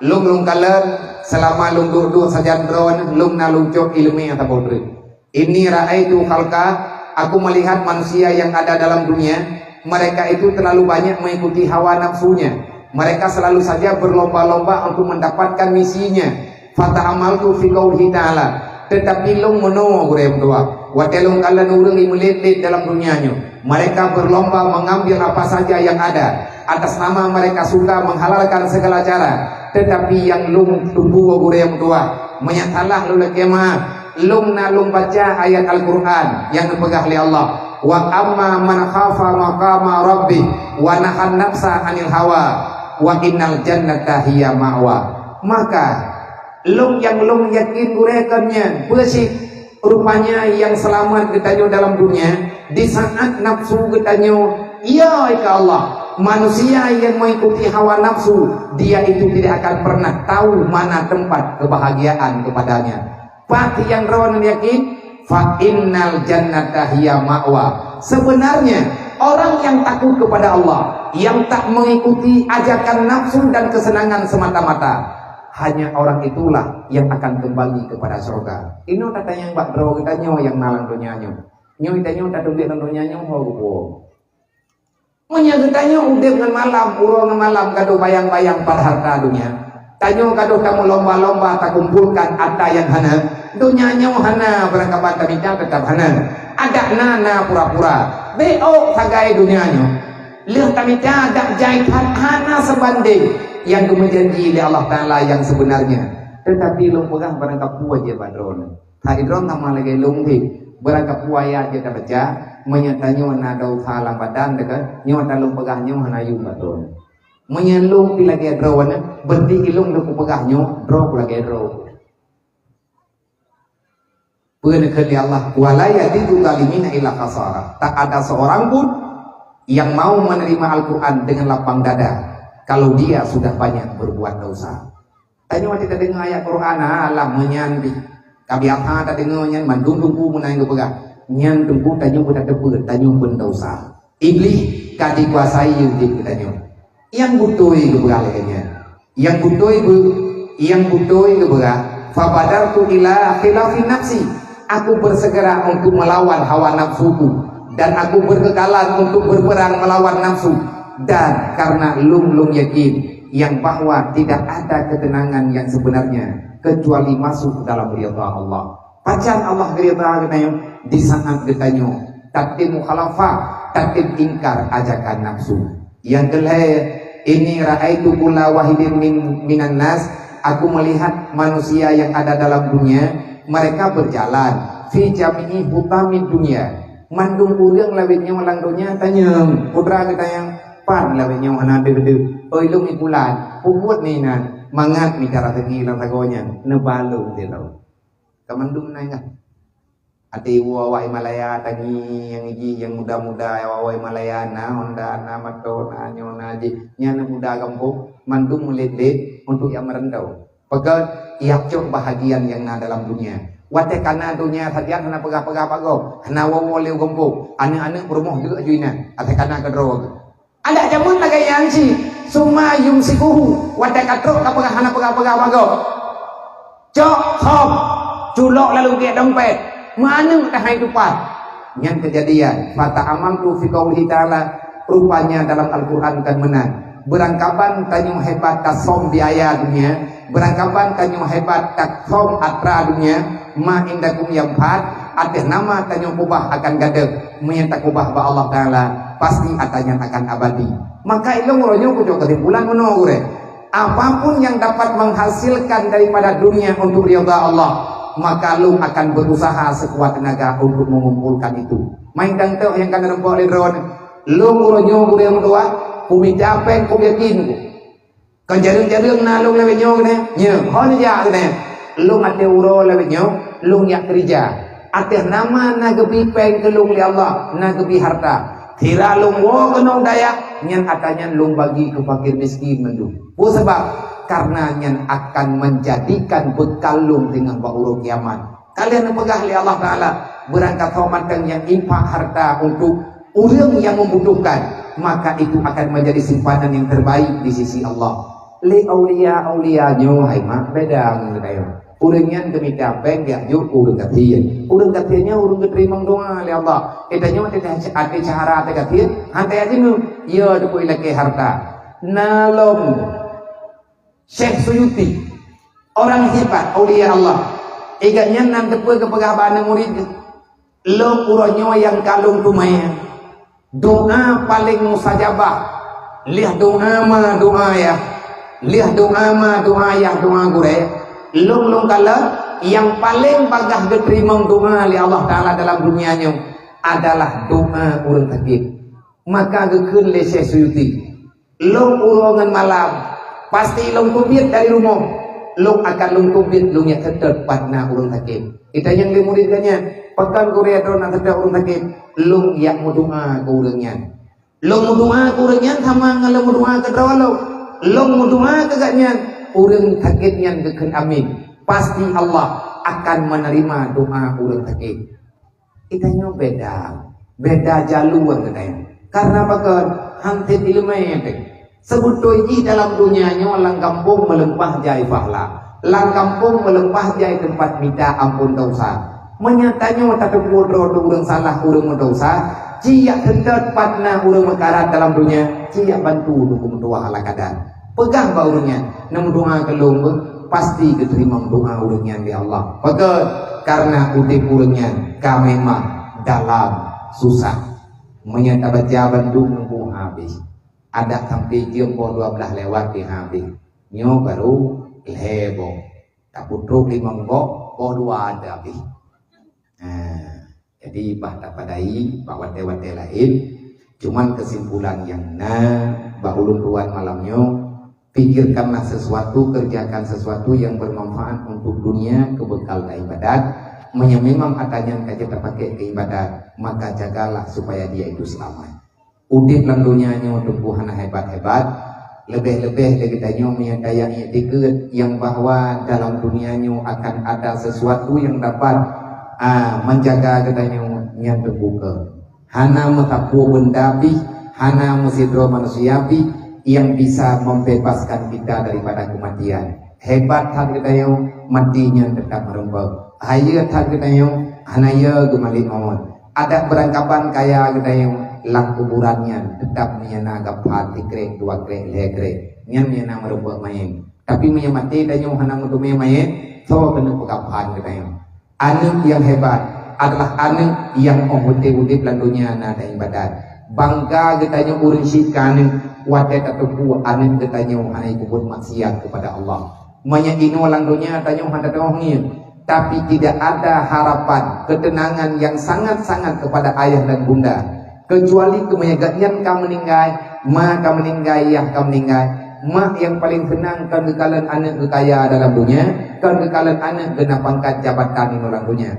lung kalen selama lung duduk sajan drone lung nalungcok ilmi atau bodri. Ini raaitu khalqa, aku melihat manusia yang ada dalam dunia, mereka itu terlalu banyak mengikuti hawa nafsunya. Mereka selalu saja berlomba-lomba untuk mendapatkan misinya. Fata'amaltu fi qaulihi ta'ala, tetapi lung meno gurem doa. Watelung kalen urang imulit dalam dunianya. Mereka berlomba mengambil apa saja yang ada atas nama mereka suka menghalalkan segala cara. Tetapi yang lung tubuh gure yang tua menyatalah lu kemah lung nalung baca ayat Al-Qur'an yang dipegah oleh Allah. Wa amma man khafa maqama rabbi wa nahan nafsa 'anil hawa wa innal jannata hiya ma'wa. Maka lung yang lung yakin gurekannya bersih Rupanya yang selamat katanya dalam dunia di saat nafsu katanya iya ya Allah. Manusia yang mengikuti hawa nafsu, dia itu tidak akan pernah tahu mana tempat kebahagiaan kepadanya. Pati yang rawan yakin, fa innal jannata hiya ma'wa. Sebenarnya orang yang takut kepada Allah, yang tak mengikuti ajakan nafsu dan kesenangan semata-mata, hanya orang itulah yang akan kembali kepada surga. Ini katanya Mbak Bro kita yang nalang dunianya. Nyo kita tak duit dunianya ho. Menyagetanya udah dengan malam, urang malam kado bayang-bayang pada harta dunia. Tanyo kado kamu lomba-lomba tak kumpulkan ada yang hana. Dunianya hana berangkapan tamika tetap hana. Ada nana pura-pura. Beo sagai dunianya. Lihat tamika ada jaitan hana sebanding yang dijanji oleh Allah Ta'ala yang sebenarnya. Tetapi lung pegang berangkap puas je padron. Hari dron nama lagi lung di berangkap puas ya je baca menyatanya na dau halang badan dekat nyata lung pegahnya hanayu padron. Menyelung di lagi drone berarti ilung lu pegahnya dro lagi dro. Benar Allah wala yadidu zalimina illa khasara. Tak ada seorang pun yang mau menerima Al-Qur'an dengan lapang dada kalau dia sudah banyak berbuat dosa. Tanya waktu kita dengar ayat Quran alam menyanbi. Kabiasa tak dengarnya mandung-dung menang ke pegah. Nyan tunggu tanya budak debut tanya pun dosa. Iblis kadi kuasai yudik tanya. Yang butuh ke pegah lainnya. Yang butuh ke pegah. Fa badartu ila khilafin nafsi. Aku bersegera untuk melawan hawa nafsuku dan aku berkekalan untuk berperang melawan nafsu. Dan karena lung yakin yang bahwa tidak ada ketenangan yang sebenarnya kecuali masuk dalam ridha Allah. Pacan Allah ridha katanya di saat katanya takdim mukhalafah, takdim ingkar ajakan nafsu. Yang kedua ini raaitu kula wahidin minan nas, aku melihat manusia yang ada dalam dunia mereka berjalan fi jami'i hutamid dunia. Mandung urang lawitnya malang dunia tanya putra katanya pan lawitnya hana de oi lung ikulan puput ni nan mangat bicara tegi lang tagonya nebalung dia tahu kamandum nai kan ati wawai malaya tagi yang iji yang muda-muda wawai malaya na honda na mato na nyona ji nyana muda kampung mandum melet-let untuk yang merendau pegat iakcok bahagian yang na dalam dunia wate kana dunia hadian hana pegah-pegah pago hana wawoleu kampung ane-ane perumoh juga juina ate kana kedro ada jamun lagi yang si suma yumsikuhu wadah katruk kapagah hana pegah-pegah pago cok hop culok lalu ke dompet mana dah hidupan yang kejadian fata amal tu fi qauli ta'ala rupanya dalam Al-Qur'an kan menang berangkapan tanyo hebat tasom biaya dunia berangkapan tanyo hebat tasom atra dunia ma indakum yang phat atas nama tanyo kubah akan gadeg menyentak kubah ba Allah Ta'ala pasti atanya akan abadi. Maka ilmu ronyo kujo kesimpulan menurut apapun yang dapat menghasilkan daripada dunia untuk ridha Allah, maka lu akan berusaha sekuat tenaga untuk mengumpulkan itu. Main dan teu yang kan rempok lidron, lu ronyo kudo mendoa, kumi capek kumi yakin ku. Kan jarang-jarang na lu lewe nyo ne, nya, hon ja ne. Lu ate uro lewe nyo, lu yak kerja. Ateh nama nagebi peng kelung li Allah, nagebi harta. Kira lung wo kenong daya nyan atanya lung bagi ke fakir miskin mendu. Bu sebab karena nyan akan menjadikan bekal lung dengan bauruk kiamat. Kalian pegah li Allah Ta'ala berangkat hormatkan yang infak harta untuk orang yang membutuhkan, maka itu akan menjadi simpanan yang terbaik di sisi Allah. Li aulia-aulianyo hai mak beda ngene urangnya demi capek dia juk urang katian urang katiannya urang keterima doa oleh Allah etanya teh ate cara teh katian hante aja nu ieu depoi lake harta nalom Syekh Suyuti orang hebat aulia Allah iganya nan depoi ke pegabana murid lo uronyo yang kalung tumaya doa paling mustajabah liah doa ma doa ya liah doa ma doa ya doa gure lung kala yang paling bagah diterima doa oleh Allah Ta'ala dalam dunianya adalah doa urang sakit. Maka gekeun le Syekh Suyuti lung urongan malam pasti lung kubit dari rumah lung akan lung kubit lung nya ketet patna urang sakit Kita yang limuridkannya pekan Korea nak ada orang sakit lung yak mau doa ke orangnya lung mau doa ke orangnya sama ngalau mau doa ke drawalo lung mau doa ke gaknya orang sakitnya keken amin pasti Allah akan menerima doa orang sakit. Itanya beda jalur katanya karena bakal hantin ilmu sebutoi dalam dunianya lang kampung melempah jai pahala lang kampung melempah jai tempat minta ampun dosa menyatanya tak bodoh orang salah orang dosa cia hendak patna orang mekarat dalam dunia cia bantu dukung doa ala kadar pegang baurnya namun doa kelung pasti diterima doa urangnya di Allah betul karena udip urangnya memang dalam susah menyata bajaban dunggu habis ada sampai jam 12 lewat di habis nyo baru lebo tak putruk di monggo dua ada habis. Jadi bahta padai bawa wate lain cuman kesimpulan yang bahulun tuan malamnya pikirkanlah sesuatu kerjakan sesuatu yang bermanfaat untuk dunia kebekal ibadat memang adanya kaji terpakai ke ibadat maka jagalah supaya dia itu selamat udip lang dunianya untuk Tuhan hebat-hebat lebih-lebih dari kita menyadari dikit yang bahwa dalam dunianya akan ada sesuatu yang dapat menjaga katanya yang terbuka hana metapu bendapi hana musidro manusiapi yang bisa membebaskan kita daripada kematian hebat hal kita yang matinya tetap merembak hayat hal kita yang hanaya gemalin mohon ada berangkapan kaya kita yang lang kuburannya tetap menyana gapat tikrek dua krek lekrek nyan menyana merubah main tapi menyamati dan yang hana untuk main so kena pekapan kita yang anak yang hebat adalah anak yang udip landunya nada ibadat bangga kita yang urinsikan wadah atau buah anak kita yang hana kubur maksiat kepada Allah menyakini landunya tanya hana dohnya tapi tidak ada harapan ketenangan yang sangat-sangat kepada ayah dan bunda kecuali kemenyagaan kamu meninggal maka meninggal ya kamu meninggal mak yang paling senang kan kekalan anak kekaya dalam dunia kan kekalan anak kena pangkat jabatan di dalam dunia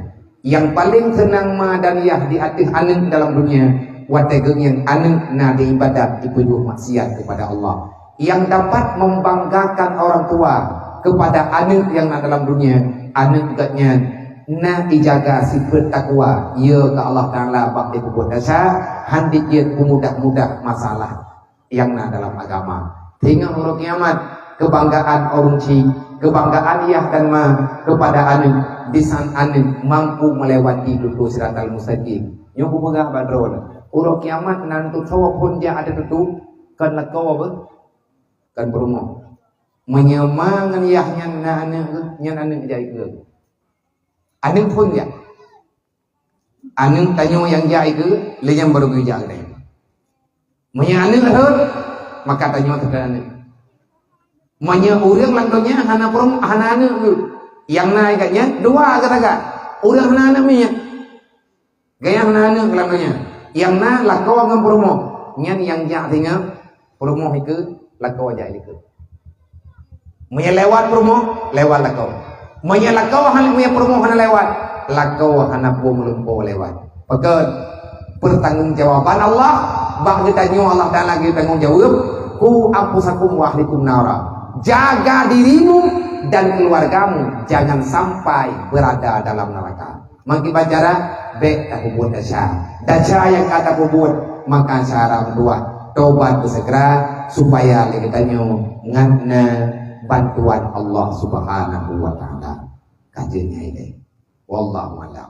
yang paling senang ma dan yah di atas anak dalam dunia wategeng yang anak nadi ibadat ibu maksiat kepada Allah yang dapat membanggakan orang tua kepada anak yang dalam dunia anak gaknya na dijaga sifat takwa ya ke Allah Ta'ala bakti kubur dasar handi dia mudah-mudah masalah yang dalam agama hingga hari kiamat kebanggaan orang ci kebanggaan ayah dan ma kepada anak disan anak mampu melewati dulu siratal mustaqim yang kubegah badron hari kiamat nanti sawa pun dia ada tutup kan lakaw apa kan berumo menyemangan ayahnya na anak jadi ke aning pun ya aning tanya yang jai ke lenyam baru kerja ke menya aning hot maka tanya ke aning menya orang langkahnya hana prom hana aning yang naiknya dua kata orang hana aning menya gaya hana aning langkahnya yang na lakau ngam promo nyan yang jai tinggal promo itu lakau jai itu menya lewat promo lewat lakau menya lakau hana menya promo hana lewat lakau hana melumpo lewat maka pertanggungjawaban Allah bang kita nyu Allah Ta'ala kita tanggung jawab ku ampusakum wa ahlikum nara jaga dirimu dan keluargamu jangan sampai berada dalam neraka maki bacara be tak kubur dasya yang kata kubur maka cara dua tobat segera supaya kita nyu nganna bantuan Allah Subhanahu wa Ta'ala kajiannya ini wallahu a'lam.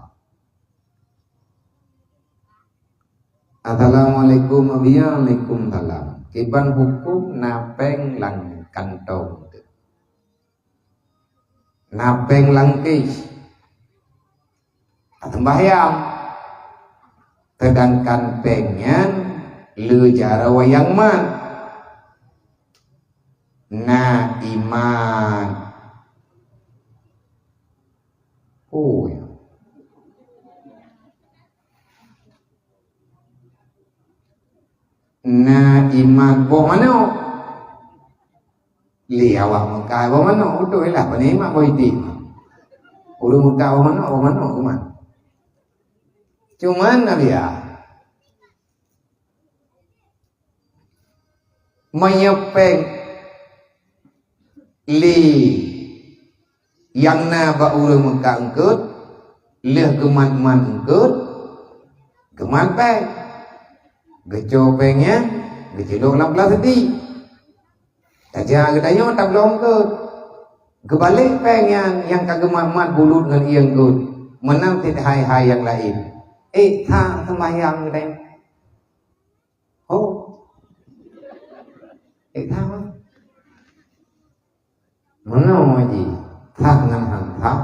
Assalamualaikum warahmatullahi wabarakatuh. Kiban hukum napeng lang kantong napeng lang kis atau bayam sedangkan pengen lu jara wayang man na iman ya. Na iman bo mana liawak mengkai bo mana utuh lah penemak bo itu Urang Mekah mana cuman. Cuman Nabi ya menyepeng li yang na ba urang Mekah engkeut leh geman-man engkeut geman peng geco pengnya gecelok 16 hati aja gedanyo tak belum engkeut kebalik peng yang kageman-man bulut dengan ieu engkeut menang tidak hai-hai yang lain tha sembahyang gedanyo oh tha mana maji thak ngan hang thak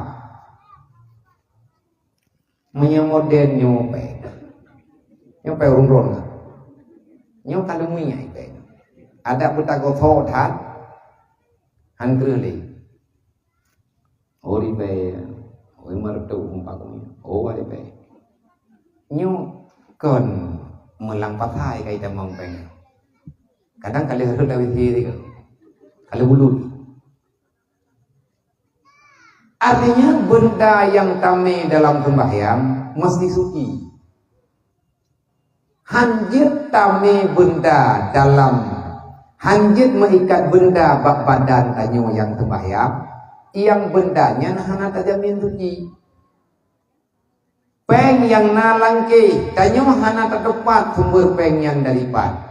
menyemoden nyope urung-urung nyo kalau munyai pe ada puta go tho than han kreli ori pe oi mar tu umpak o wa pe nyo kon melang pathai kai tamang pe kadang kali harus lewat diri kalau bulut artinya benda yang tame dalam sembahyang mesti suci. Hanjit tame benda dalam hanjit mengikat benda bak badan tanyo yang sembahyang yang bendanya hana terjamin suci. Peng yang nalangke tanyo hana terdapat sumber peng yang daripada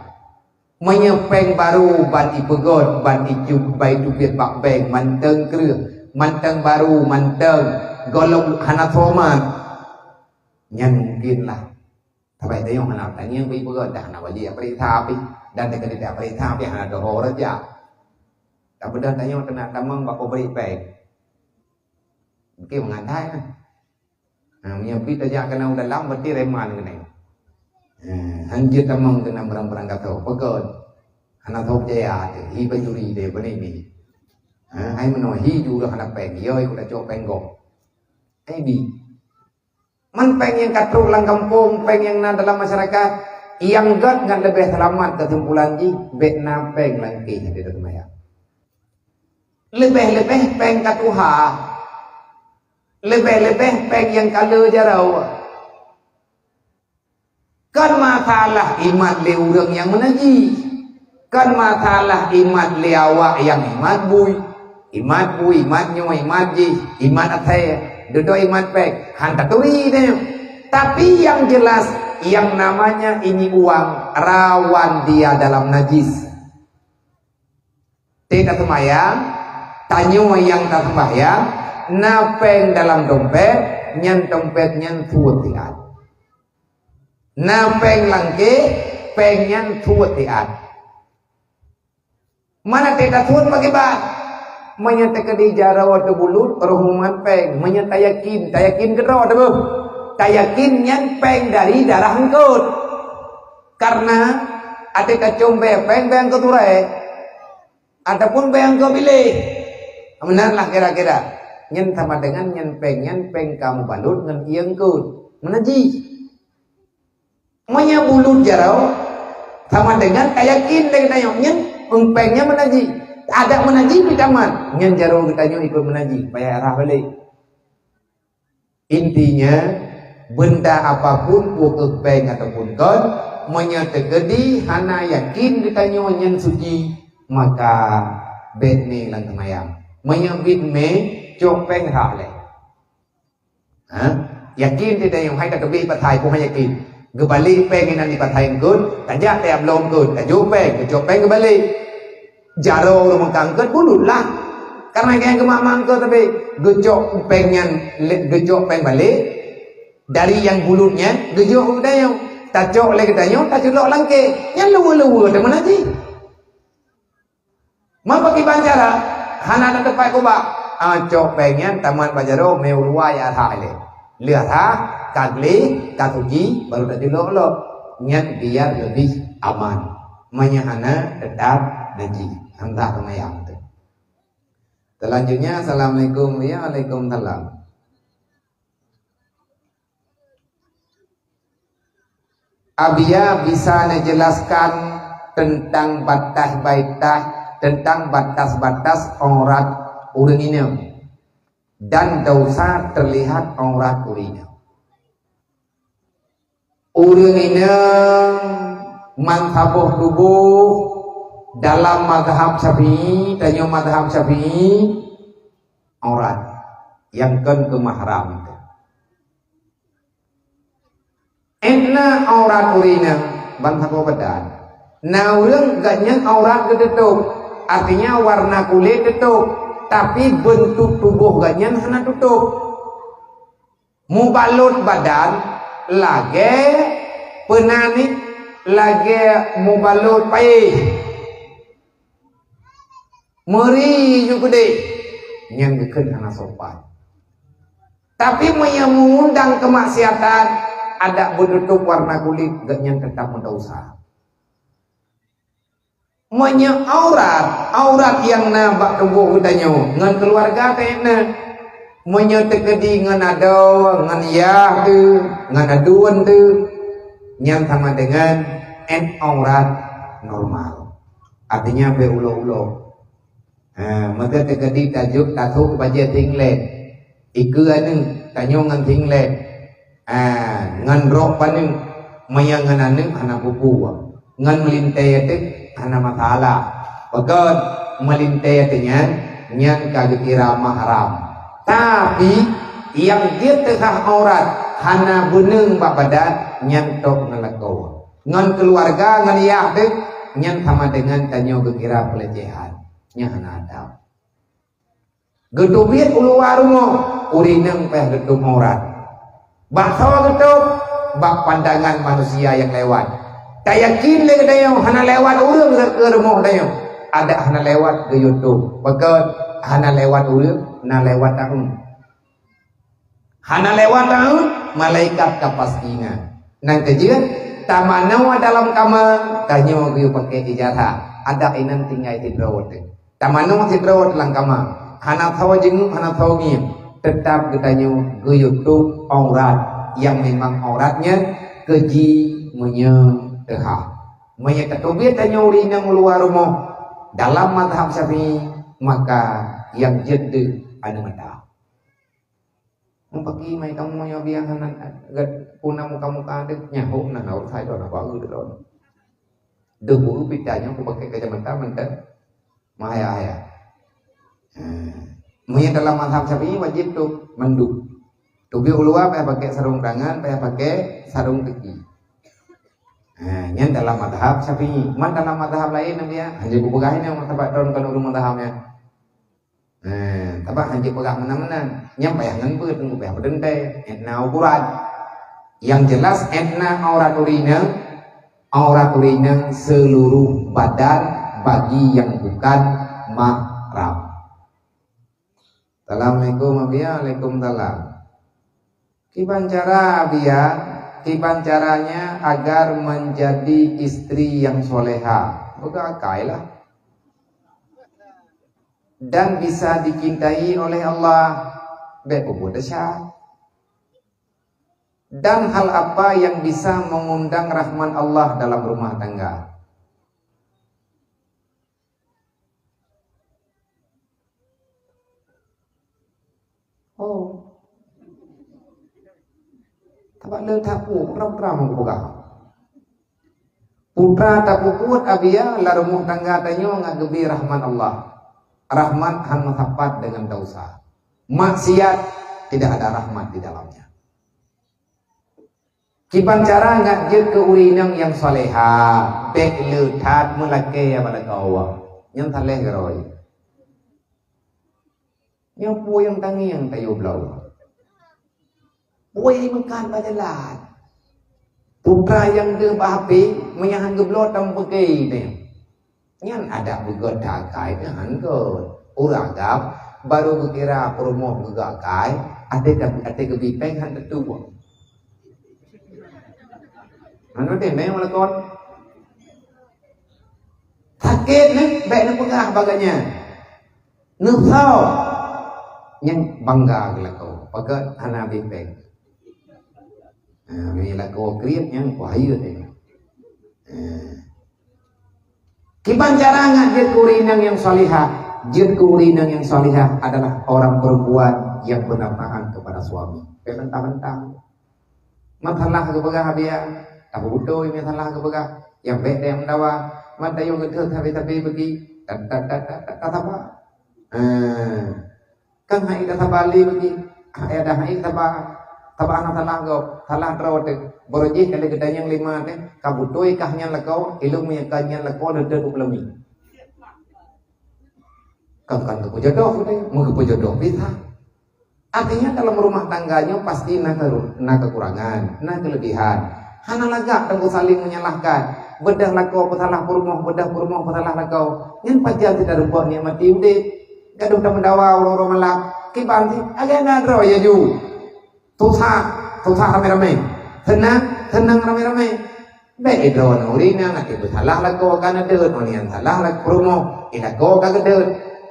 menyepeng baru ban ipegot ban ijuk bai dupit bak peng manteng kreu manteng baru manteng golong hana thoman nyan mungkinlah tapi ada yang hana tanya bi pegot dah hana wali aprita api dan dekat dia aprita api hana dohor aja tapi dah tanya kena tamang bako beri peng mungkin mengadai kan menyempit aja kena udah lam berarti reman kena hanjit tamang kena berang-berang kata pegot hana thop jaya hi bajuri de bani ni ai mà nói hi dù được hành bèn ơi cũng đã cho bèn gom ai bi man pengen katrulang kampung pengen na dalam masyarakat yang gak ngan lebih selamat kesimpulan ji bet na peng langki di dalam maya lebih peng katuha lebih peng yang kalau jarau kan masalah iman le urang yang menaji kan masalah iman le awak yang iman bui iman bui, iman nyoy, iman ji, iman atay, dodo iman pek, hantar turi deh. Tapi yang jelas, yang namanya ini uang rawan dia dalam najis. Tidak sembahyang, tanyo yang tak sembahyang, napeng dalam dompet, nyan dompet nyan tuutian. Napeng langke, peng nyan tuutian. Mana tidak tuut bagi bah? Menyatakan di jarawa tu bulut perhuman peng menyatayakin kedua tu tayakin yang peng dari darah engkut karena ada kacombe peng beng keturai ataupun beng kau pilih menanlah kira-kira nyen sama dengan nyen peng kamu balut dengan yang kut menaji bulut jarau sama dengan tayakin dengan nyen pengpengnya menaji ada menaji di taman ngan jaro kita ikut menaji supaya arah balik intinya benda apapun pokok peng ataupun kon menyatakan hana yakin kita nyan suci maka bet ni lang kemayang menyambit me copeng hak le yakin tidak yang hai tak kebi patai pun yakin kebalik peng nan di patai kun tajak tiap lom kun tajuk peng copeng kebalik jaro rumah kangkut bulutlah karena yang kemamang ke tapi gejok peng balik dari yang bulutnya gejok udah yang tacok lagi tanya taculok langke yang luwa-luwa teman aja mau pakai banjara hana nak dapat kubak cok pengnya taman bajaro mewluwa ya thale lihat ha kagli katuji baru taculok lo nyat biar lebih aman menyahana tetap najis hendak kemayang tu. Selanjutnya assalamualaikum ya waalaikumsalam. Abia bisa menjelaskan tentang batas-batas tentang batas-batas aurat urang ini. dan dosa terlihat aurat urina. Urang ina mantabuh tubuh dalam mazhab Syafi'i, tanyo mazhab Syafi'i aurat yang kan ke mahram. Enna aurat urina mantabuh badan. Nah urang gaknya aurat ketutup, artinya warna kulit tutup, tapi bentuk tubuh gaknya hana tutup. Mubalut badan lagi penani lagi mubalut paih meri juga deh yang bikin anak sopan. Tapi yang mengundang kemaksiatan ada bertutup warna kulit gaknya tetap mendosa. Aurat yang nabak tubuh udanyo ngan keluarga kena tekedi ngan ado ngan yah tu ngan aduan tu yang sama dengan aurat normal, artinya berulo-ulo. Maka tekedi tajuk tatuk baca tinglet iku anu tanyo ngan tinglet ngan rok panu maya ngan anu ana pupu ngan melintai tu ana masalah bahkan melintai artinya nyan kagak kira mahram. Tapi yang dia tengah aurat hana beneng badan nyantok ngelako ngan keluarga ngan yah dek nyan sama dengan tanyo kira pelecehan nya hana ada gedubit uluar rumah urineng peh gedub aurat bakso gedub bak pandangan manusia yang lewat tayakin le dayo hana lewat urang ke rumah dayo ada hana lewat ke YouTube bahkan hana lewat urang na lewat tahun hana lewat tahun malaikat kapastinya nang kejian tamanawa dalam kamar tanyo gue pakai ijazah ada inan tinggal tidrawat tamanawa tidrawat dalam kamar hana tahu jenguk hana tahu ngiem tetap ketanyo gue YouTube aurat yang memang auratnya keji menyeha menyekatubia tanyo urinang luar rumah dalam mazhab Syafi'i maka yang jede ada mata. Pagi mai kamu yang biang gad puna muka ada nyaho na naur sai do na ba u do. De buru pitanya aku pakai kacamata mentan mahaya. Maya dalam mazhab Syafi'i wajib tuh menduk. Tubi ulua pakai sarung tangan, pakai sarung kaki. Yang dalam mazhab Syafi'i, man dalam mazhab lain dia hanya bubugahin yang mazhab don kan urung mazhabnya. Tapi hanya pegang mana-mana nyampe yang ngebut ngebut yang berdente etna ukuran yang jelas etna aurat urina seluruh badan bagi yang bukan mahram. Assalamualaikum Waalaikumsalam. Kiban caranya agar menjadi istri yang soleha begakailah dan bisa dicintai oleh Allah dan hal apa yang bisa mengundang rahmat Allah dalam rumah tangga. Tapak le tapu ram putra tapu kuat abia la rumah tangga tanyo ngagebi rahmat Allah. Rahmat hanya tepat dengan dosa. Maksiat tidak ada rahmat di dalamnya. Kipan cara ngajak ke urinang yang soleha, bek letat melake pada kawa, yang taleh geroi. Yang pu yang tangi yang tayo blau. Puai makan bajalan. Putra yang de bahapi menyahan geblot tam pekai dia. Yang ada begoda kai dengan orang gap baru berkira promo juga kai ada kebipeng han tentu buat. Anu deh memang lakon sakit ni baik nak pegah baganya nusau yang bangga gelako pakai hana bipeng. Bila kau kriat yang bahaya ni. Kipan cara ngajak urinang yang salihah. Jin urinang yang salihah adalah orang perempuan yang benar taat kepada suami. Mentang-mentang masalah ke begah dia, tak bodoh ini masalah ke begah, yang baik yang mendawa, mata yang geter tapi pergi, tak apa. Kan hai kata bali pergi, ada hai taba anak salah terus borojih kali gedanya yang 5 teh, kabutoi kahnya lekau, ilmu yang kahnya lekau ada 20 kan kejodoh deh, mau kejodoh bisa. Artinya dalam rumah tangganya pasti nak kekurangan, nak kelebihan. Hana laga tengku saling menyalahkan. Bedah lakau pesalah kurmoh, bedah kurmoh pesalah lakau. Yang pajak tidak rubuh nikmat diudik. Gaduh tak mendawa orang-orang malam. Kiban sih, agak nadro ya ju. Susah rame-rame. Tenang rame-rame. Baik doon urina nak pesalah lakau kan ada, orang salah lakau kurmoh, ilakau kagak ada.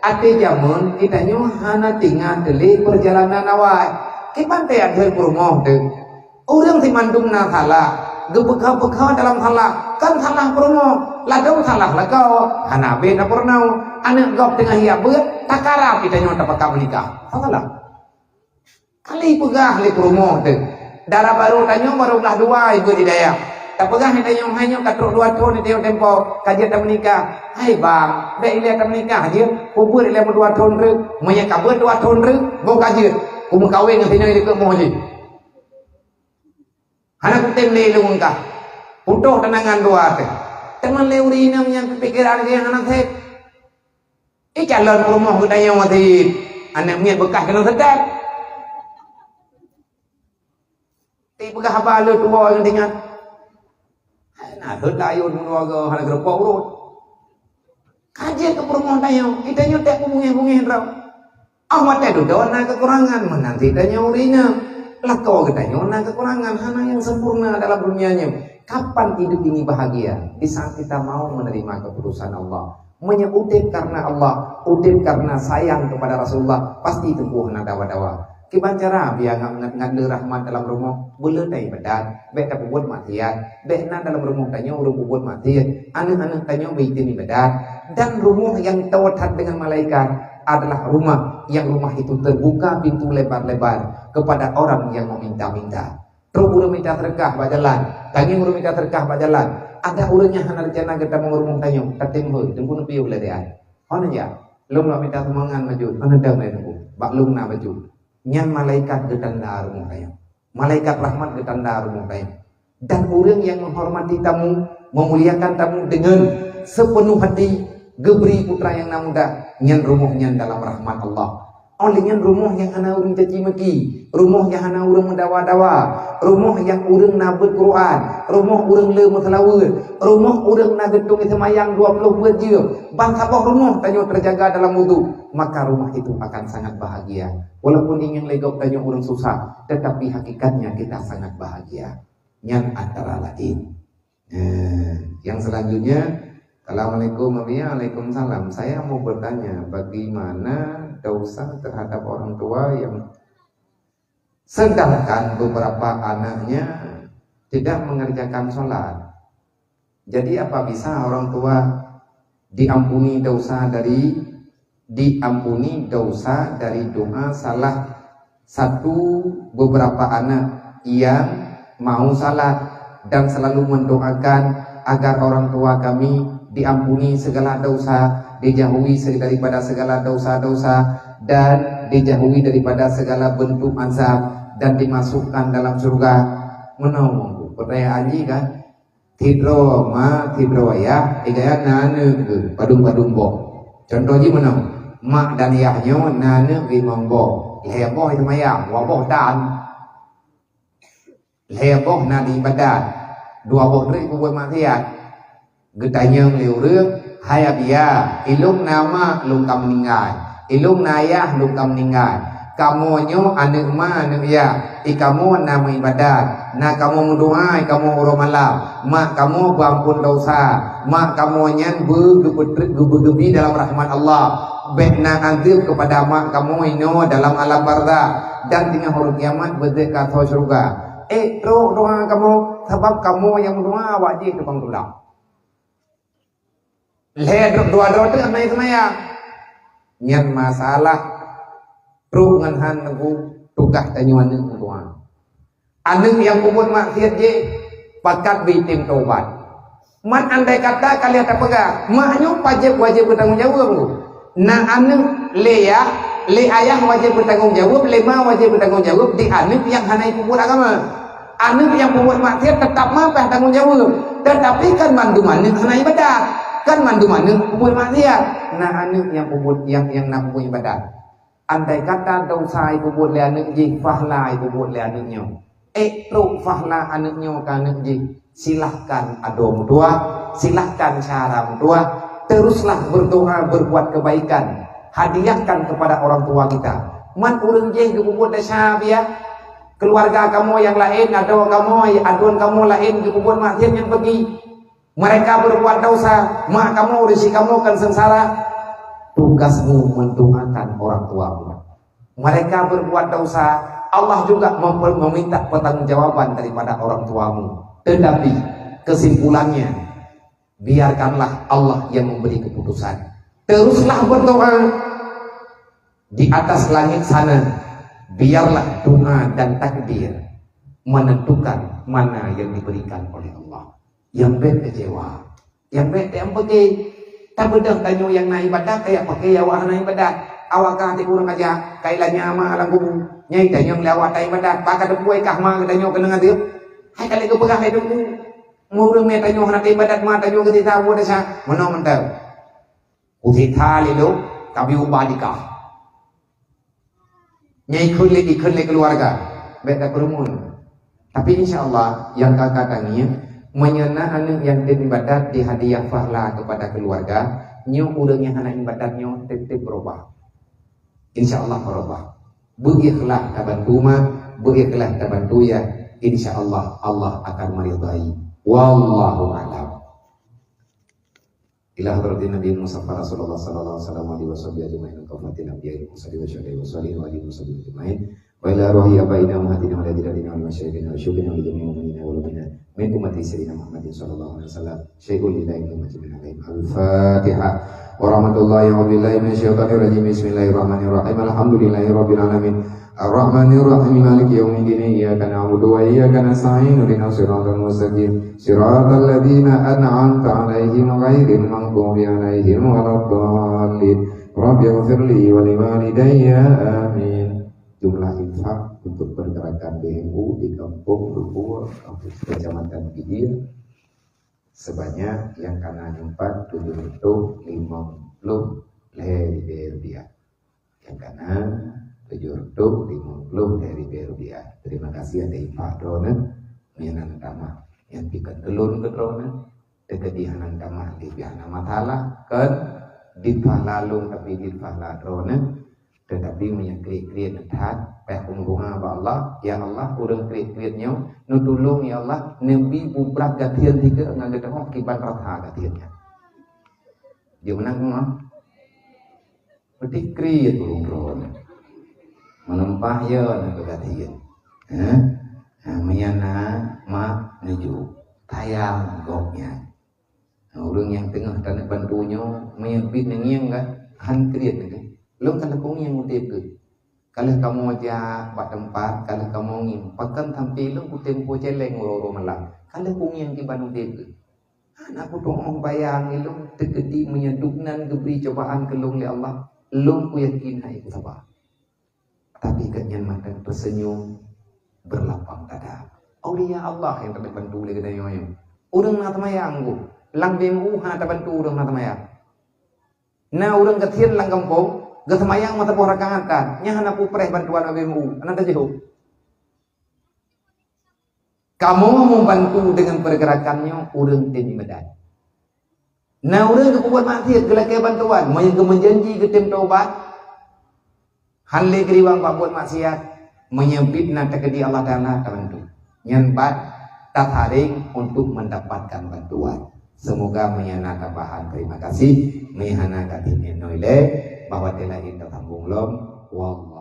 Ati jamun kita nyu hana tinggal deli perjalanan awal. Kipan teh ada kurmoh deh. Orang si mandung na salah, gebekau dalam salah, kan salah kurmoh, ladong salah lagau, hana beda purnau, anak gop tengah hiap beut, takara kita nyu dapat menikah. Salah. Kali pegah li kurmoh deh. Darah baru tanyo baru belah 2 ibu di daya. Tak pegah ni tanyo hanya katruk 2 tahun di tempo kajian tak menikah. Hai bang, dah ilah tak menikah dia, kubur ilah 2 tahun re, monya kabur 2 tahun re, bau kajian, kumu kawin dengan sini di kemoh je. Anak kutem le lung kah, putuh tenangan 2 teh. Teman leuri ina yang pikiran dia anak teh. Calon rumah kita yang mati, anak mian bekas kena sedap. Ti pegah bala tua yang tinggal. Nah, layun keluarga hal gerepok urut. Kajian ke permohon tayo, kita nyotek bungi-bungi raw. Awat teh dona kekurangan, menanti tanya urina. Lakau kita nyona kekurangan, hana yang sempurna dalam dunianya. Kapan hidup ini bahagia? Di saat kita mau menerima keputusan Allah. Menyebutkan karena Allah, udip karena sayang kepada Rasulullah, pasti tempuh nadawa-dawa. Kiban cara biar ngadu rahmat dalam rumah boleh tay badan, baik tak buat matian, baik dalam rumah tanya urung buat matian, anak-anak tanya baitin badan, dan rumah yang tawat dengan malaikat adalah rumah yang rumah itu terbuka pintu lebar-lebar kepada orang yang meminta-minta. Terus urang minta terkah bajalan, tanya urang minta terkah bajalan. Ada urangnya hana rencana kita mau rumah tanya, katim hoi, tunggu nepi oleh dia. Ono ya, lum nak minta semangan maju, ono dam le nunggu, bak lum nak maju. Nyan malaikat getanda rumah tayo, malaikat rahmat getanda rumah tayo. Dan orang yang menghormati tamu, memuliakan tamu dengan sepenuh hati, geberi putra yang namuda, nyan rumahnya dalam rahmat Allah. Oleh nyan rumah yang hana urang caci maki, rumah yang hana urang mendawa-dawa, rumah yang urang nabut Quran, rumah urang le masalawat, rumah urang nagetung semayang 20 je. Bangsa boh rumah tanyo terjaga dalam wudu, maka rumah itu akan sangat bahagia. Walaupun ingin legok tanyo urang susah, tetapi hakikatnya kita sangat bahagia. Yang antara lain. Yang selanjutnya, Assalamualaikum Waalaikumsalam. Saya mau bertanya, bagaimana dosa terhadap orang tua yang sedangkan beberapa anaknya tidak mengerjakan sholat. Jadi apa bisa orang tua diampuni dosa dari doa salah satu beberapa anak yang mau salat dan selalu mendoakan agar orang tua kami diampuni segala dosa, dijauhi daripada segala dosa-dosa, dan dijauhi daripada segala bentuk azab, dan dimasukkan dalam surga. Menawa pertanyaan ini kan tidro ya igaya nane padung bo. Contohnya menawa mak dan yahnya nane gimambo leboh itu maya waboh dan leboh nadi badan 20 ribu buat maksiat. Getanya liu rương hai abia ilung nama lung kam meninggal, ilung nayah lung kam meninggal. Kamu nyo anak ma anak ya, ikamu nama ibadat, na kamu mendoa, kamu urut malam, mak kamu bampun dosa, mak kamu nyan gebi dalam rahmat Allah. Bekna antil kepada mak kamu ino dalam alam barzah, dan dengan hari kiamat berdekat surga. Doa kamu, sebab kamu yang mendoa wajib tukang tulang. Lihat doa-doa itu apa itu maya? Nyan masalah Pro ngan han nunggu tukah tanyuan nunggu doa. Anu yang kubut maksiat je pakat bitim taubat. Man andai kata kalian tak pegang, maknyo wajib bertanggung jawab. Nah anu le ayah wajib bertanggung jawab, le ma wajib bertanggung jawab di anu yang hanai kubut agama. Anu yang kubut maksiat tetap mah tanggung jawab. Tetapi kan mandu mana hanai ibadah. Kan mandu mana kubut maksiat. Nah anu yang kubut yang nak kubut ibadah. Andai kata dosa ibu buat le anak ji, fahla ibu buat le anaknya. Pro fahla anaknya ke anak ji. Silahkan adom dua, silahkan cara dua. Teruslah berdoa, berbuat kebaikan. Hadiahkan kepada orang tua kita. Man urang ji ibu buat desa ya. Keluarga kamu yang lain, aduan kamu lain ibu buat maksiat yang pergi. Mereka berbuat dosa, mak kamu, risi kamu kan sengsara. Tugasmu mendoakan orang tuamu. Mereka berbuat dosa, Allah juga meminta pertanggungjawaban daripada orang tuamu. Tetapi kesimpulannya, biarkanlah Allah yang memberi keputusan. Teruslah berdoa di atas langit sana. Biarlah doa dan takdir menentukan mana yang diberikan oleh Allah. Yang kecewa, yang pergi. Tak bedah tanya yang naik ibadah kayak pakai awak naik ibadah. Awak kah ti kurang aja kayak nyama alang kubu. Nyai tanya lewat naik ibadah. Pakai depuai kah mah tanya kena ngadir. Hai kali ku pegang hidup ku. Murung me tanya nak ibadat mah tanya ke kita buat desa. Mana mentau. Utita lilu kami ubah dikah. Nyai khulli keluarga. Beda kerumun. Tapi insyaallah yang kakak tanya menyana anak yang ibadat di hadiah fahla kepada keluarga, nyo urangnya anak ibadatnya tetap berubah. Insyaallah berubah. Berikhlas tabantu mah, berikhlas tabantu ya. Insyaallah Allah akan meridai. Wallahu a'lam. Ila hadratin Nabi Mustafa Rasulullah sallallahu alaihi wasallam ajmain kafatin nabiyyi sallallahu alaihi wasallam ajmain. Wa ila ruhi abaina muhaddina wa ladina wa masyayikhina wa syukrina li jami'il mu'minina wal mu'minat min ummati sayyidina Muhammadin sallallahu alaihi wasallam syai'ul lillahi wa majmin alaihim. Al-Fatihah. Wa rahmatullahi wa billahi minasyaitonir rajim. Bismillahirrahmanirrahim. Alhamdulillahirabbil alamin. Ar-Rahmanir-Rahim. Maliki yaumiddin. Iyyaka na'budu wa iyyaka nasta'in. Ihdinas siratal mustaqim. Siratal ladzina an'amta 'alaihim ghairil maghdubi 'alaihim waladdallin. Rabbighfirli wa liwalidayya. Amin. Jumlah infak untuk pergerakan BMU di Kampung Rubuh, Kecamatan Gigir sebanyak yang kena nyumpat 750 rupiah. Yang kena 750 rupiah. Terima kasih ada infak drone mianan tamah yang pikan telun ke drone dekat di hanan tamah di pihak nama taala kan di palalung tapi di pahala drone. Tetapi menyekrit-krit netat peh umrunga ba Allah ya Allah urang krit-kritnya nu tulung ya Allah nabi bubrak gatian tiga ngaged hok kiban ratha gatiannya dia menang mah berarti krit urang menempah ya na gatian menyana mak nuju tayang goknya urang yang tengah tanah bantunya menyempit nengiang kan han krit kan. Belum kalau kau yang utip ke, kalau kamu aja buat tempat, kalau kamu ngim, pakan tampil lu tempo celeng loro malam, kalau kau yang kiban utip ke, anak aku doang bayang lu terketi menyeduknan diberi cobaan kelung oleh Allah, lu ku yakin hai ku sabar, tapi kenyamanan tersenyum berlapang dada. Aulia Allah yang terbantu oleh kita yang urang nak tamayang ku, lang BMU hana terbantu urang nak tamayang, na urang kecil lang kampung. Gasemayang mata pohon rakangan nya hana pupreh bantuan ABMU anak jauh. Kamu membantu dengan pergerakannya urang tim medan. Nah urang kebuat maksiat gelake bantuan moyang kemenjanji ke tim taubat. Hanle geriwang pak buat maksiat menyempit nanti di Allah Taala bantu. Nyempat tatharing untuk mendapatkan bantuan. Semoga menyana tambahan terima kasih mehana katin noile bahwa telah kita sambung lom wallah